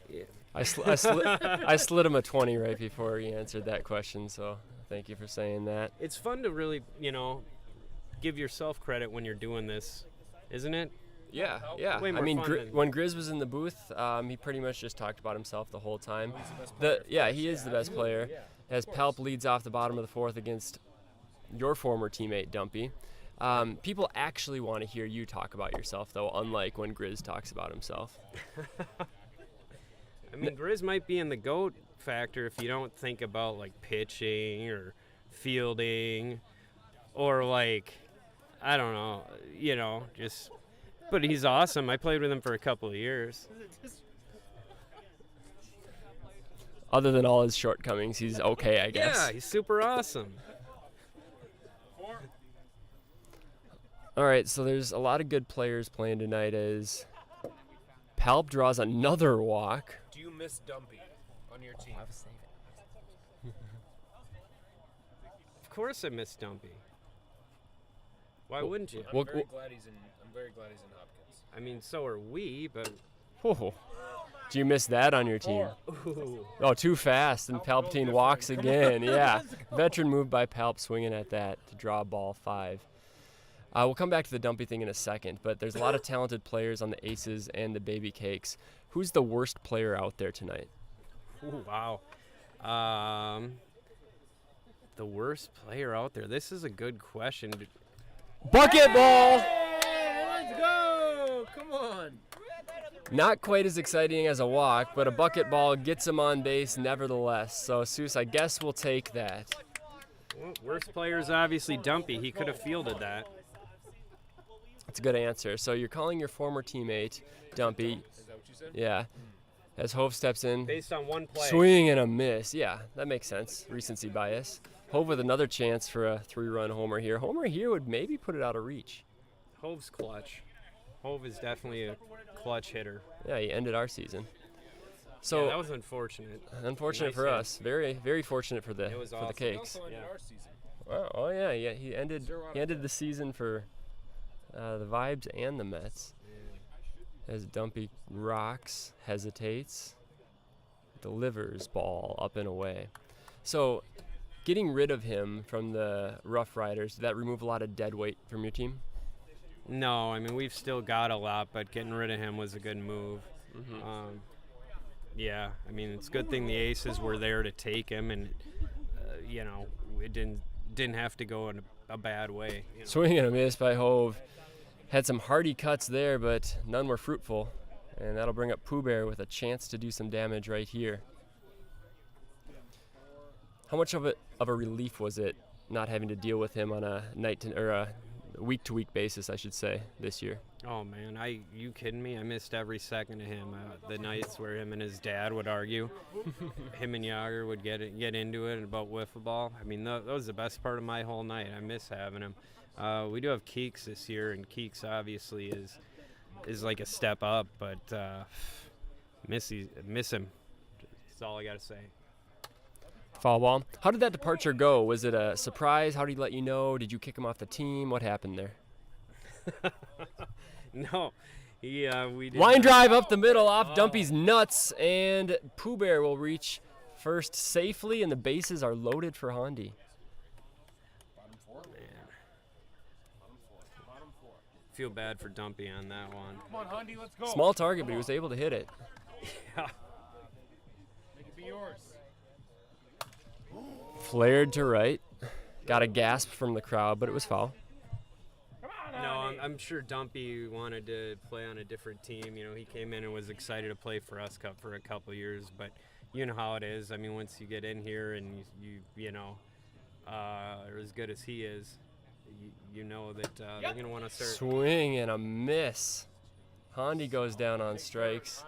Yeah. I slid him a 20 right before he answered that question, so thank you for saying that. It's fun to really, you know, give yourself credit when you're doing this, isn't it? Yeah. Way I more mean, fun than- when Grizz was in the booth, he pretty much just talked about himself the whole time. He is the best player. As Palp leads off the bottom of the 4th against your former teammate, Dumpy. People actually want to hear you talk about yourself, though, unlike when Grizz talks about himself. I mean, Grizz might be in the GOAT factor if you don't think about, like, pitching or fielding or, like, I don't know, you know, just... But he's awesome. I played with him for a couple of years. Other than all his shortcomings, he's okay, I guess. Yeah, he's super awesome. All right, so there's a lot of good players playing tonight as Palp draws another walk. Do you miss Dumpy on your team? Of course I miss Dumpy. Why wouldn't you? I'm very glad he's in Hopkins. I mean, so are we, but... Oh, do you miss that on your team? Oh, too fast, and Palpatine walks again. Yeah, veteran move by Palp, swinging at that to draw ball 5. We'll come back to the Dumpy thing in a second, but there's a lot of talented players on the Aces and the Baby Cakes. Who's the worst player out there tonight? Ooh, wow. The worst player out there. This is a good question. Bucket ball! Let's go! Come on. Not quite as exciting as a walk, but a bucket ball gets him on base nevertheless. So, Seuss, I guess we'll take that. Well, worst player is obviously Dumpy. He could have fielded that. That's a good answer. So you're calling your former teammate, Dumpy. Is that what you said? Yeah. As Hove steps in. Based on one play. Swing and a miss. Yeah, that makes sense. Recency bias. Hove with another chance for a 3-run homer here. Homer here would maybe put it out of reach. Hove's clutch. Hove is definitely a clutch hitter. Yeah, he ended our season. So yeah, that was unfortunate. unfortunate Nice for hit. us. Very, very fortunate for the It was for awesome. the Cakes. Also ended Yeah. our season. Wow. Oh yeah. He ended the season for the Vibes and the Mets. As Dumpy rocks, hesitates, delivers ball up and away. So, getting rid of him from the Rough Riders, did that remove a lot of dead weight from your team? No, I mean we've still got a lot, but getting rid of him was a good move. Yeah, I mean it's a good thing the Aces were there to take him, and you know it didn't have to go in a bad way. You know. Swing and a miss by Hove. Had some hardy cuts there, but none were fruitful. And that'll bring up Pooh Bear with a chance to do some damage right here. How much of a relief was it not having to deal with him on a week-to-week basis, I should say, this year? Oh man, you kidding me? I missed every second of him. The nights where him and his dad would argue, him and Yager would get into it about wiffle ball. I mean that was the best part of my whole night. I miss having him. We do have Keeks this year, and Keeks obviously is like a step up, but miss him. That's all I gotta say. Foul ball. How did that departure go? Was it a surprise? How did he let you know? Did you kick him off the team? What happened there? No, we did Line not. drive up the middle off Dumpy's nuts, and Pooh Bear will reach first safely, and the bases are loaded for Hondi. Feel bad for Dumpy on that one. Come on, Hundy, let's go. Small target, but he was able to hit it. Yeah. Make it be yours. Flared to right. Got a gasp from the crowd, but it was foul. No, I'm sure Dumpy wanted to play on a different team. You know, he came in and was excited to play for us Cup for a couple years, but you know how it is. I mean, once you get in here and you know, are as good as he is, you know that they're going to want to start. Swing and a miss. Hondi goes down on strikes.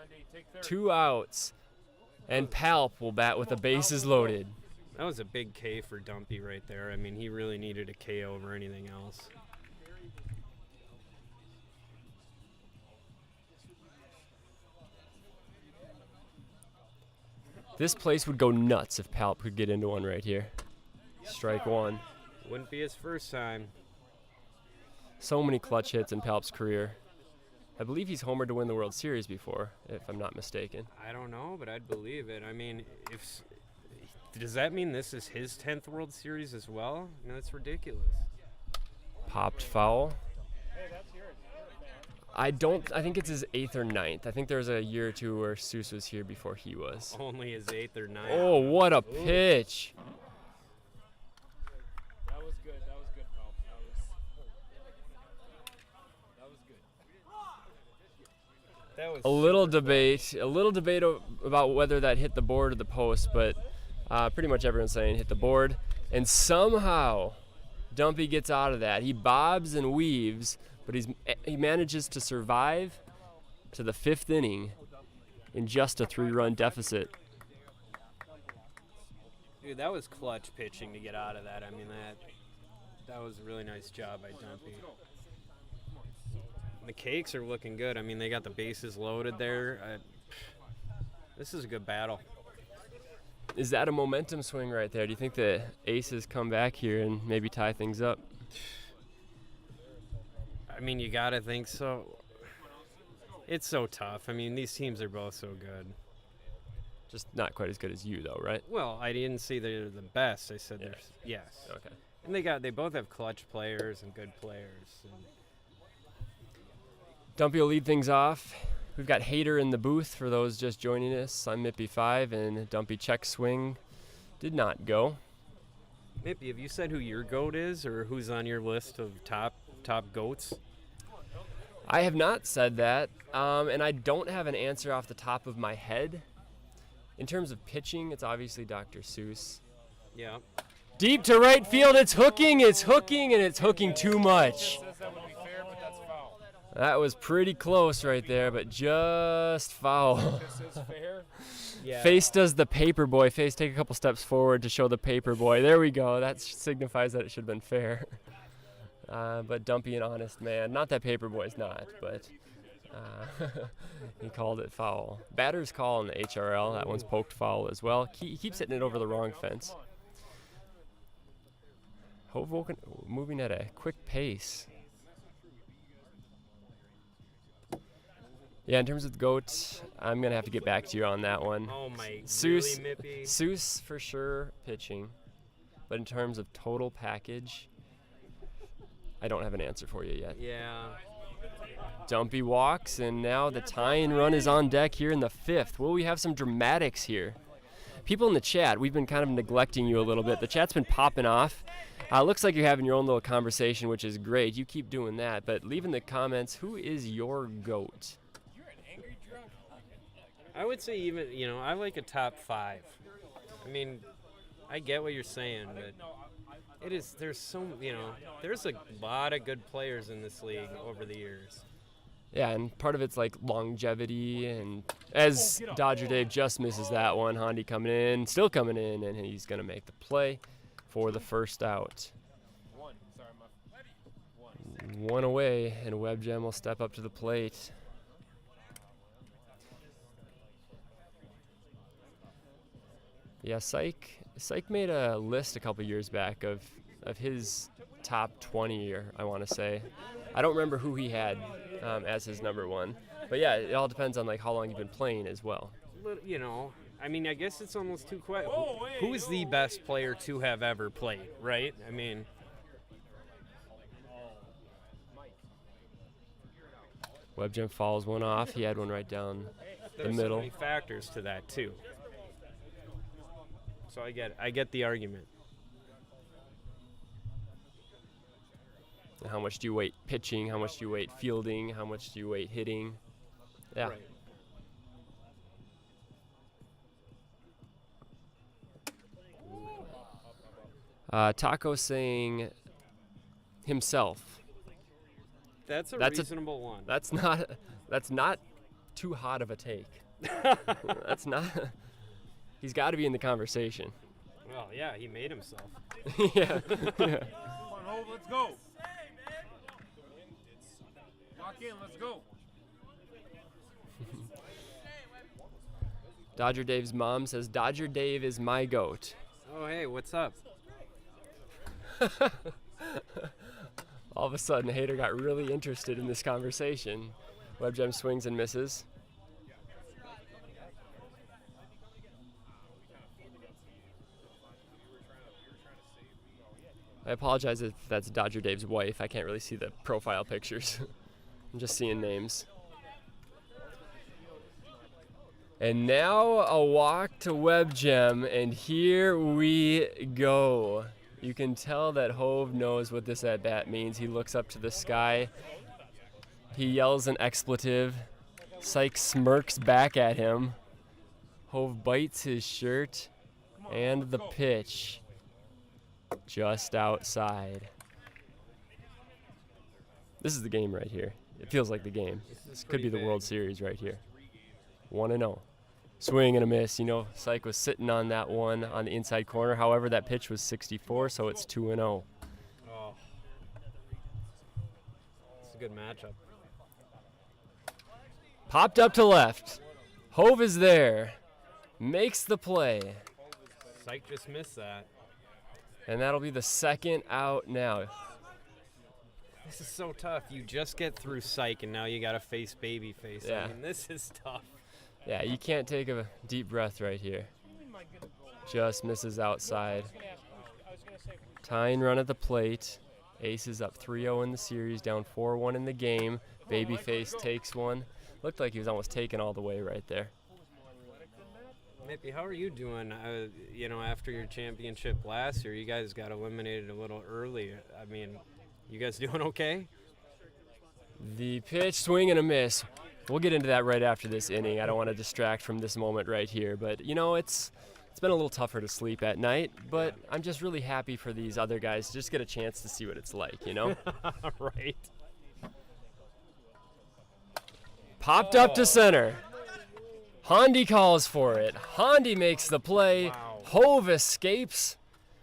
2 outs. And Palp will bat with the bases loaded. That was a big K for Dumpy right there. I mean, he really needed a K over anything else. This place would go nuts if Palp could get into one right here. Strike one. Wouldn't be his first time. So many clutch hits in Palp's career. I believe he's homered to win the World Series before, if I'm not mistaken. I don't know, but I'd believe it. I mean, does that mean this is his 10th World Series as well? No, that's ridiculous. Popped foul. I think it's his 8th or 9th. I think there was a year or two where Seuss was here before he was. Only his 8th or 9th. Oh, what a pitch. That was good. That was good, pal. That was good. That was A little debate about whether that hit the board or the post, but pretty much everyone's saying hit the board. And somehow Dumpy gets out of that. He bobs and weaves, but he manages to survive to the 5th inning in just a 3-run deficit. Dude, that was clutch pitching to get out of that. I mean, that was a really nice job by Dumpy. The Cakes are looking good. I mean, they got the bases loaded there. This is a good battle. Is that a momentum swing right there? Do you think the Aces come back here and maybe tie things up? I mean, you got to think so. It's so tough. I mean, these teams are both so good. Just not quite as good as you, though, right? Well, I didn't say they're the best. I said they're yes. Okay. And they both have clutch players and good players. And Dumpy will lead things off. We've got Hater in the booth for those just joining us. I'm Mippy5, and Dumpy check swing did not go. Mippy, have you said who your GOAT is or who's on your list of top GOATs? I have not said that, and I don't have an answer off the top of my head. In terms of pitching, it's obviously Dr. Seuss. Yeah. Deep to right field, it's hooking, and it's hooking too much. Says that would be fair, but that's foul. That was pretty close right there, but just foul. This is fair. Yeah. Face does the paper boy. Face, take a couple steps forward to show the paper boy. There we go. That signifies that it should have been fair. But Dumpy, an honest man. Not that paper boy's not, but He called it foul. Batter's call in the HRL. That one's poked foul as well. He keeps hitting it over the wrong fence. Hoboken moving at a quick pace. Yeah, in terms of the GOAT, I'm going to have to get back to you on that one. Oh my, Seuss, really, Mippy? Seuss for sure pitching. But in terms of total package, I don't have an answer for you yet. Yeah. Dumpy walks, and now the tying run is on deck here in the 5th. Will we have some dramatics here? People in the chat, we've been kind of neglecting you a little bit. The chat's been popping off. Looks like you're having your own little conversation, which is great. You keep doing that. But leave in the comments, who is your GOAT? I would say even, I like a top 5. I mean, I get what you're saying, but there's a lot of good players in this league over the years. Yeah, and part of it's like longevity, and as Dodger Dave just misses that one, Hondi still coming in, and he's going to make the play for the first out. One away, and WebGem will step up to the plate. Yeah, Syke made a list a couple years back of his top 20, I want to say. I don't remember who he had as his number 1. But yeah, it all depends on like how long you've been playing as well. I mean, I guess it's almost too quiet. Who is the best player to have ever played, right? I mean, WebGem fouls one off. He had one right down the there's middle. so many factors to that too. So I get the argument. How much do you weight pitching? How much do you weight fielding? How much do you weight hitting? Yeah. Right. Taco saying himself. That's a reasonable one. That's not too hot of a take. That's not. He's got to be in the conversation. Well, yeah, he made himself. Yeah. Come on, Hov, let's go. Lock in, let's go. Dodger Dave's mom says, Dodger Dave is my GOAT. Oh, hey, what's up? All of a sudden, Hader got really interested in this conversation. WebGem swings and misses. I apologize if that's Dodger Dave's wife. I can't really see the profile pictures. I'm just seeing names. And now a walk to WebGem, and here we go. You can tell that Hove knows what this at-bat means. He looks up to the sky. He yells an expletive. Syke smirks back at him. Hove bites his shirt, and the pitch just outside. This is the game right here. It feels like the game. This could be the World Series right here. 1-0. Swing and a miss. Syke was sitting on that one on the inside corner. However, that pitch was 64, so it's 2-0. Oh. It's a good matchup. Popped up to left. Hove is there. Makes the play. Syke just missed that. And that'll be the second out now. This is so tough. You just get through Syke, and now you got to face Babyface. Yeah. I mean, this is tough. Yeah, you can't take a deep breath right here. Just misses outside. Tying run at the plate. Ace is up 3-0 in the series, down 4-1 in the game. Babyface takes one. Looked like he was almost taken all the way right there. Mippy, how are you doing? After your championship last year, you guys got eliminated a little early. I mean, you guys doing okay? The pitch, swing and a miss. We'll get into that right after this inning. I don't want to distract from this moment right here, but it's been a little tougher to sleep at night, but I'm just really happy for these other guys to just get a chance to see what it's like, Right. Popped up to center. Hondi calls for it. Hondi makes the play. Wow. Hove escapes.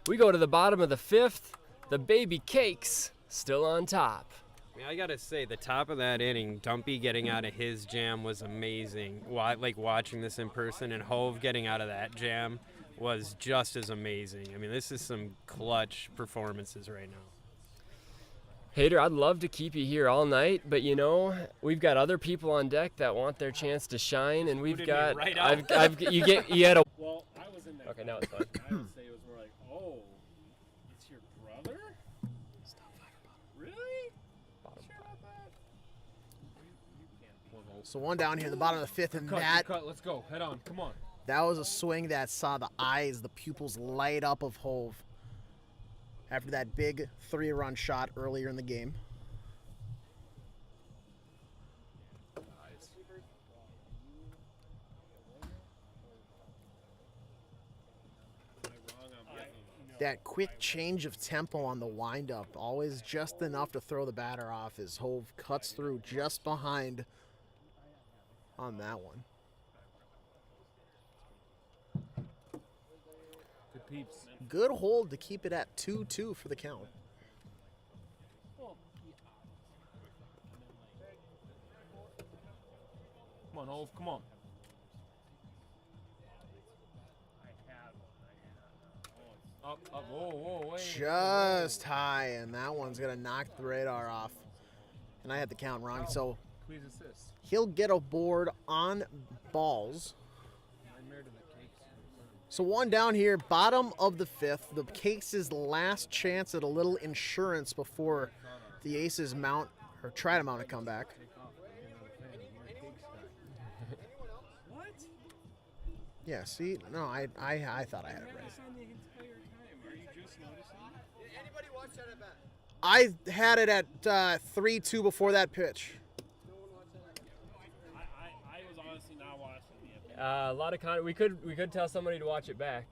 We go to the bottom of the 5th. The Baby Cakes still on top. I mean, I gotta say, the top of that inning, Dumpy getting out of his jam was amazing. Like watching this in person, and Hove getting out of that jam was just as amazing. I mean, this is some clutch performances right now. Hader, I'd love to keep you here all night, but you know, we've got other people on deck that want their chance to shine, and we've got. right you had a. Well, I was in that. Okay, now it's fine. I would say it was more like, oh, it's your brother? Really? Sure about that? So one down here in the bottom of the fifth, and that Let's go. Head on. Come on. was a swing that saw the eyes, the pupils light up of Hove after that big 3-run shot earlier in the game. That quick change of tempo on the windup, always just enough to throw the batter off as Hove cuts through just behind on that one. Good peeps. Good hold to keep it at 2-2 for the count. Come on, Hove. Come on. Up. Whoa, wait. Just high, and that one's going to knock the radar off. And I had the count wrong, so Please assist. he'll get a board on balls. So one down here, bottom of the fifth. The Cakes' last chance at a little insurance before the Aces mount or try to mount a comeback. What? Yeah, see, no, I thought I had it right. On the entire time. Are you just noticing? Anybody watch that at bat? I had it at 3-2 before that pitch. I was honestly not watching the A lot of we could tell somebody to watch it back.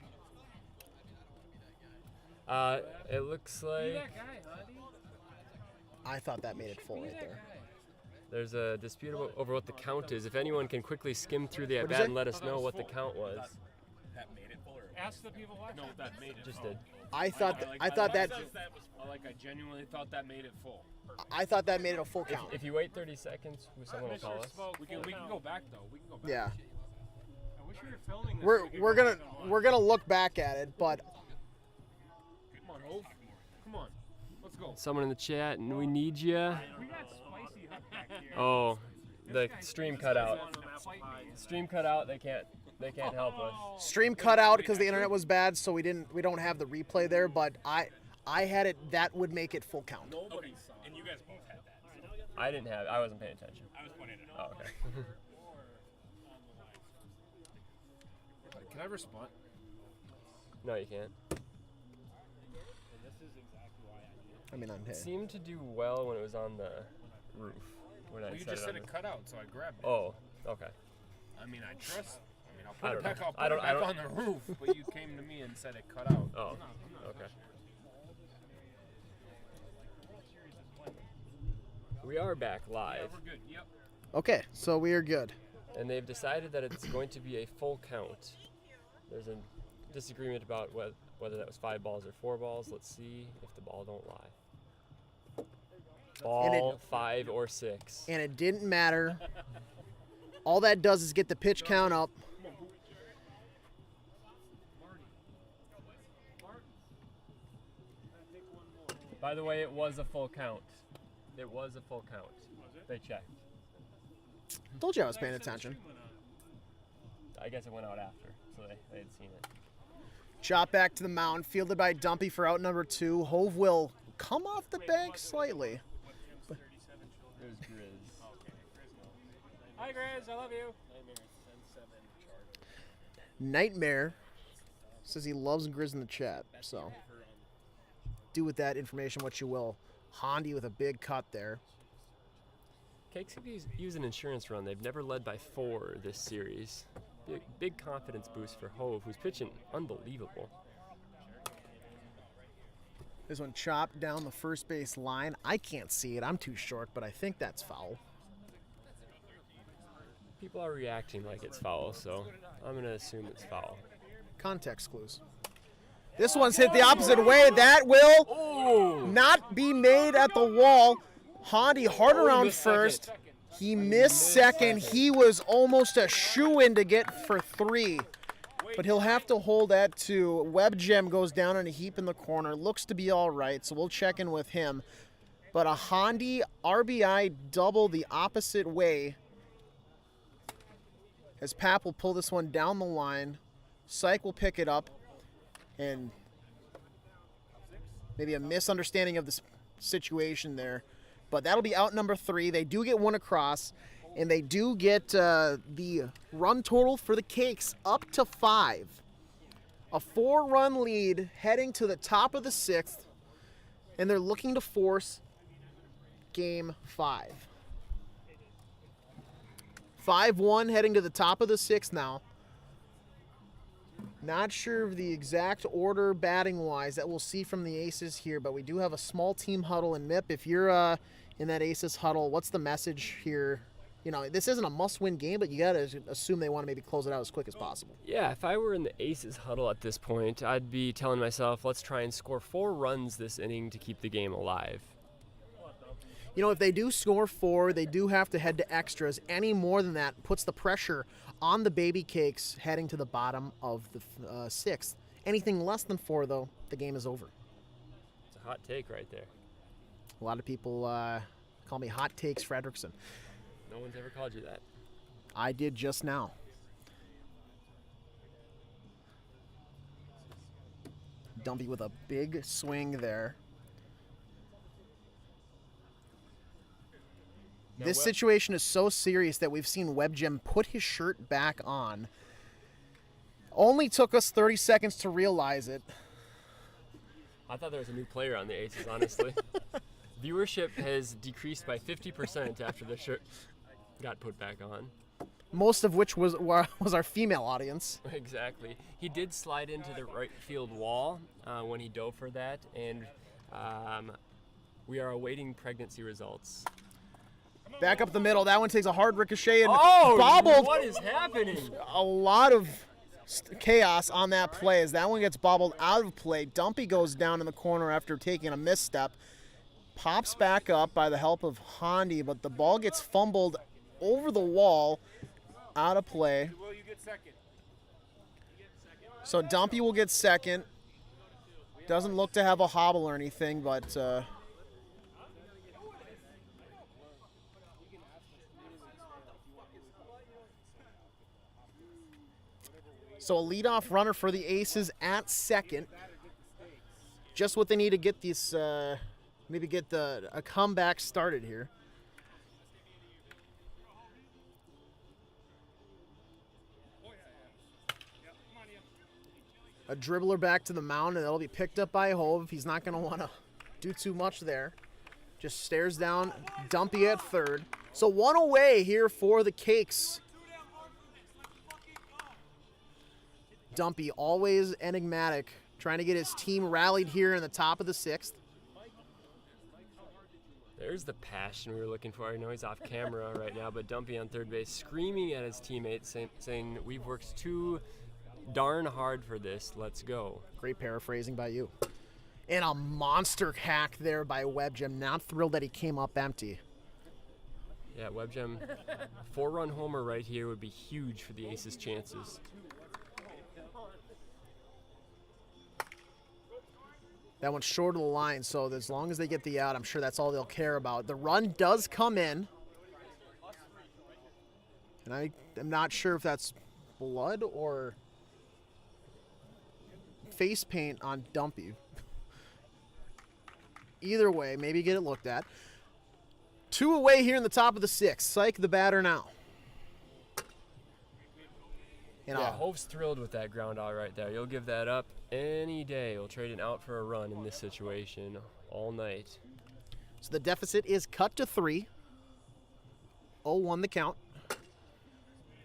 It looks like that guy, Honey. I thought that made it full right there. there's a dispute over what the count is. If anyone can quickly skim through the What is at-bat it? and let us know what the count was. Ask the people watching. No, that made it. Just did. I thought that I genuinely thought that made it full. I thought that made it a full count. If you wait 30 seconds, someone will call us. We can go back though. We can go back. Yeah. I wish we were filming this. We're gonna look back at it, but Come on, Hove. Come on. Let's go. Someone in the chat, and we need you. We got spicy hook back here. Oh, the stream cut out. Stream cut out. They can't help us. stream cut out because the internet was bad, so we don't have the replay there. But I had it. That would make it full count. Nobody saw. And you guys both had that. I didn't have. I wasn't paying attention. I was pointing it Oh, out. okay. Can I respond? No, you can't. I mean, I'm It here. seemed to do well when it was on the roof. When I Well, you set just it said on it the- cut out, so I grabbed it. Oh, okay. I mean, I'll I put it don't back, know. I'll put I it don't- back I don't- on the roof, but you came to me and said it cut out. Oh, okay. We are back live, We're good. Yep. Okay, so we are good. and they've decided that it's going to be a full count. There's a disagreement about whether that was 5 balls or 4 balls. Let's see if the ball don't lie. Ball, 5 or 6. And it didn't matter. All that does is get the pitch count up. By the way, it was a full count. It was a full count. They checked. Told you I was paying attention. I guess it went out after, so they had seen it. Chop back to the mound, fielded by Dumpy for out number 2. Hove will come off the bank slightly. There's Grizz. Hi, Grizz. I love you. Nightmare says he loves Grizz in the chat, so do with that information what you will. Hondi with a big cut there. Cakes could use an insurance run. They've never led by 4 this series. Big confidence boost for Hove, who's pitching unbelievable. This one chopped down the first base line. I can't see it. I'm too short, but I think that's foul. People are reacting like it's foul, so I'm going to assume it's foul. Context clues. This one's hit the opposite way. That will not be made at the wall. Hondi hard around missed first. second. He missed second. He was almost a shoo-in to get for 3. But he'll have to hold that too. Web Gem goes down in a heap in the corner. Looks to be all right, so we'll check in with him. But a Hondi RBI double the opposite way as Pap will pull this one down the line. Syke will pick it up. And maybe a misunderstanding of the situation there. But that'll be out number 3. They do get one across. And they do get the run total for the Cakes up to 5. A 4-run lead heading to the top of the 6th. And they're looking to force game 5. 5-1 heading to the top of the 6th now. Not sure of the exact order batting-wise that we'll see from the Aces here, but we do have a small team huddle. And Mip, if you're in that Aces huddle, what's the message here? You know, this isn't a must-win game, but you got to assume they want to maybe close it out as quick as possible. Yeah, if I were in the Aces huddle at this point, I'd be telling myself, let's try and score 4 runs this inning to keep the game alive. You know, if they do score 4, they do have to head to extras. Any more than that puts the pressure on the Baby Cakes heading to the bottom of the 6th. Anything less than 4, though, the game is over. It's a hot take right there. A lot of people call me Hot Takes Fredrickson. No one's ever called you that. I did just now. Dumpy with a big swing there. This situation is so serious that we've seen Web Gem put his shirt back on. Only took us 30 seconds to realize it. I thought there was a new player on the Aces, honestly. Viewership has decreased by 50% after the shirt got put back on. Most of which was our female audience. Exactly. He did slide into the right field wall when he dove for that, and we are awaiting pregnancy results. Back up the middle. That one takes a hard ricochet and bobbled. What is happening? A lot of chaos on that play as that one gets bobbled out of play. Dumpy goes down in the corner after taking a misstep. Pops back up by the help of Hondi, but the ball gets fumbled over the wall, out of play. So Dumpy will get second. Doesn't look to have a hobble or anything, but so a leadoff runner for the Aces at second. Just what they need to get this, maybe get a comeback started here. A dribbler back to the mound, and that'll be picked up by Hove. He's not going to want to do too much there. Just stares down Dumpy at third. So one away here for the Cakes. Dumpy, always enigmatic, trying to get his team rallied here in the top of the 6th. There's the passion we were looking for. I know he's off camera right now, but Dumpy on third base screaming at his teammates, saying we've worked too darn hard for this. Let's go. Great paraphrasing by you. And a monster hack there by Web Gem. Not thrilled that he came up empty. Yeah, Web Gem, 4-run homer right here would be huge for the Aces' chances. That one's short of the line, so as long as they get the out, I'm sure that's all they'll care about. The run does come in. And I am not sure if that's blood or face paint on Dumpy. Either way, maybe get it looked at. 2 away here in the top of the 6th. Syke the batter now. And Yeah, Hope's thrilled with that ground out right there. You'll give that up any day. We'll trade it out for a run in this situation all night. So the deficit is cut to 3. 0-1 the count.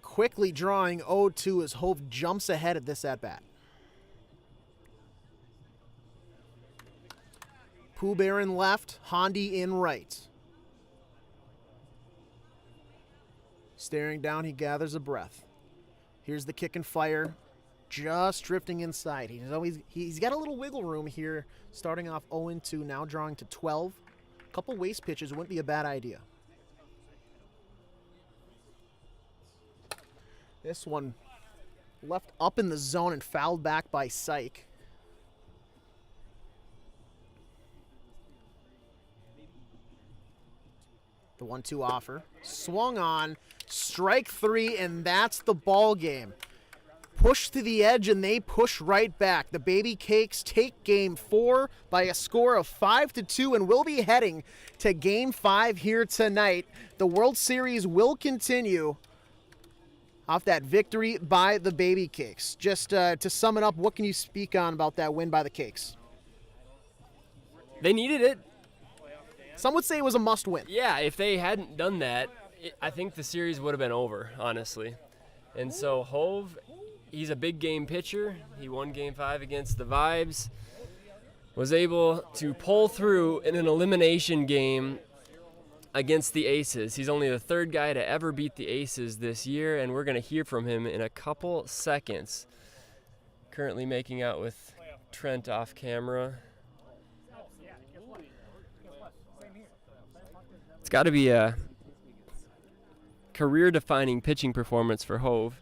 Quickly drawing 0-2 as Hove jumps ahead at this at-bat. Pooh Bear in left, Hondi in right. Staring down, he gathers a breath. Here's the kick and fire, just drifting inside. He's got a little wiggle room here, starting off 0-2, now drawing to 12. couple waste pitches wouldn't be a bad idea. This one left up in the zone and fouled back by Syke. The 1-2 offer. Swung on. Strike 3, and that's the ball game. Push to the edge, and they push right back. The Baby Cakes take Game 4 by a score of 5-2, and we'll be heading to Game 5 here tonight. The World Series will continue off that victory by the Baby Cakes. Just to sum it up, what can you speak on about that win by the Cakes? They needed it. Some would say it was a must-win. Yeah, if they hadn't done that, I think the series would have been over, honestly. And so Hove, he's a big game pitcher. He won Game 5 against the Vibes. Was able to pull through in an elimination game against the Aces. He's only the third guy to ever beat the Aces this year, and we're going to hear from him in a couple seconds. Currently making out with Trent off camera. It's got to be a career-defining pitching performance for Hove.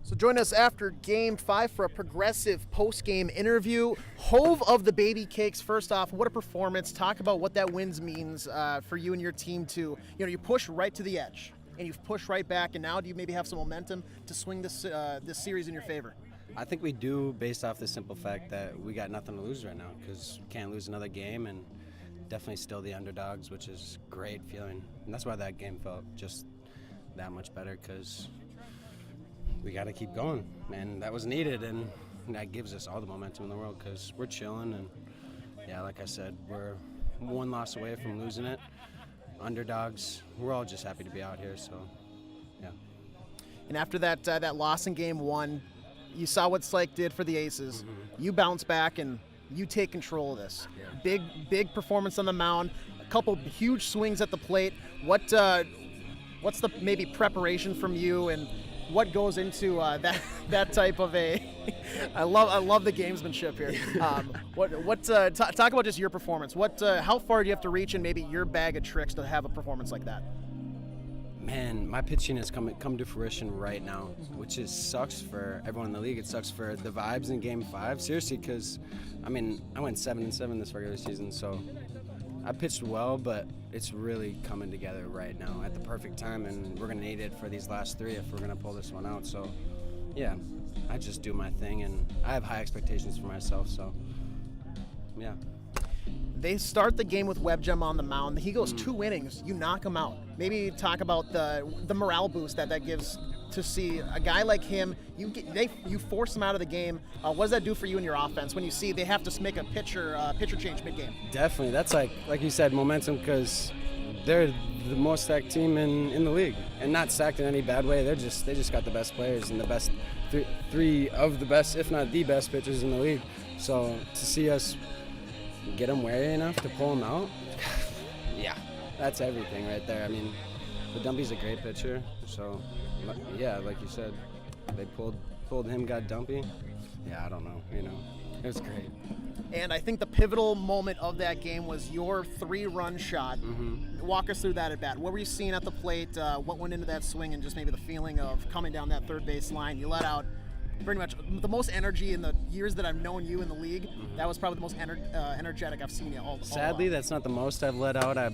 So join us after Game 5 for a progressive post-game interview. Hove of the Baby Cakes, first off, what a performance. Talk about what that wins means for you and your team to, you push right to the edge, and you've pushed right back, and now do you maybe have some momentum to swing this series in your favor? I think we do, based off the simple fact that we got nothing to lose right now, because we can't lose another game, and definitely still the underdogs, which is great feeling. And that's why that game felt just that much better, because we got to keep going, and that was needed, and that gives us all the momentum in the world, because we're chilling, and yeah, like I said, we're one loss away from losing it. Underdogs, we're all just happy to be out here, so yeah. And after that loss in Game 1, you saw what Syke did for the Aces. Mm-hmm. You bounce back and you take control of this. Yeah. Big performance on the mound, a couple huge swings at the plate. What's the maybe preparation from you, and what goes into that type of a? I love the gamesmanship here. Talk about just your performance. How far do you have to reach in maybe your bag of tricks to have a performance like that? Man, my pitching has come to fruition right now, which sucks for everyone in the league. It sucks for the Vibes in Game 5, seriously, because, I went 7-7 this regular season, so I pitched well, but it's really coming together right now at the perfect time, and we're going to need it for these last 3 if we're going to pull this one out. So, yeah, I just do my thing, and I have high expectations for myself, so, yeah. They start the game with Webgem on the mound. He goes 2 innings. You knock him out. Maybe talk about the morale boost that gives to see a guy like him. You force him out of the game. What does that do for you in your offense when you see they have to make a pitcher change mid-game? Definitely. That's like you said, momentum, because they're the most stacked team in the league, and not stacked in any bad way. They just got the best players and the best three of the best, if not the best, pitchers in the league. So to see us get them wary enough to pull them out, yeah, that's everything right there. The Dumpy's a great pitcher, so yeah, like you said, they pulled him, got Dumpy. Yeah, I don't know, it was great. And I think the pivotal moment of that game was your 3-run shot. Mm-hmm. Walk us through that at bat. What were you seeing at the plate? What went into that swing, and just maybe the feeling of coming down that third base line? You let out pretty much the most energy in the years that I've known you in the league. Mm-hmm. That was probably the most energetic I've seen you all. Sadly, that's not the most I've let out. I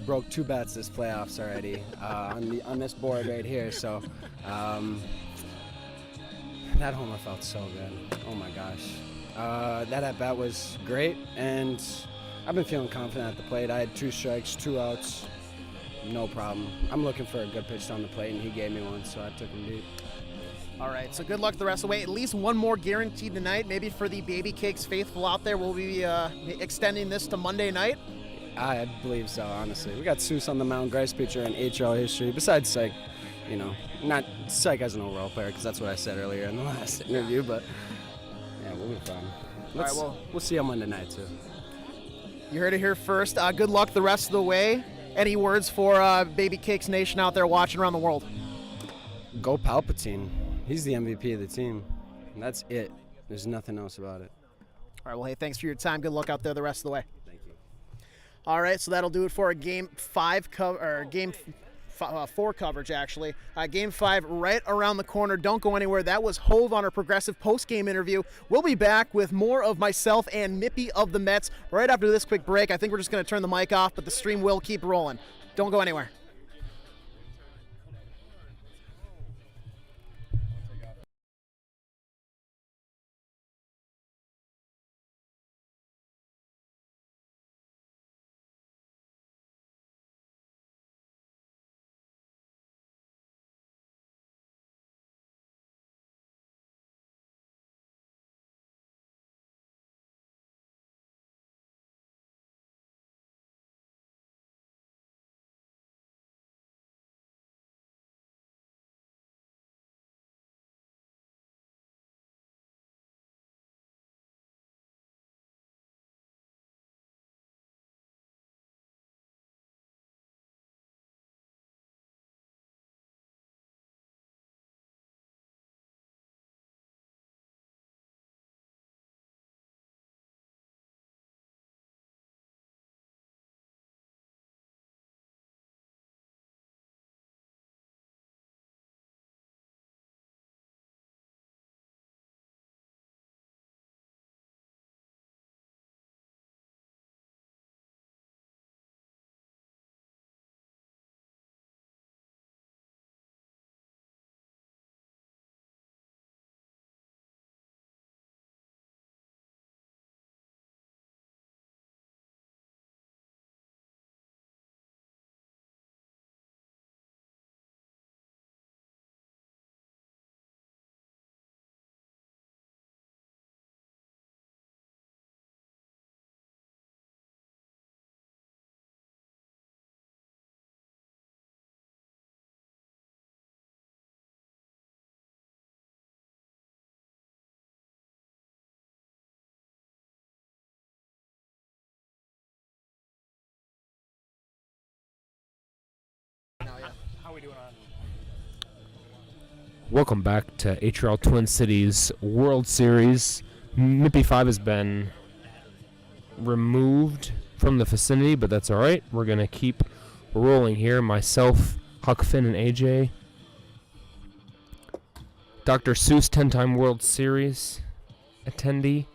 broke 2 bats this playoffs already on this board right here. So that homer felt so good. Oh my gosh. That at bat was great, and I've been feeling confident at the plate. I had 2 strikes, 2 outs, no problem. I'm looking for a good pitch down the plate, and he gave me one, so I took him deep. All right, so good luck the rest of the way. At least one more guaranteed tonight. Maybe for the Baby Cakes faithful out there, we'll be extending this to Monday night. I believe so, honestly. We got Seuss on the mound, greatest pitcher in HL history. Besides Syke, not Syke as an overall player, because that's what I said earlier in the last interview. But yeah, we'll be fine. We'll see you on Monday night too. You heard it here first. Good luck the rest of the way. Any words for Baby Cakes Nation out there watching around the world? Go Palpatine. He's the MVP of the team. And that's it. There's nothing else about it. All right, well, hey, thanks for your time. Good luck out there the rest of the way. Thank you. All right, so that'll do it for a Game 4 coverage, actually. Game 5 right around the corner. Don't go anywhere. That was Hove on our Progressive post-game interview. We'll be back with more of myself and Mippy of the Mets right after this quick break. I think we're just going to turn the mic off, but the stream will keep rolling. Don't go anywhere. How we doing on? Welcome back to HRL Twin Cities World Series. Mippy 5 has been removed from the vicinity, but that's all right. We're going to keep rolling here. Myself, Huck Finn, and AJ. Dr. Seuss, 10-time World Series attendee.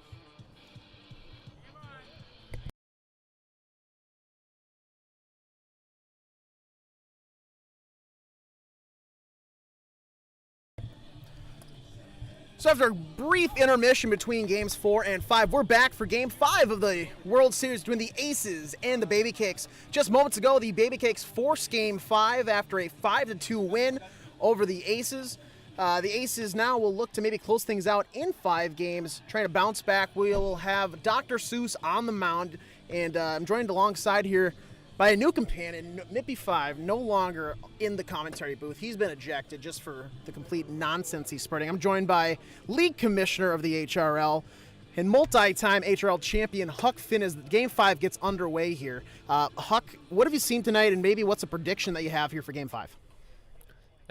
So after a brief intermission between Games 4 and 5, we're back for Game 5 of the World Series between the Aces and the Baby Cakes. Just moments ago, the Baby Cakes forced Game 5 after a 5-2 win over the Aces. The Aces now will look to maybe close things out in 5 games, trying to bounce back. We'll have Dr. Seuss on the mound, and I'm joined alongside here by a new companion, Mippy 5, no longer in the commentary booth. He's been ejected just for the complete nonsense he's spreading. I'm joined by League Commissioner of the HRL and multi-time HRL champion Huck Finn as Game 5 gets underway here. Huck, what have you seen tonight, and maybe what's a prediction that you have here for Game 5?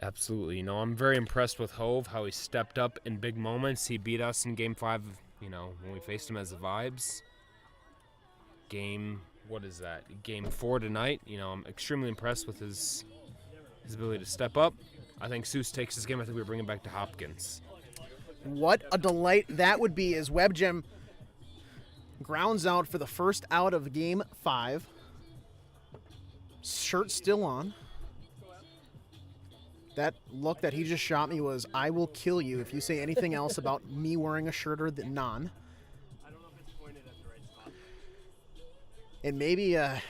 Absolutely. I'm very impressed with Hove, how he stepped up in big moments. He beat us in Game 5, when we faced him as the Vibes. Game 4 tonight. I'm extremely impressed with his ability to step up. I think Seuss takes this game. I think we bring him back to Hopkins. What a delight that would be as WebGem grounds out for the first out of Game 5. Shirt still on. That look that he just shot me was, I will kill you if you say anything else about me wearing a shirt or the non. And maybe as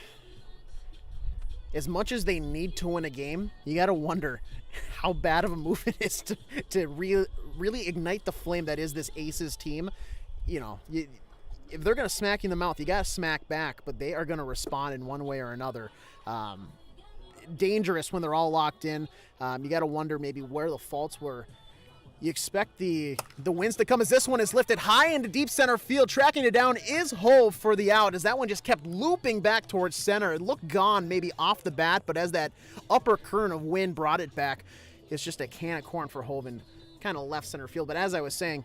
much as they need to win a game, you got to wonder how bad of a move it is to really ignite the flame that is this Aces team. If they're going to smack you in the mouth, you got to smack back, but they are going to respond in one way or another. Dangerous when they're all locked in. You got to wonder maybe where the faults were. You expect the wins to come as this one is lifted high into deep center field. Tracking it down is Hove for the out as that one just kept looping back towards center. It looked gone maybe off the bat, but as that upper current of wind brought it back, it's just a can of corn for Hove in kind of left center field. But as I was saying,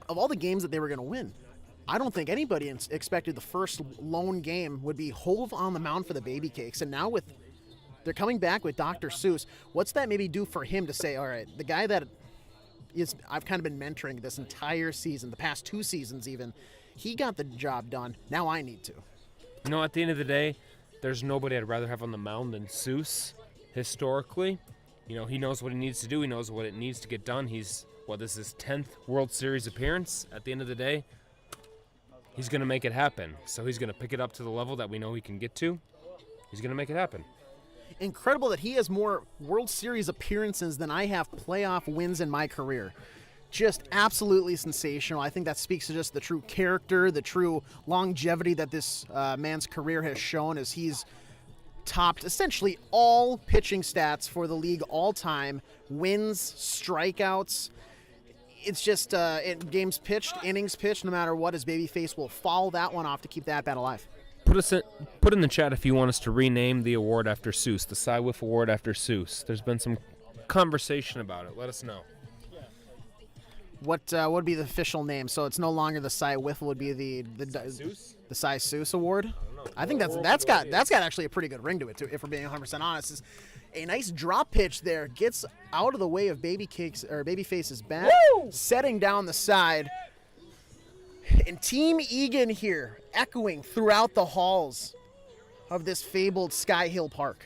of all the games that they were going to win, I don't think anybody expected the first lone game would be Hove on the mound for the Baby Cakes. And now they're coming back with Dr. Seuss. What's that maybe do for him to say, all right, the guy that I've kind of been mentoring this entire season, the past 2 seasons even, he got the job done. Now I need to. You know, at the end of the day, there's nobody I'd rather have on the mound than Seuss. Historically, you know, he knows what he needs to do. He knows what it needs to get done. This is his 10th World Series appearance. At the end of the day, he's going to make it happen. So he's going to pick it up to the level that we know he can get to. He's going to make it happen. Incredible that he has more World Series appearances than I have playoff wins in my career. Just absolutely sensational. I think that speaks to just the true character, the true longevity that this man's career has shown, as he's topped essentially all pitching stats for the league all time. Wins, strikeouts. It's just games pitched, innings pitched, no matter what, his babyface will foul that one off to keep that bat alive. Put in the chat if you want us to rename the award after Seuss, the Cy Whiff Award after Seuss. There's been some conversation about it. Let us know. What would be the official name? So it's no longer the Cy Whiffle, would be the Cy Seuss Award. I think that's got actually a pretty good ring to it too. If we're being 100% honest, is a nice drop pitch there, gets out of the way of Babyface's bat, setting down the side, and Team Egan here echoing throughout the halls of this fabled Sky Hill Park.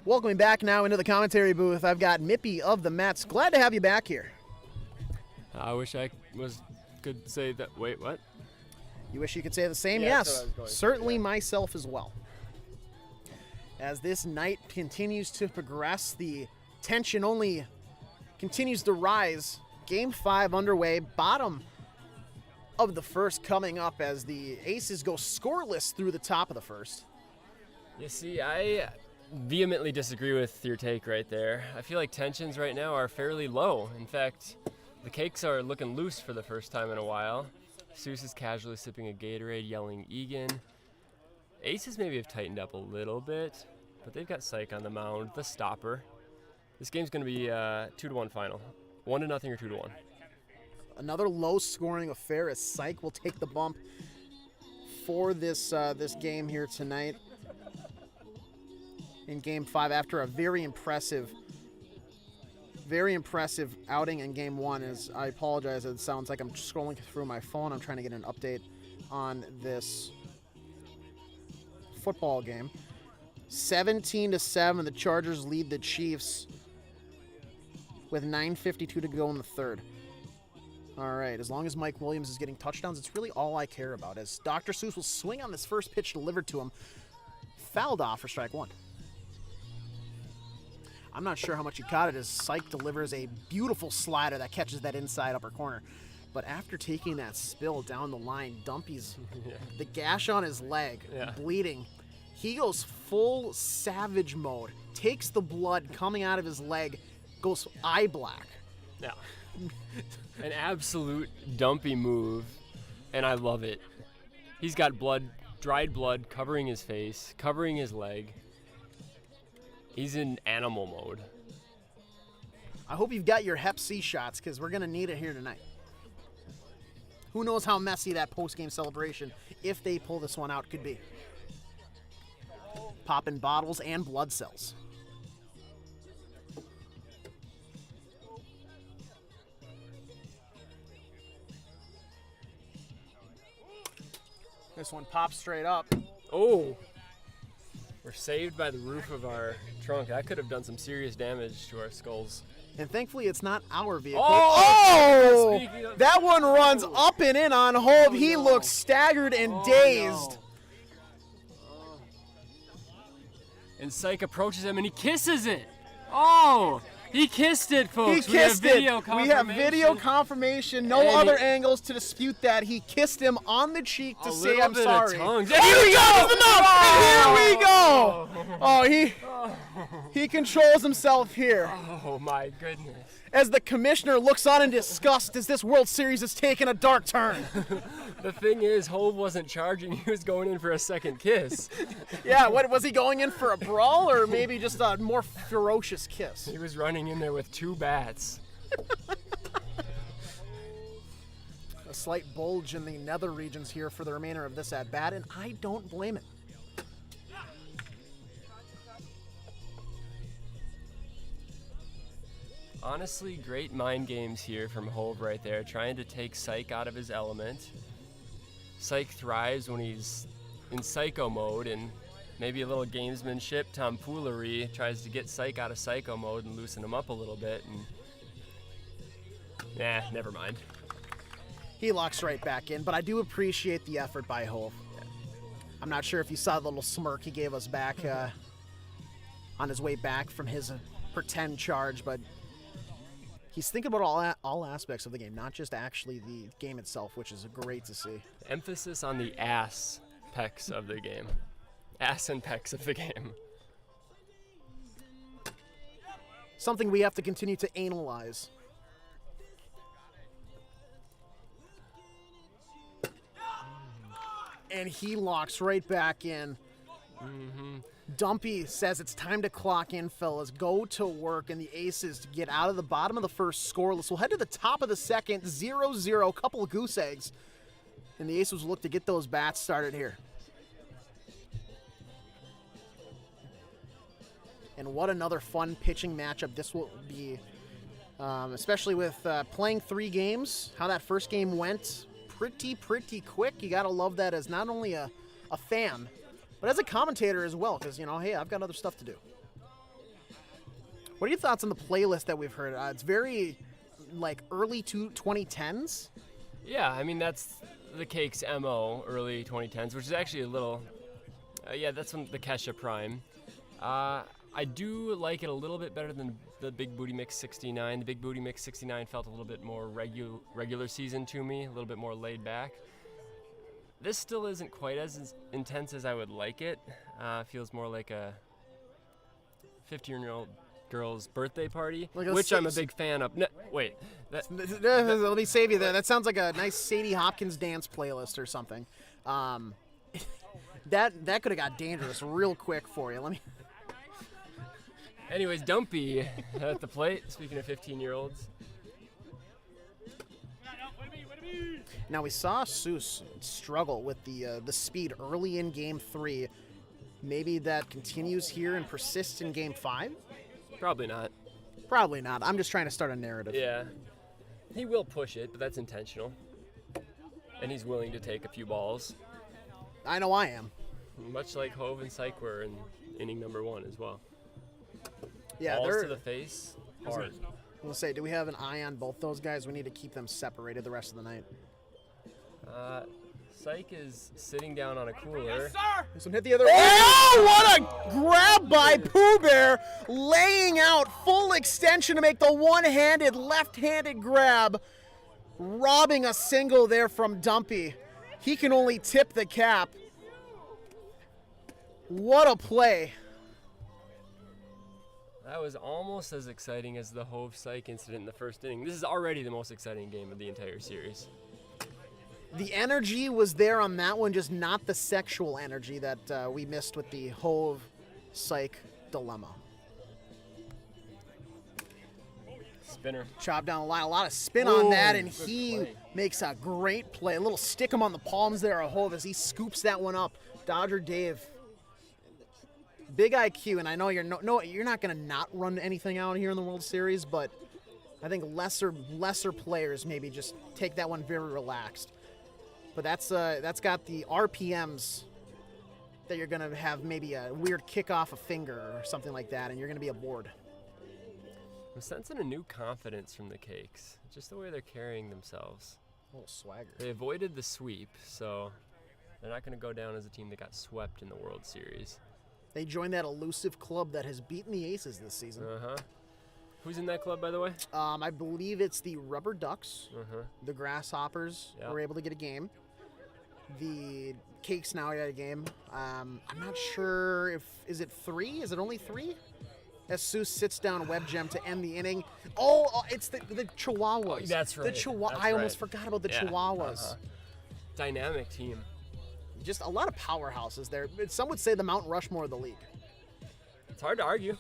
Welcoming back now into the commentary booth, I've got Mippy of the Mets. Glad to have you back here. I wish I could say that. Wait, what? You wish you could say the same? Yeah, that's Yes, what I was going for, certainly yeah. myself as well. As this night continues to progress, the tension only continues to rise. Game 5 underway, bottom of the first coming up as the Aces go scoreless through the top of the first. You see, I vehemently disagree with your take right there. I feel like tensions right now are fairly low. In fact, the Cakes are looking loose for the first time in a while. Seuss is casually sipping a Gatorade, yelling Egan. Aces maybe have tightened up a little bit, but they've got Syke on the mound, the stopper. This game's going to be 2-1 final. 1-0 or 2-1. Another low-scoring affair as Syke will take the bump for this game here tonight. In Game 5, after a very impressive outing in Game 1. As I apologize, it sounds like I'm scrolling through my phone. I'm trying to get an update on this football game. 17-7, the Chargers lead the Chiefs with 9:52 to go in the third. All right, as long as Mike Williams is getting touchdowns, it's really all I care about. As Dr. Seuss will swing on this first pitch delivered to him, fouled off for strike one. I'm not sure how much you caught it as Syke delivers a beautiful slider that catches that inside upper corner. But after taking that spill down the line, Dumpy's the gash on his leg, bleeding. He goes full savage mode, takes the blood coming out of his leg, goes eye black. Yeah. An absolute Dumpy move, and I love it. He's got blood, dried blood covering his face, covering his leg. He's in animal mode. I hope you've got your Hep C shots because we're going to need it here tonight. Who knows how messy that post-game celebration, if they pull this one out, could be. Popping bottles and blood cells. This one pops straight up. Oh! We're saved by the roof of our trunk. That could have done some serious damage to our skulls. And thankfully, it's not our vehicle. Oh! That one runs up and in on Hove. He looks staggered and dazed. And Syke approaches him and he kisses it. Oh! He kissed it, folks. He kissed it. We have video confirmation. No other angles to dispute that. He kissed him on the cheek to say, "I'm sorry." Here we go. Here we go. Oh, he controls himself here. Oh my goodness. As the commissioner looks on in disgust as this World Series has taken a dark turn. The thing is, Hove wasn't charging. He was going in for a second kiss. Yeah, what was he going in for, a brawl or maybe just a more ferocious kiss? He was running in there with two bats. A slight bulge in the nether regions here for the remainder of this at-bat, and I don't blame it. Honestly, great mind games here from Hove right there, trying to take Syke out of his element. Syke thrives when he's in psycho mode, and maybe a little gamesmanship, tomfoolery, tries to get Syke out of psycho mode and loosen him up a little bit, and never mind. He locks right back in, but I do appreciate the effort by Hove. I'm not sure if you saw the little smirk he gave us back on his way back from his pretend charge, but he's thinking about all aspects of the game, not just actually the game itself, which is great to see. Emphasis on the ass pecs of the game. Ass and pecs of the game. Something we have to continue to analyze. And he locks right back in. Dumpy says it's time to clock in, fellas. Go to work, and the Aces to get out of the bottom of the first scoreless. We'll head to the top of the second, 0-0, couple of goose eggs. And the Aces look to get those bats started here. And what another fun pitching matchup this will be, especially with playing 3 games. How that first game went pretty quick. You got to love that as not only a fan, but as a commentator as well, because, hey, I've got other stuff to do. What are your thoughts on the playlist that we've heard? It's very, early 2010s. Yeah, I mean, that's the Cake's MO, early 2010s, which is actually a little, that's from the Kesha Prime. I do like it a little bit better than the Big Booty Mix 69. The Big Booty Mix 69 felt a little bit more regular season to me, a little bit more laid back. This still isn't quite as intense as I would like it. Feels more like a 15-year-old girl's birthday party, which I'm a big fan of. No, wait. Let me save you there. That sounds like a nice Sadie Hopkins dance playlist or something. That could have got dangerous real quick for you. Anyways, Dumpy at the plate, speaking of 15-year-olds. Now, we saw Seuss struggle with the speed early in Game 3. Maybe that continues here and persists in Game 5? Probably not. Probably not. I'm just trying to start a narrative. Yeah. He will push it, but that's intentional. And he's willing to take a few balls. I know I am. Much like Hove and Syke were in inning number 1 as well. Yeah, balls to the face, hard. We'll say, do we have an eye on both those guys? We need to keep them separated the rest of the night. Syke is sitting down on a cooler. Yes, sir! This one hit the other way. Oh, what a grab by Pooh Bear, laying out full extension to make the one-handed, left-handed grab, robbing a single there from Dumpy. He can only tip the cap. What a play. That was almost as exciting as the Hove Syke incident in the first inning. This is already the most exciting game of the entire series. The energy was there on that one, just not the sexual energy that we missed with the Hove Syke dilemma. Spinner. Chop down the line, a lot of spin on that, and he makes a great play. A little stick him on the palms there of Hove as he scoops that one up. Dodger Dave. Big IQ, and I know you're you're not going to not run anything out here in the World Series, but I think lesser players maybe just take that one very relaxed. But that's got the RPMs that you're going to have maybe a weird kick off a finger or something like that, and you're going to be aboard. I'm sensing a new confidence from the Cakes, just the way they're carrying themselves. A little swagger. They avoided the sweep, so they're not going to go down as a team that got swept in the World Series. They joined that elusive club that has beaten the Aces this season. Who's in that club, by the way? I believe it's the Rubber Ducks. The Grasshoppers were able to get a game. The Cakes now got a game. I'm not sure is it 3? Is it only 3? As Seuss sits down Web Gem to end the inning. Oh, it's the Chihuahuas. Oh, that's right. I almost forgot about the Chihuahuas. Dynamic team. Just a lot of powerhouses there. Some would say the Mount Rushmore of the league. It's hard to argue.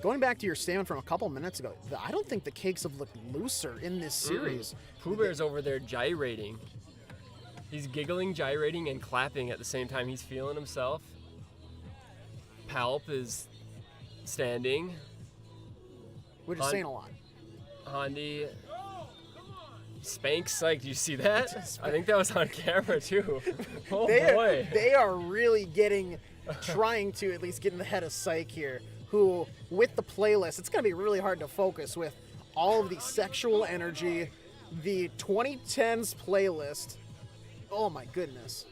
Going back to your statement from a couple minutes ago, I don't think the Cakes have looked looser in this series. Pooh Bear's over there gyrating. He's giggling, gyrating, and clapping at the same time. He's feeling himself. Palp is standing. Which is saying a lot. Hondi spanks Psych. Do you see that? I think that was on camera too. Oh boy. They are really trying to at least get in the head of Psych here, who, with the playlist, it's going to be really hard to focus with all of the sexual energy, the 2010s playlist. Oh my goodness.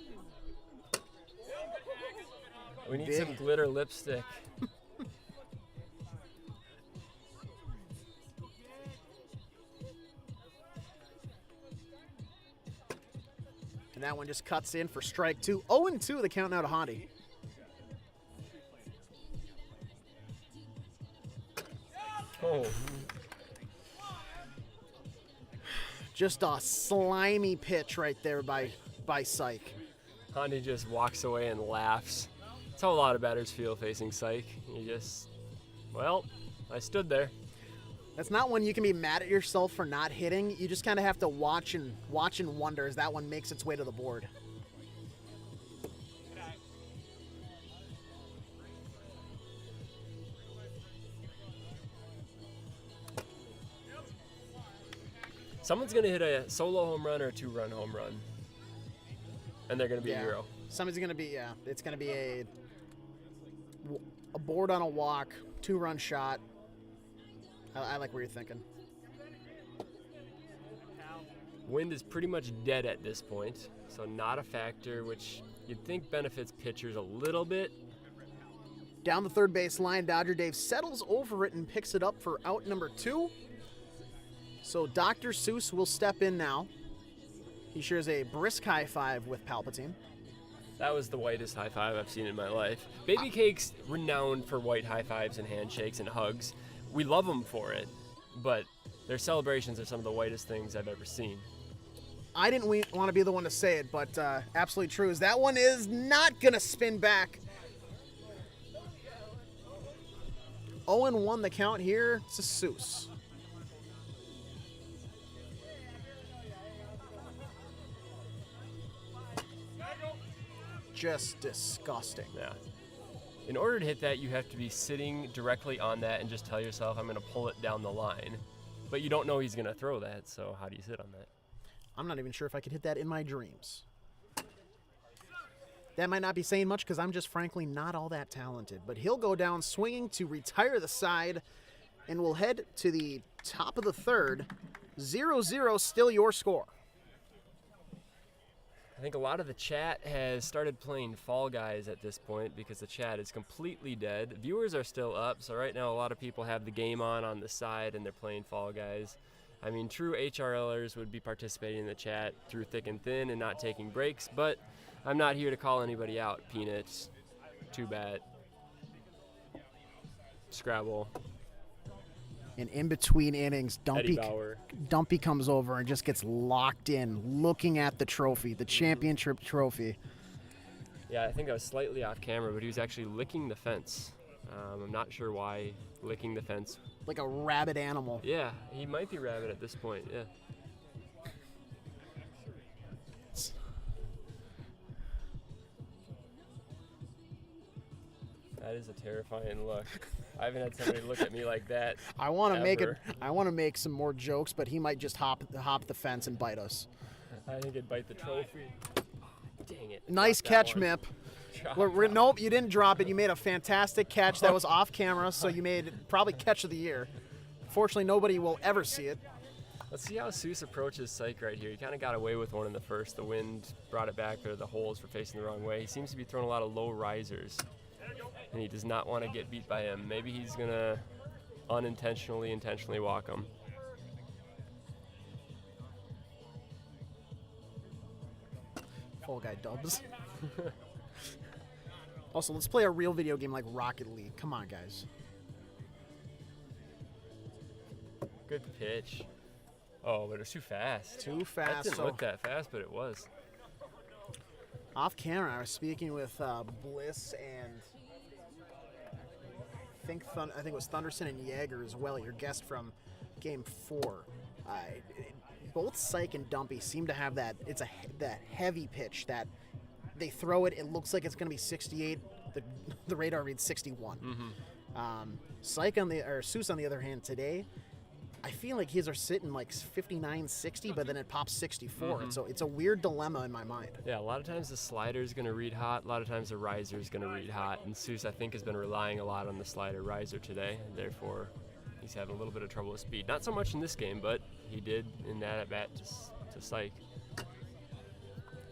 We need some glitter lipstick. And that one just cuts in for strike 2. 0-2 the count now to Hondi. Oh. Just a slimy pitch right there by Psych. Hondi just walks away and laughs. That's how a lot of batters feel facing Psych. You just, well, I stood there. That's not one you can be mad at yourself for not hitting. You just kind of have to watch and wonder as that one makes its way to the board. Someone's going to hit a solo home run or a 2-run home run. And they're going to be a hero. Somebody's going to be, it's going to be a board on a walk, 2-run shot. I like what you're thinking. Wind is pretty much dead at this point, so not a factor, which you'd think benefits pitchers a little bit. Down the third base line, Dodger Dave settles over it and picks it up for out number 2. So Dr. Seuss will step in now. He shares a brisk high five with Palpatine. That was the whitest high five I've seen in my life. Baby Cake's renowned for white high fives and handshakes and hugs. We love them for it, but their celebrations are some of the whitest things I've ever seen. I didn't want to be the one to say it, but absolutely true. Is that one is not going to spin back. 0-1 the count here to Seuss. Just disgusting. Yeah. In order to hit that, you have to be sitting directly on that and just tell yourself, I'm going to pull it down the line. But you don't know he's going to throw that, so how do you sit on that? I'm not even sure if I could hit that in my dreams. That might not be saying much because I'm just frankly not all that talented. But he'll go down swinging to retire the side, and we'll head to the top of the third. 0-0 still your score. I think a lot of the chat has started playing Fall Guys at this point because the chat is completely dead. Viewers are still up, so right now a lot of people have the game on the side and they're playing Fall Guys. I mean, true HRLers would be participating in the chat through thick and thin and not taking breaks, but I'm not here to call anybody out. Peanuts, Two Bat, Scrabble. And in between innings, Eddie Bauer. Dumpy comes over and just gets locked in, looking at the trophy, the championship trophy. Yeah, I think I was slightly off camera, but he was actually licking the fence. I'm not sure why licking the fence. Like a rabid animal. Yeah, he might be rabid at this point, yeah. That is a terrifying look. I haven't had somebody look at me like that. I want to make it. ever. I want to make some more jokes, but he might just hop the fence and bite us. I think it'd bite the trophy. Dang it. Nice Dropped that catch, one. Mip. Dropped Nope, you didn't drop it. You made a fantastic catch that was off camera, so you made probably catch of the year. Fortunately, nobody will ever see it. Let's see how Seuss approaches Psych right here. He kind of got away with one in the first. The wind brought it back, or the holes were facing the wrong way. He seems to be throwing a lot of low risers, and he does not want to get beat by him. Maybe he's going to intentionally walk him. Fall Guy dubs. Also, let's play a real video game like Rocket League. Come on, guys. Good pitch. Oh, but it was too fast. Too fast. That didn't so look that fast, but it was. off camera, I was speaking with Bliss and think it was Thunderson and Jaeger as well, your guest from Game 4. Both Syke and Dumpy seem to have that. It's that heavy pitch that they throw it. It looks like it's going to be 68. The radar reads 61. Syke Seuss on the other hand today, I feel like his are sitting like 59, 60, but then it pops 64. And so it's a weird dilemma in my mind. Yeah, a lot of times the slider is going to read hot. A lot of times the riser is going to read hot. And Seuss, I think, has been relying a lot on the slider riser today. And therefore, he's having a little bit of trouble with speed. Not so much in this game, but he did in that at bat to Syke.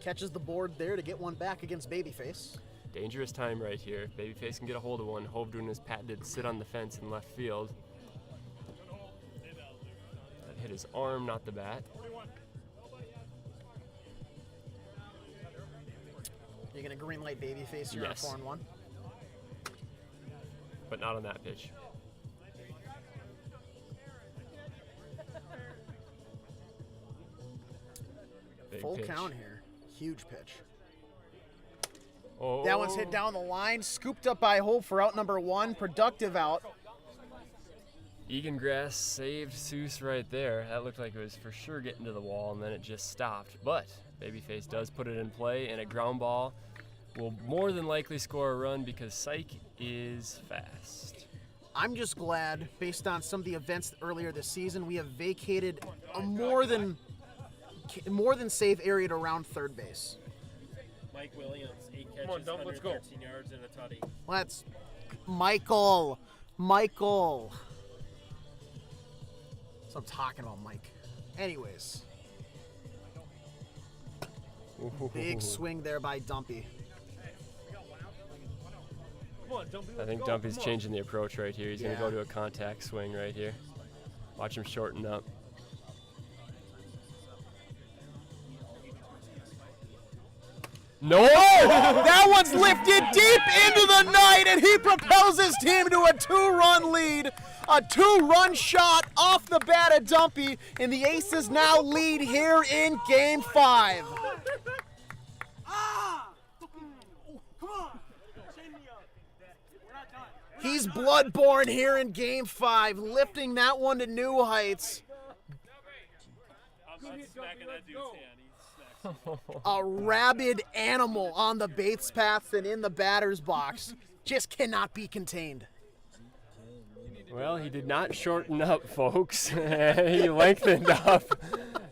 Catches the board there to get one back against Babyface. Dangerous time right here. Babyface can get a hold of one. Hove doing his patented sit on the fence in left field. That hit his arm, not the bat. You're going to green light Babyface here Yes. on 4-1? But not on that pitch. Big Full pitch. count here. Huge pitch. Oh. That one's hit down the line. Scooped up by Hove for out number 1. Productive out. Egan Grass saved Seuss right there. That looked like it was for sure getting to the wall, and then it just stopped. But Babyface does put it in play, and a ground ball will more than likely score a run because Syke is fast. I'm just glad, based on some of the events earlier this season, we have vacated a more than safe area to around third base. Mike Williams, 8 catches, Come on, Dump, let's go. 113 yards and a tutty. Let's Michael. So I'm talking about Mike. Anyways, big swing there by Dumpy. Come on, Dumpy, I let's think go. Dumpy's Come on. changing the approach right here. He's going Yeah. to go to a contact swing right here. Watch him shorten up. No! That one's lifted deep into the night, and he propels his team to a 2-run lead. A 2-run shot off the bat of Dumpy, and the Aces now lead here in Game 5. He's bloodborne here in Game 5, lifting that one to new heights. I'm smacking that dude's hand. He smacks. A rabid animal on the base paths and in the batter's box. Just cannot be contained. Well, he did not shorten up, folks. He lengthened up.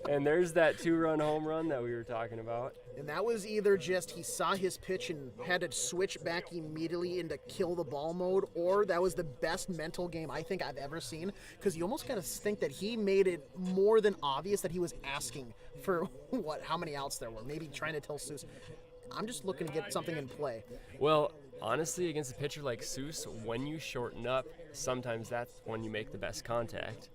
And there's that 2-run home run that we were talking about. And that was either just he saw his pitch and had to switch back immediately into kill the ball mode, or that was the best mental game I think I've ever seen, because you almost kind of think that he made it more than obvious that he was asking for how many outs there were. Maybe trying to tell Seuss, I'm just looking to get something in play. Well, honestly, against a pitcher like Seuss, when you shorten up, sometimes that's when you make the best contact.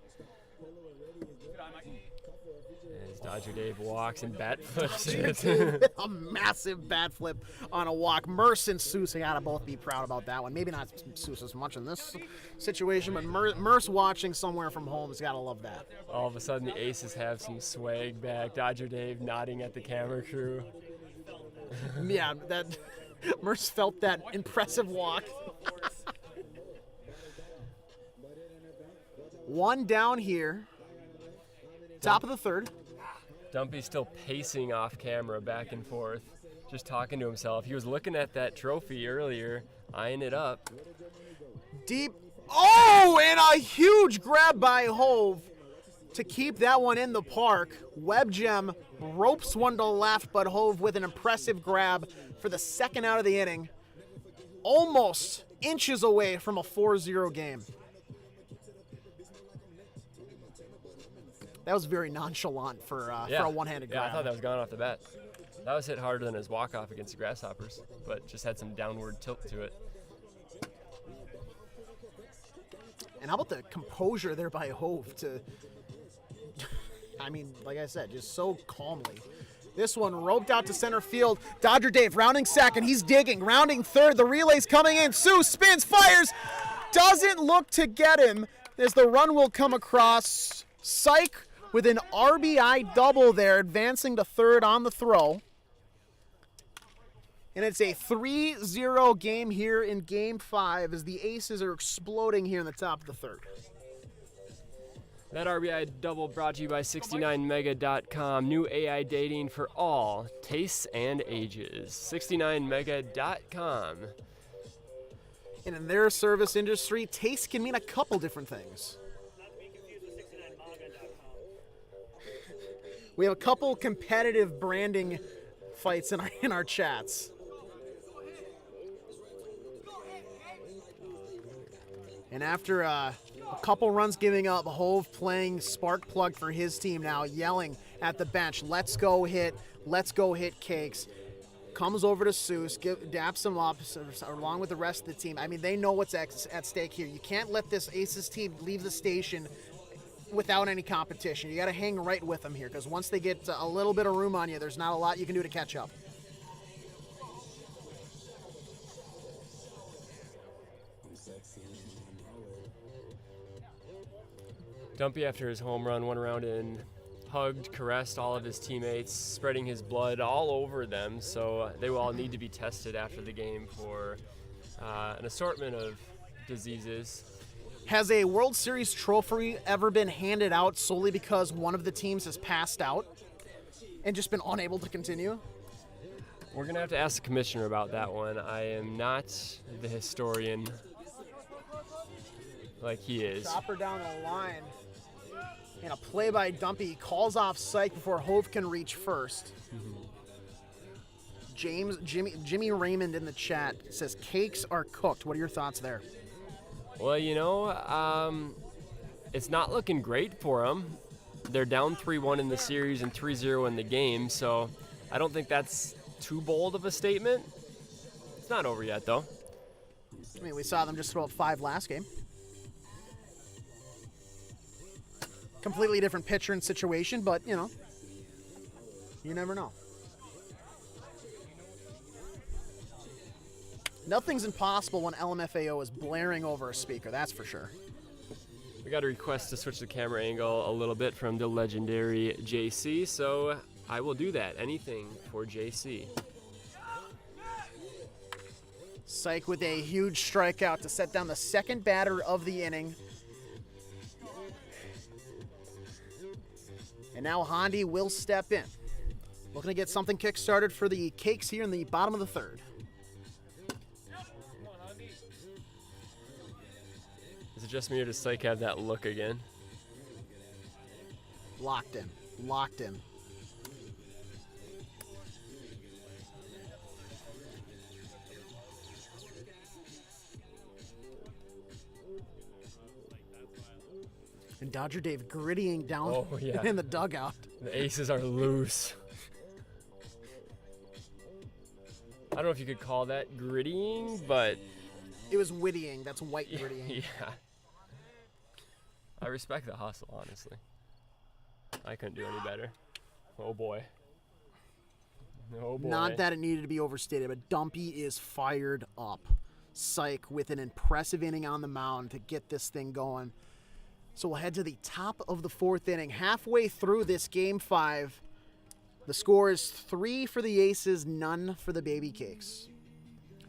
As Dodger Dave walks and bat flips it. A massive bat flip on a walk. Merce and Seuss gotta both be proud about that one. Maybe not Seuss as much in this situation, but Merce watching somewhere from home has gotta love that. All of a sudden, the Aces have some swag back. Dodger Dave nodding at the camera crew. Yeah, that Merce felt that impressive walk. One down here. Top of the third. Dumpy's still pacing off camera back and forth, just talking to himself. He was looking at that trophy earlier, eyeing it up. Deep. Oh, and a huge grab by Hove to keep that one in the park. Webgem ropes one to left, but Hove with an impressive grab for the second out of the inning. Almost inches away from a 4-0 game. That was very nonchalant for a one-handed grab. Yeah, I thought that was gone off the bat. That was hit harder than his walk-off against the Grasshoppers, but just had some downward tilt to it. And how about the composure there by Hove to, I mean, like I said, just so calmly. This one roped out to center field. Dodger Dave rounding second. He's digging. Rounding third. The relay's coming in. Seuss spins, fires. Doesn't look to get him as the run will come across. Syke with an RBI double there, advancing to third on the throw. And it's a 3-0 game here in Game 5 as the Aces are exploding here in the top of the third. That RBI double brought to you by 69mega.com. New AI dating for all tastes and ages. 69mega.com. And in their service industry, taste can mean a couple different things. We have a couple competitive branding fights in our chats. And after a couple runs giving up, Hove playing spark plug for his team now, yelling at the bench, let's go hit Cakes. Comes over to Seuss, daps him up along with the rest of the team. I mean, they know what's at stake here. You can't let this Aces team leave the station without any competition. You got to hang right with them here, because once they get a little bit of room on you, there's not a lot you can do to catch up. Dumpy, after his home run, went around and hugged, caressed all of his teammates, spreading his blood all over them. So they will all need to be tested after the game for an assortment of diseases. Has a World Series trophy ever been handed out solely because one of the teams has passed out and just been unable to continue? We're going to have to ask the commissioner about that one. I am not the historian like he is. Chopper down the line. And a play by Dumpy, calls off Syke before Hove can reach first. Jimmy Raymond in the chat says cakes are cooked. What are your thoughts there? Well, it's not looking great for them. They're down 3-1 in the series and 3-0 in the game, so I don't think that's too bold of a statement. It's not over yet, though. I mean, we saw them just throw up 5 last game. Completely different pitcher and situation, but, you never know. Nothing's impossible when LMFAO is blaring over a speaker, that's for sure. We got a request to switch the camera angle a little bit from the legendary JC, so I will do that. Anything for JC. Syke with a huge strikeout to set down the second batter of the inning. And now Hondi will step in. Looking to get something kick-started for the Cakes here in the bottom of the third. Is it just me or does Syke have that look again? Locked in. Locked in. And Dodger Dave grittying down in the dugout. The Aces are loose. I don't know if you could call that grittying, but... It was wittying. That's white grittying. Yeah. I respect the hustle, honestly. I couldn't do any better. Oh, boy. Oh, boy. Not that it needed to be overstated, but Dumpy is fired up. Syke with an impressive inning on the mound to get this thing going. So we'll head to the top of the fourth inning. Halfway through this Game 5, the score is 3 for the Aces, none for the Baby Cakes.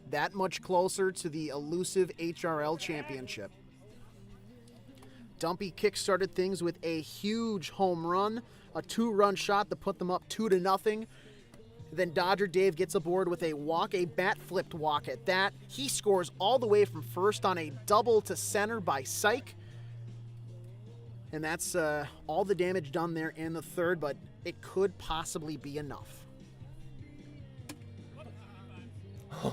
That much closer to the elusive HRL championship. Dumpy kick-started things with a huge home run, a 2-run shot to put them up 2-0. Then Dodger Dave gets aboard with a walk, a bat-flipped walk at that. He scores all the way from first on a double to center by Syke. And that's all the damage done there in the third, but it could possibly be enough. A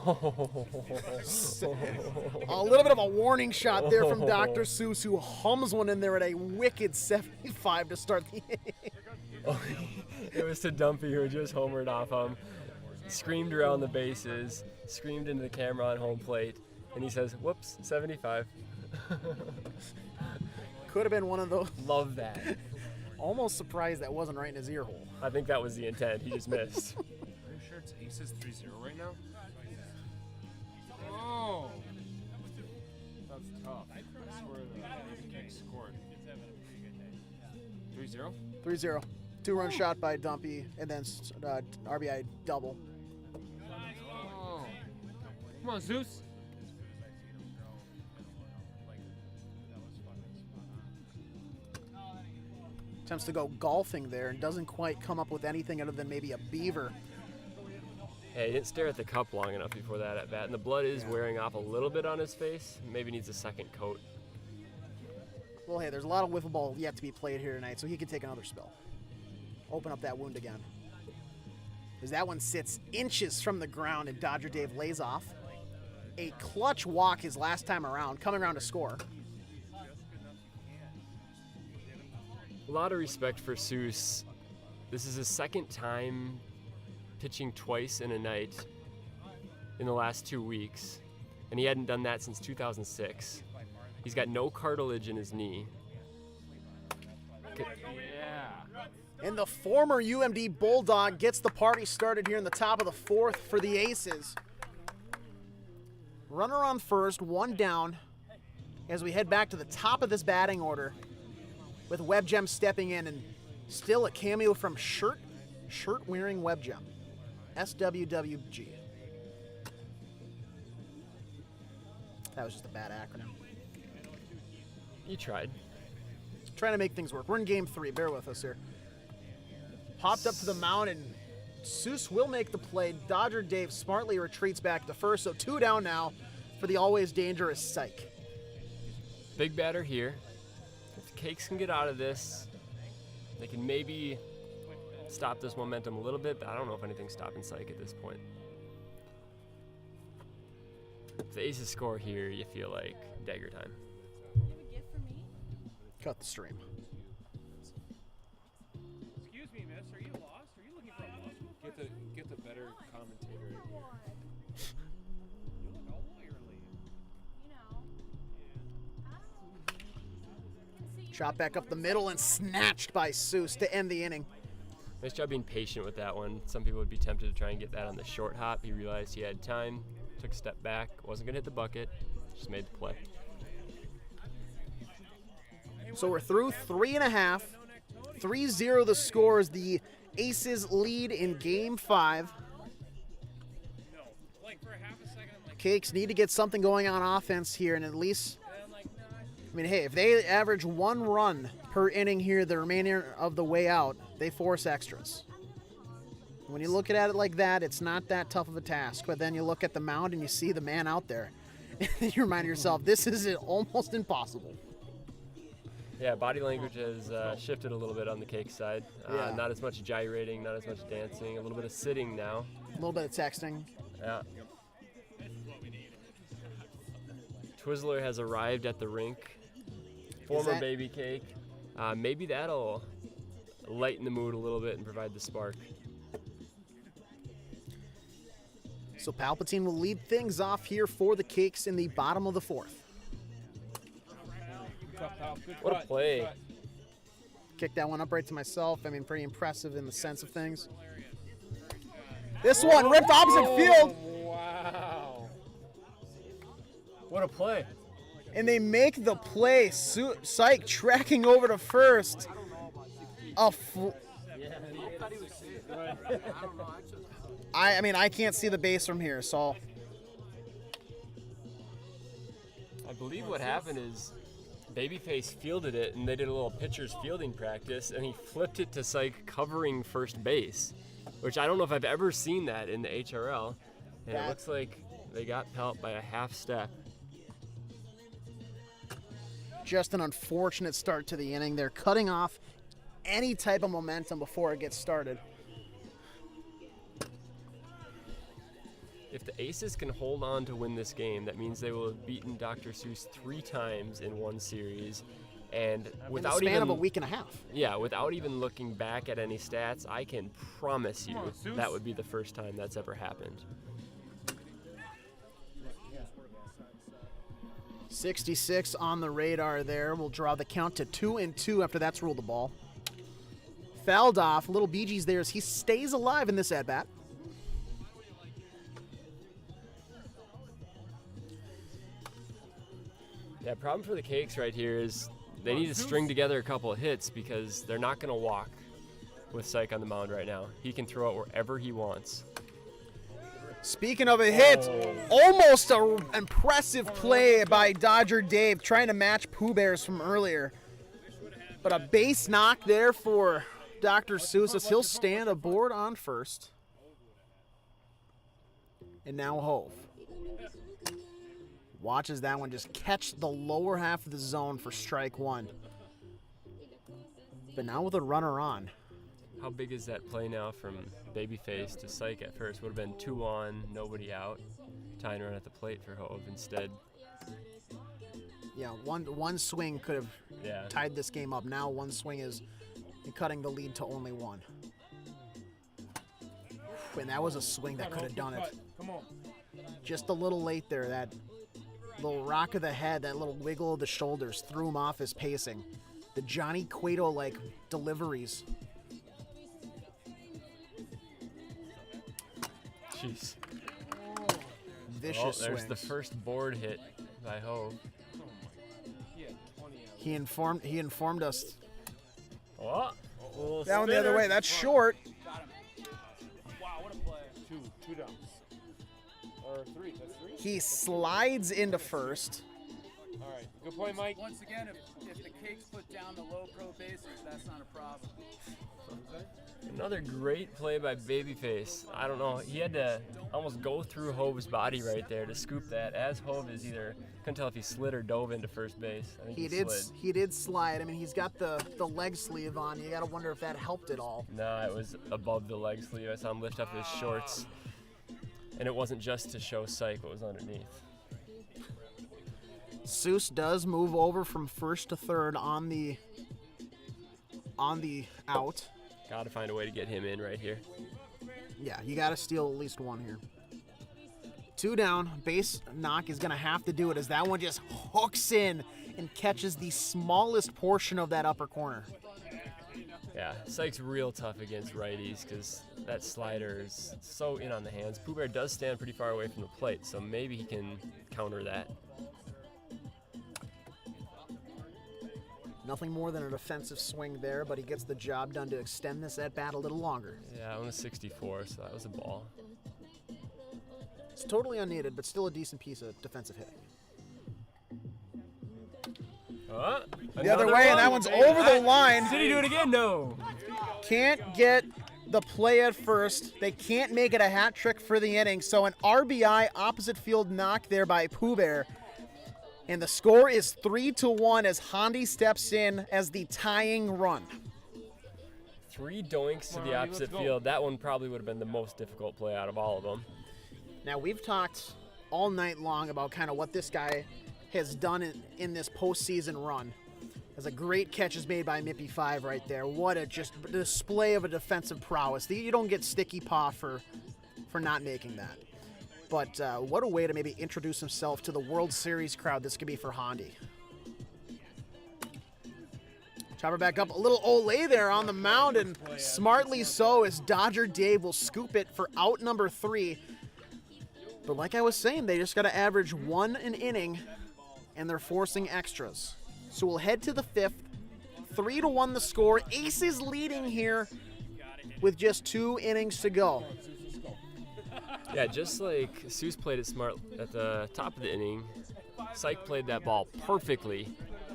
little bit of a warning shot there from Dr. Seuss, who hums one in there at a wicked 75 to start the inning. It was to Dumpy, who just homered off him, screamed around the bases, screamed into the camera on home plate, and he says, whoops, 75. Could have been one of those. Love that. Almost surprised that wasn't right in his ear hole. I think that was the intent. He just missed. Are you sure it's Aces 3-0 right now? Oh! That's tough. I swear the Baby Cakes scored. 3-0? 3-0. 2-run shot by Dumpy, and then RBI double. Come on, Zeus. Attempts to go golfing there and doesn't quite come up with anything other than maybe a beaver. Hey, he didn't stare at the cup long enough before that at bat, and the blood is wearing off a little bit on his face. Maybe needs a second coat. Well, hey, there's a lot of wiffle ball yet to be played here tonight, so he can take another spill. Open up that wound again. As that one sits inches from the ground and Dodger Dave lays off. A clutch walk his last time around, coming around to score. A lot of respect for Seuss. This is his second time pitching twice in a night in the last 2 weeks, and he hadn't done that since 2006. He's got no cartilage in his knee. And the former UMD Bulldog gets the party started here in the top of the fourth for the Aces. Runner on first, one down, as we head back to the top of this batting order with WebGem stepping in, and still a cameo from shirt-wearing WebGem. SWWG. That was just a bad acronym. You tried. Trying to make things work. We're in game 3. Bear with us here. Popped up to the mound, and Seuss will make the play. Dodger Dave smartly retreats back to first, so 2 down now for the always dangerous Psych. Big batter here. If the Cakes can get out of this, they can maybe stop this momentum a little bit, but I don't know if anything's stopping Psych at this point. If the Aces score here, you feel like dagger time. Cut the stream. Excuse me, miss. Are you lost? Are you looking for a muscle? Get the better commentator in here. You look all lawyerly. Chop back up the middle and snatched by Seuss to end the inning. Nice job being patient with that one. Some people would be tempted to try and get that on the short hop. He realized he had time, took a step back, wasn't going to hit the bucket, just made the play. So we're through 3.5. 3-0 the score as the Aces lead in game 5. Cakes need to get something going on offense here, and at least, I mean, hey, if they average 1 run per inning here the remainder of the way out, they force extras. When you look at it like that, it's not that tough of a task. But then you look at the mound and you see the man out there, and you remind yourself, this is almost impossible. Yeah, body language has shifted a little bit on the Cake side. Yeah. Not as much gyrating, not as much dancing, a little bit of sitting now. A little bit of texting. Yeah. Twizzler has arrived at the rink. Former Baby Cake. Maybe that'll lighten the mood a little bit and provide the spark. So Palpatine will lead things off here for the Cakes in the bottom of the 4th. What a play. Kick that one up right to myself. I mean, pretty impressive in the sense of things. This one ripped opposite field. Wow. What a play. And they make the play. Psych tracking over to first. I mean, I can't see the base from here, so. I believe what happened is Babyface fielded it, and they did a little pitcher's fielding practice, and he flipped it to Psych covering first base, which I don't know if I've ever seen that in the HRL. And it looks like they got Pelt by a half step. Just an unfortunate start to the inning. They're cutting off any type of momentum before it gets started. If the Aces can hold on to win this game, that means they will have beaten Dr. Seuss 3 times in one series. And without in the span even of a week and a half. Yeah, without even looking back at any stats, I can promise you that would be the first time that's ever happened. 66 on the radar there. We'll draw the count to 2-2 after that's ruled the ball. Fouled off. Little Bee Gees there as he stays alive in this at-bat. Yeah, problem for the Cakes right here is they need to string together a couple of hits because they're not going to walk with Psych on the mound right now. He can throw it wherever he wants. Speaking of a hit, almost an impressive play by Dodger Dave trying to match Pooh Bears from earlier. But a base knock there for Dr. Seuss as he'll stand aboard on first. And now Hove watches that one just catch the lower half of the zone for strike one. But now with a runner on. How big is that play now from Babyface to Syke at first? Would have been 2 on, nobody out. Tying run at the plate for Hove instead. Yeah, one swing could have tied this game up. Now one swing is cutting the lead to only 1. And that was a swing that could have done it. Come on. Just a little late there. That little rock of the head, that little wiggle of the shoulders threw him off his pacing. The Johnny Cueto-like deliveries. Jeez. Vicious there's swings. the first board hit by Hove. He informed us. Oh, Down the other way. That's short. Wow, what a play. Two downs. Or 3. That's 3? He slides into first. All right. Good point, Mike. Once again, if the Cakes put down the low pro bases, that's not a problem. Another great play by Babyface. I don't know. He had to almost go through Hove's body right there to scoop that. As Hove is either, couldn't tell if he slid or dove into first base. I think he slid. He did slide. I mean, he's got the leg sleeve on. You got to wonder if that helped at all. Nah, it was above the leg sleeve. I saw him lift up his shorts. And it wasn't just to show Syke what was underneath. Seuss does move over from first to third on the out. Got to find a way to get him in right here. Yeah, you got to steal at least one here. 2 down. Base knock is going to have to do it as that one just hooks in and catches the smallest portion of that upper corner. Yeah, Syke's real tough against righties because that slider is so in on the hands. Pooh Bear does stand pretty far away from the plate, so maybe he can counter that. Nothing more than a defensive swing there, but he gets the job done to extend this at bat a little longer. Yeah, on the 64, so that was a ball. It's totally unneeded, but still a decent piece of defensive hitting. The other way, and that one's over the line. Did he do it again? No. Can't get the play at first. They can't make it a hat trick for the inning, so an RBI opposite field knock there by Pooh Bear. And the score is 3-1 as Hondy steps in as the tying run. 3 doinks to the opposite field. That one probably would have been the most difficult play out of all of them. Now, we've talked all night long about kind of what this guy has done in this postseason run. As a great catch is made by Mippy 5 right there. What a just display of a defensive prowess. You don't get sticky paw for not making that. But what a way to maybe introduce himself to the World Series crowd this could be for Hondy. Chopper back up, a little Olay there on the mound, and smartly so as Dodger Dave will scoop it for out number 3. But like I was saying, they just got to average 1 an inning, and they're forcing extras. So we'll head to the 5th. 3-1 the score. Aces leading here with just 2 innings to go. Yeah, just like Seuss played it smart at the top of the inning, Syke played that ball perfectly.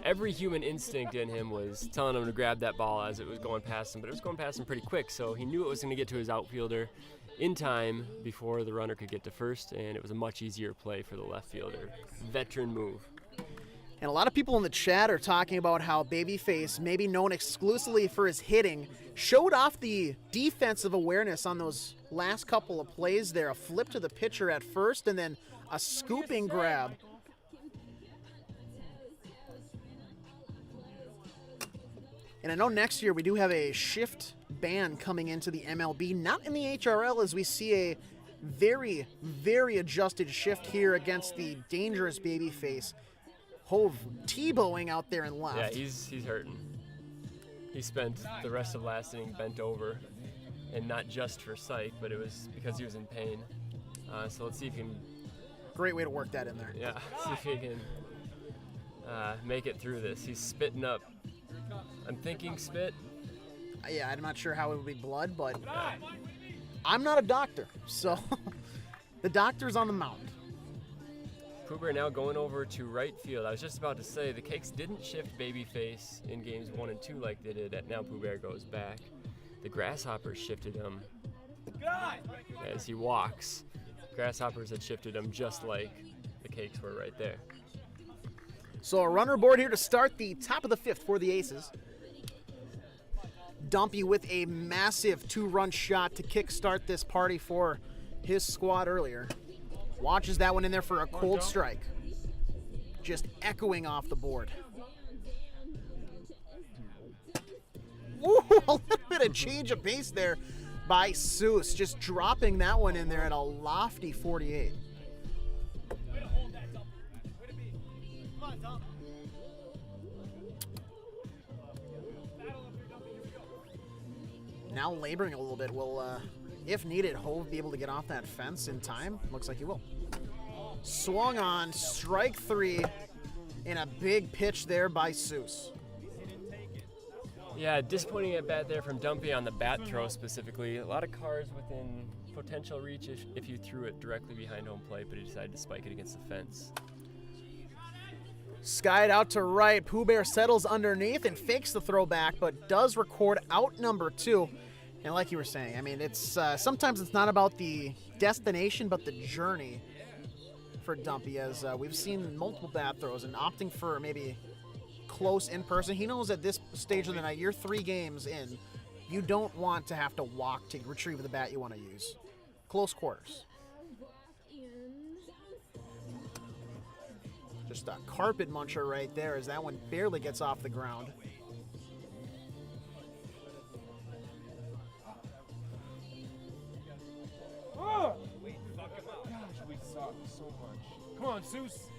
Every human instinct in him was telling him to grab that ball as it was going past him, but it was going past him pretty quick, so he knew it was going to get to his outfielder in time before the runner could get to first, and it was a much easier play for the left fielder. Veteran move. And a lot of people in the chat are talking about how Babyface, maybe known exclusively for his hitting, showed off the defensive awareness on those last couple of plays there. A flip to the pitcher at first and then a scooping grab. And I know next year we do have a shift ban coming into the MLB, not in the HRL, as we see a very, very adjusted shift here against the dangerous Babyface. Hove Tebowing out there in left. Yeah, he's hurting. He spent the rest of last inning bent over, and not just for Syke, but it was because he was in pain. So let's see if he can. Great way to work that in there. Yeah, see if he can make it through this. He's spitting up. I'm thinking spit. Yeah, I'm not sure how it would be blood, but I'm not a doctor, so The doctor's on the mound. Pooh Bear now going over to right field. I was just about to say the Cakes didn't shift Babyface in games 1 and 2 like they did. Now Pooh Bear goes back. The Grasshoppers shifted him as he walks. Grasshoppers had shifted him just like the Cakes were right there. So a runner board here to start the top of the 5th for the Aces. Dumpy with a massive 2-run shot to kickstart this party for his squad earlier. Watches that one in there for a cold strike. Just echoing off the board. Ooh, a little bit of change of pace there by Seuss. Just dropping that one in there at a lofty 48. Now laboring a little bit. Will, if needed, Hove be able to get off that fence in time? Looks like he will. Swung on, strike 3, and a big pitch there by Seuss. Yeah, disappointing at bat there from Dumpy on the bat throw specifically. A lot of cars within potential reach if you threw it directly behind home plate, but he decided to spike it against the fence. Skied out to right. Pooh Bear settles underneath and fakes the throwback, but does record out number 2. And like you were saying, I mean, it's sometimes it's not about the destination, but the journey for Dumpy, as we've seen multiple bat throws and opting for maybe close in person. He knows at this stage of the night, you're 3 games in, you don't want to have to walk to retrieve the bat you want to use. Close quarters. Just a carpet muncher right there as that one barely gets off the ground. Oh! Gosh, we suck so much. Come on, Seuss.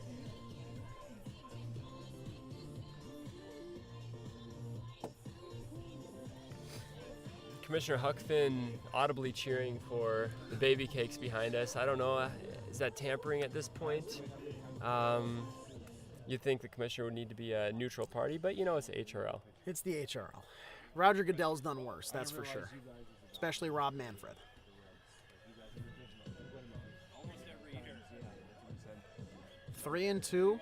Commissioner Huckfin audibly cheering for the Baby Cakes behind us. I don't know, is that tampering at this point? You'd think the commissioner would need to be a neutral party, but you know it's the HRL. It's the HRL. Roger Goodell's done worse, that's for sure. Especially Rob Manfred. Three and 2.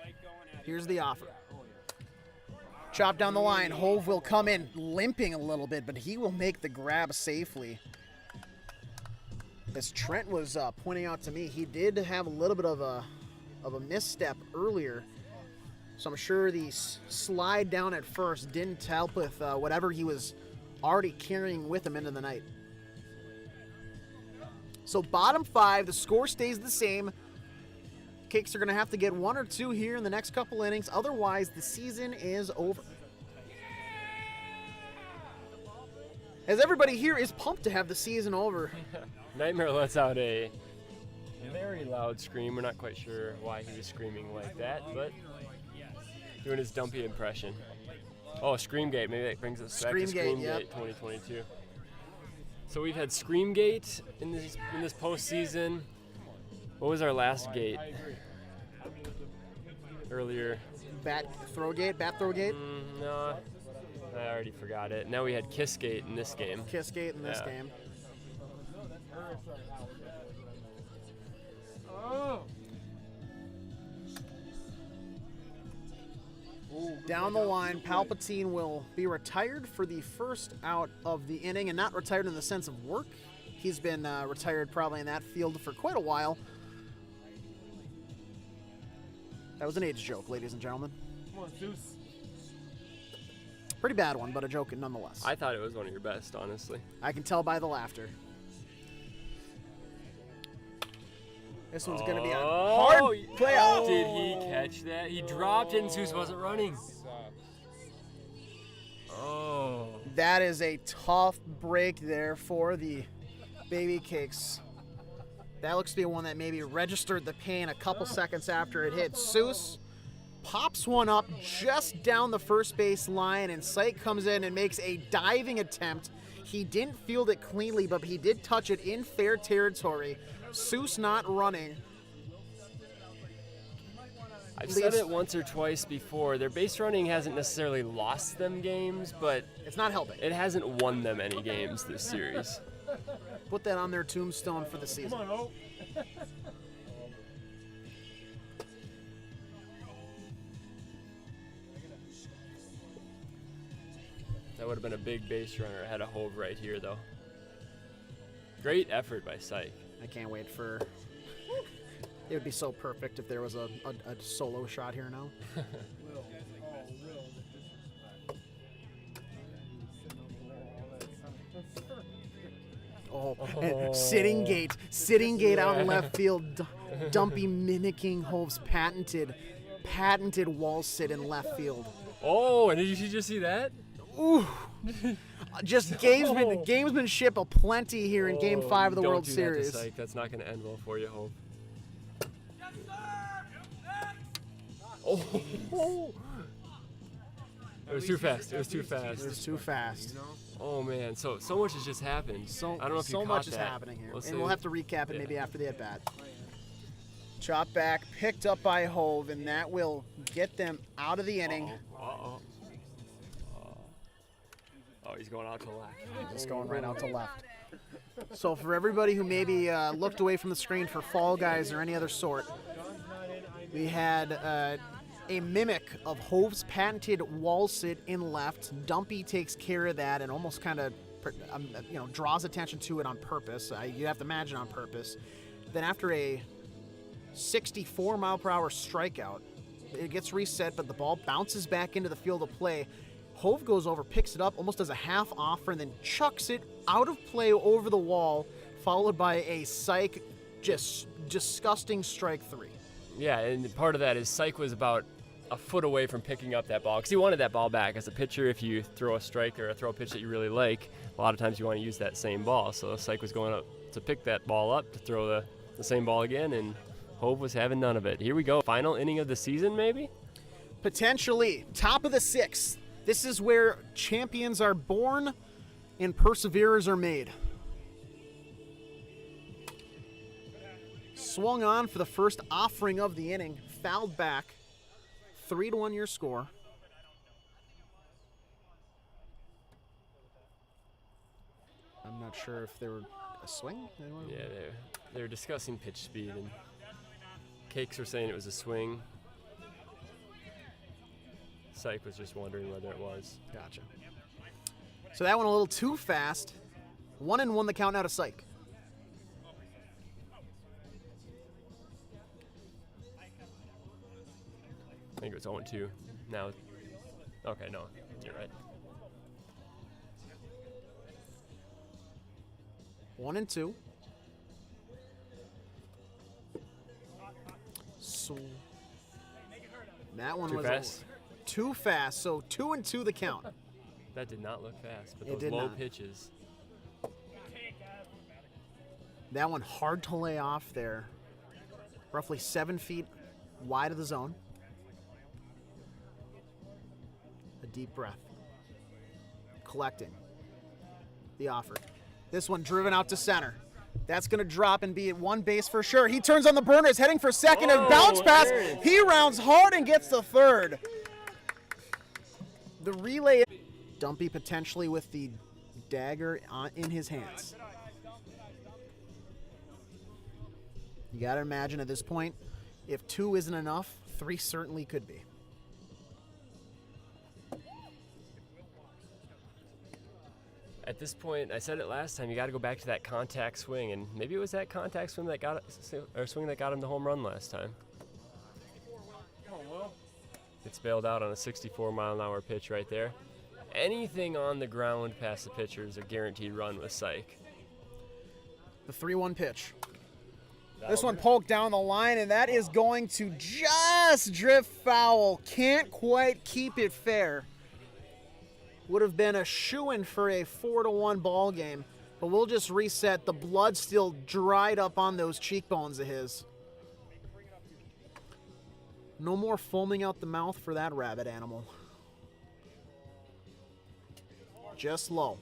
Here's the offer. Chop down the line. Hove will come in limping a little bit, but he will make the grab safely. As Trent was pointing out to me, he did have a little bit of a misstep earlier. So I'm sure the slide down at first didn't help with whatever he was already carrying with him into the night. So bottom 5, the score stays the same. Cakes are going to have to get 1 or 2 here in the next couple innings. Otherwise, the season is over. As everybody here is pumped to have the season over. Nightmare lets out a very loud scream. We're not quite sure why he was screaming like that, but doing his Dumpy impression. Oh, Screamgate. Maybe that brings us back to Screamgate, yep. 2022. So we've had Screamgate in this postseason. What was our last gate? Earlier. Bat Throwgate? No, I already forgot it. Now we had Kissgate in this game. Kissgate in this game. Down the line, Palpatine will be retired for the first out of the inning, and not retired in the sense of work. He's been retired probably in that field for quite a while. That was an age joke, ladies and gentlemen. Come on, Seuss. Pretty bad one, but a joke nonetheless. I thought it was one of your best, honestly. I can tell by the laughter. This one's going to be a hard play out. Did he catch that? He dropped it and Seuss wasn't running. Oh. That is a tough break there for the Baby Cakes. That looks to be one that maybe registered the pain a couple seconds after it hit. Seuss pops one up just down the first base line, and Syke comes in and makes a diving attempt. He didn't field it cleanly, but he did touch it in fair territory. Seuss not running. I've said it once or twice before. Their base running hasn't necessarily lost them games, but it's not helping. It hasn't won them any games this series. Put that on their tombstone for the season. Come on, That would have been a big base runner ahead of Hove right here, though. Great effort by Syke. I can't wait for. It would be so perfect if there was a solo shot here now. Oh, and sitting gate out in left field. Dumpy mimicking Hove's patented wall sit in left field. Oh, and did you just see that? Ooh. Just gamesmanship aplenty here in Game 5 of the World Series. Don't do that to Syke. That's not going to end well for you, Hove. Oh. It was too fast. It was too fast. It was too fast. Oh man, so much has just happened. I don't know if you caught much that. is happening here, Let's and say- we'll have to recap it maybe after the at bat. Chop back, picked up by Hove, and that will get them out of the inning. Uh-oh. Oh, he's going out to left. Just going right out to left. So for everybody who maybe looked away from the screen for Fall Guys or any other sort, we had a mimic of Hove's patented wall sit in left. Dumpy takes care of that and almost kind of draws attention to it on purpose. You have to imagine on purpose. Then after a 64-mile-per-hour strikeout, it gets reset, but the ball bounces back into the field of play. Hove goes over, picks it up, almost does a half offer, and then chucks it out of play over the wall, followed by a Syke just disgusting strike 3. Yeah, and part of that is Syke was about a foot away from picking up that ball because he wanted that ball back. As a pitcher, if you throw a strike or throw a pitch that you really like, a lot of times you want to use that same ball. So Syke was going up to pick that ball up to throw the same ball again, and Hove was having none of it. Here we go. Final inning of the season, maybe? Potentially. Top of the 6th. This is where champions are born and perseverers are made. Swung on for the first offering of the inning. Fouled back. 3-1 your score. I'm not sure if they were a swing. Yeah, they're discussing pitch speed, and Cakes were saying it was a swing. Syke was just wondering whether it was. Gotcha. So that went a little too fast. 1-1 the count now to Syke. I think it was 0-2. Now, okay, no, you're right. 1-2. So that one Too was fast? too fast. So 2-2 the count. That did not look fast, but It those did low not. pitches. That one hard to lay off there. Roughly 7 feet wide of the zone. A deep breath. Collecting the offer. This one driven out to center. That's going to drop and be at one base for sure. He turns on the burners, heading for second, and bounce pass. He rounds hard and gets to third. The relay. Dumpy potentially with the dagger in his hands. You got to imagine at this point, if 2 isn't enough, 3 certainly could be. At this point, I said it last time, you got to go back to that contact swing, and maybe it was that contact swing that got him the home run last time. It's bailed out on a 64-mile-an-hour pitch right there. Anything on the ground past the pitcher is a guaranteed run with Syke. The 3-1 pitch. This one poked down the line, and that is going to just drift foul. Can't quite keep it fair. Would have been a shoo-in for a 4-1 ball game, but we'll just reset. The blood still dried up on those cheekbones of his. No more foaming out the mouth for that rabbit animal. Just low.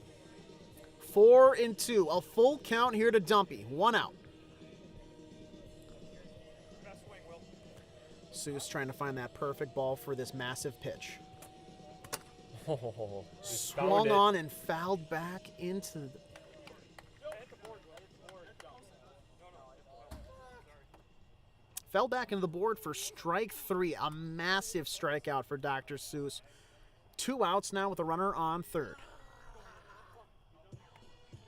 4-2. A full count here to Dumpy. 1 out. Seuss trying to find that perfect ball for this massive pitch. Oh, Swung on and fouled back into the... Fell back into the board for strike 3. A massive strikeout for Dr. Seuss. 2 outs now with a runner on third.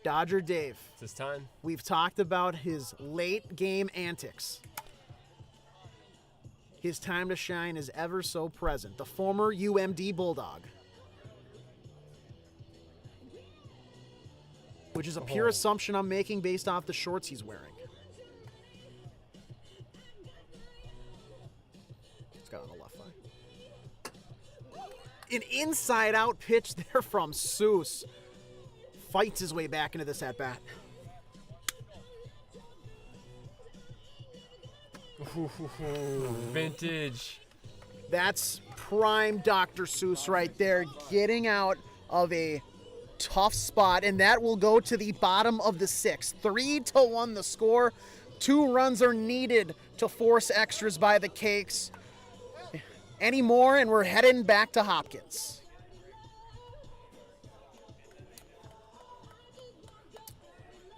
Dodger Dave. It's his time. We've talked about his late game antics. His time to shine is ever so present. The former UMD Bulldog. Which is a pure assumption I'm making based off the shorts he's wearing. It's got on the left eye. An inside-out pitch there from Seuss. Fights his way back into this at-bat. Vintage. That's prime Dr. Seuss right there, getting out of a tough spot, and that will go to the bottom of the sixth. 3-1 the score. 2 runs are needed to force extras by the Cakes. Any more, and we're heading back to Hopkins.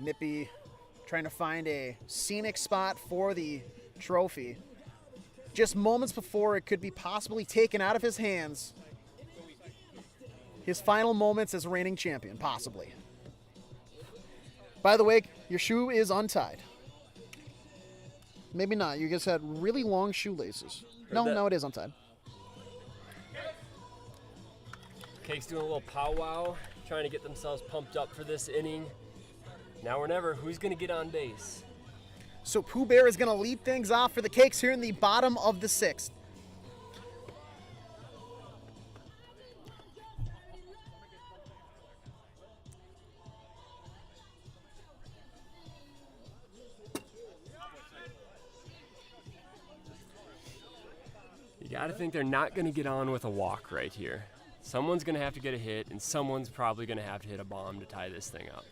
Nippy trying to find a scenic spot for the trophy. Just moments before it could be possibly taken out of his hands. His final moments as reigning champion, possibly. By the way, your shoe is untied. Maybe not. You just had really long shoelaces. No, it is untied. Cakes doing a little powwow, trying to get themselves pumped up for this inning. Now or never, who's going to get on base? So Pooh Bear is going to lead things off for the Cakes here in the bottom of the sixth. You got to think they're not going to get on with a walk right here. Someone's going to have to get a hit, and someone's probably going to have to hit a bomb to tie this thing up.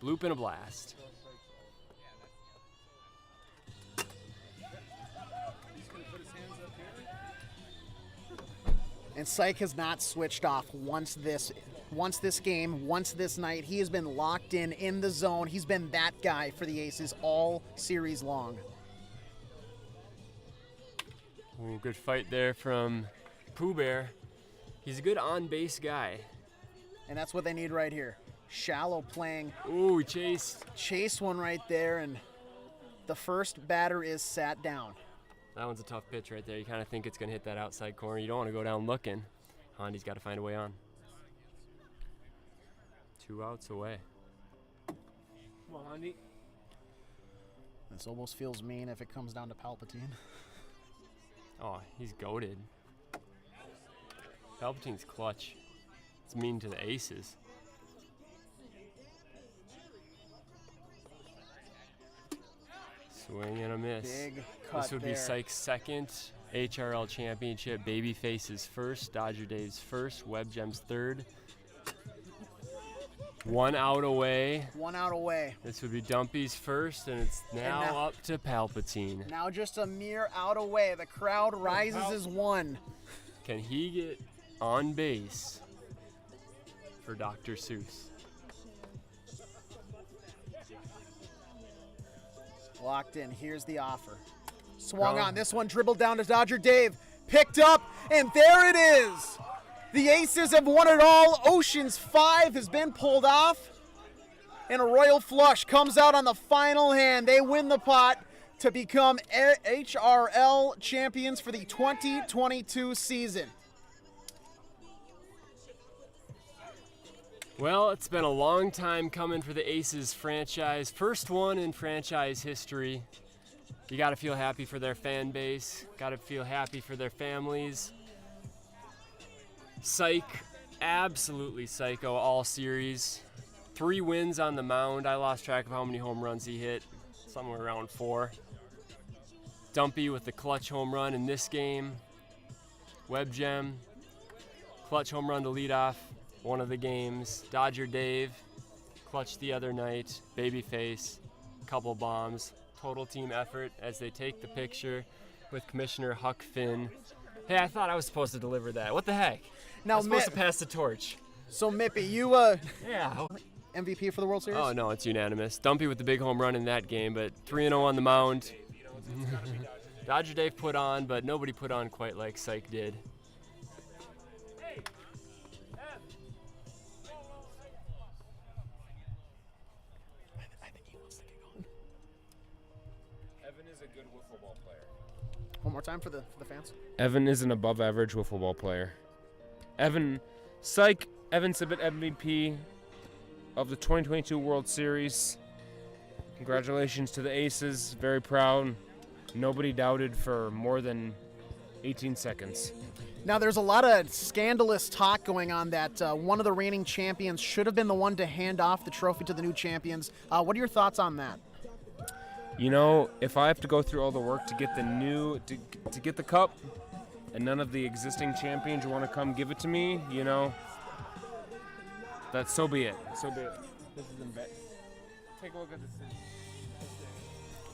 Bloop and a blast. And Syke has not switched off once this night. He has been locked in the zone. He's been that guy for the Aces all series long. Ooh, good fight there from Pooh Bear. He's a good on-base guy. And that's what they need right here. Shallow playing. Ooh, he chased. Chased one right there, and the first batter is sat down. That one's a tough pitch right there. You kind of think it's going to hit that outside corner. You don't want to go down looking. Hondi's got to find a way on. 2 outs away. Come on, Hondi. This almost feels mean if it comes down to Palpatine. Oh, he's goated. Palpatine's clutch. It's mean to the Aces. Swing and a miss. Big cut This would be there. Syke's second HRL championship. Babyface's first, Dodger Dave's first, Web Gem's third. 1 out away. 1 out away. This would be Dumpy's first, and it's now up to Palpatine. Now just a mere out away. The crowd rises as one. Can he get on base for Dr. Seuss? Locked in. Here's the offer. Swung on. This one dribbled down to Dodger Dave. Picked up, and there it is. The Aces have won it all. Oceans 5 has been pulled off. And a royal flush comes out on the final hand. They win the pot to become HRL champions for the 2022 season. Well, it's been a long time coming for the Aces franchise. First one in franchise history. You got to feel happy for their fan base. Got to feel happy for their families. Syke, absolutely psycho all series. 3 wins on the mound. I lost track of how many home runs he hit. Somewhere around 4. Dumpy with the clutch home run in this game. Web Gem, clutch home run to lead off one of the games. Dodger Dave, clutch the other night. Babyface, couple bombs. Total team effort as they take the picture with Commissioner Huck Finn. Hey, I thought I was supposed to deliver that. What the heck? Now, I'm supposed to pass the torch. So, Mippy, you Yeah. MVP for the World Series? Oh, no, it's unanimous. Dumpy with the big home run in that game, but 3-0 on the mound. Dodger Dave put on, but nobody put on quite like Syke did. more time for the fans. Evan is an above-average wiffle ball player. Evan Sibbett, MVP of the 2022 World Series. Congratulations to the Aces. Very proud. Nobody doubted for more than 18 seconds. Now, there's a lot of scandalous talk going on that one of the reigning champions should have been the one to hand off the trophy to the new champions. What are your thoughts on that? You know, if I have to go through all the work to get to get the cup, and none of the existing champions want to come give it to me, you know, that's so be it. So be it. This is in bed. Take a look at this.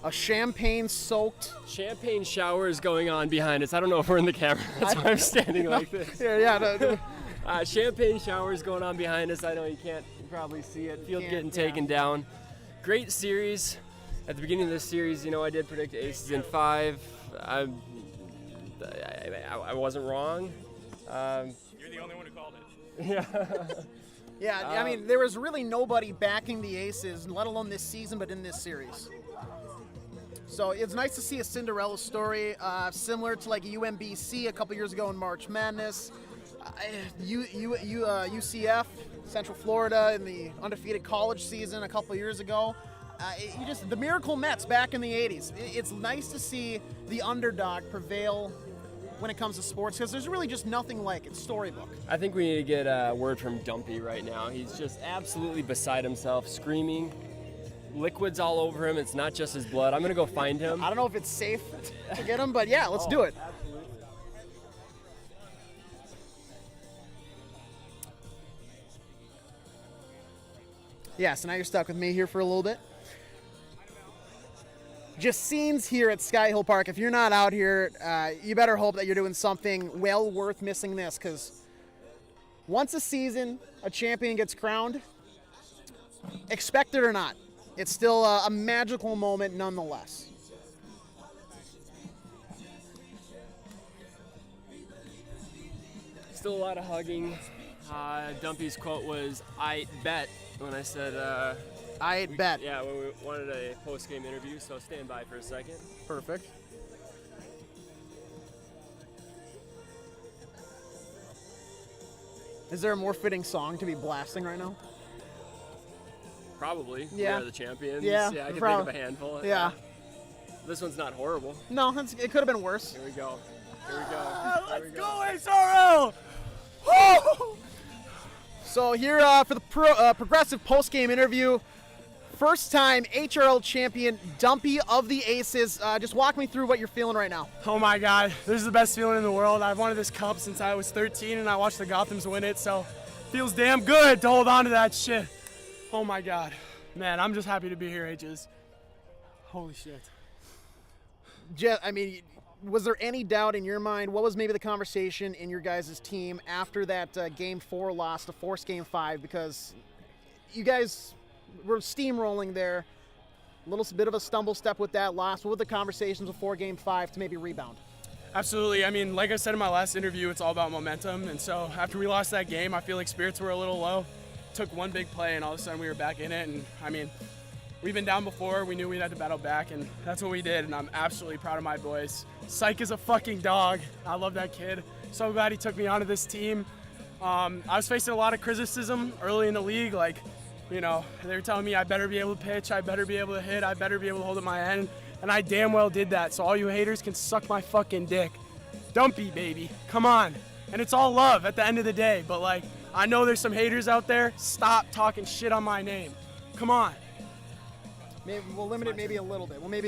A champagne-soaked. Champagne showers going on behind us. I don't know if we're in the camera. That's why I'm standing like this. Yeah. Champagne showers going on behind us. I know you can't probably see it. Field getting taken down. Great series. At the beginning of this series, you know, I did predict Aces in 5. I wasn't wrong. You're the only one who called it. Yeah. Yeah, I mean, there was really nobody backing the Aces, let alone this season, but in this series. So it's nice to see a Cinderella story, similar to like UMBC a couple years ago in March Madness. UCF, Central Florida, in the undefeated college season a couple years ago. The Miracle Mets back in the 80s. It's nice to see the underdog prevail when it comes to sports, because there's really just nothing like it. Storybook. I think we need to get a word from Dumpy right now. He's just absolutely beside himself, screaming. Liquids all over him. It's not just his blood. I'm going to go find him. I don't know if it's safe to get him, but yeah, let's do it. Absolutely. Yeah, so now you're stuck with me here for a little bit. Just scenes here at Sky Hill Park. If you're not out here, you better hope that you're doing something well worth missing this, because once a season a champion gets crowned, expect it or not, it's still a magical moment nonetheless. Still a lot of hugging. Dumpy's quote was, "I bet," when I said, I bet. Yeah, when we wanted a post-game interview, so stand by for a second. Perfect. Is there a more fitting song to be blasting right now? Probably. Yeah. We are the champions. Yeah, I can prob- think of a handful. Yeah. This one's not horrible. No, it could have been worse. Here we go. Here we go. Let's go, SRL! So here for the progressive post-game interview, first time HRL champion Dumpy of the Aces. Just walk me through what you're feeling right now. Oh my God, this is the best feeling in the world. I've wanted this cup since I was 13 and I watched the Gothams win it, so feels damn good to hold on to that shit. Oh my God. Man, I'm just happy to be here, H's. Holy shit. I mean, was there any doubt in your mind? What was maybe the conversation in your guys' team after that Game 4 loss to force Game 5? Because you guys were steamrolling there. A little bit of a stumble step with that loss. What were the conversations before Game 5 to maybe rebound? Absolutely. I mean, like I said in my last interview, it's all about momentum. And so after we lost that game, I feel like spirits were a little low. Took one big play and all of a sudden we were back in it. And I mean, we've been down before. We knew we'd have to battle back, and that's what we did. And I'm absolutely proud of my boys. Syke is a fucking dog. I love that kid. So glad he took me onto this team. I was facing a lot of criticism early in the league. Like, you know, they were telling me I better be able to pitch, I better be able to hit, I better be able to hold at my end. And I damn well did that. So all you haters can suck my fucking dick. Dumpy, baby. Come on. And it's all love at the end of the day. But like, I know there's some haters out there. Stop talking shit on my name. Come on. Maybe we'll limit it maybe a little bit. Well, maybe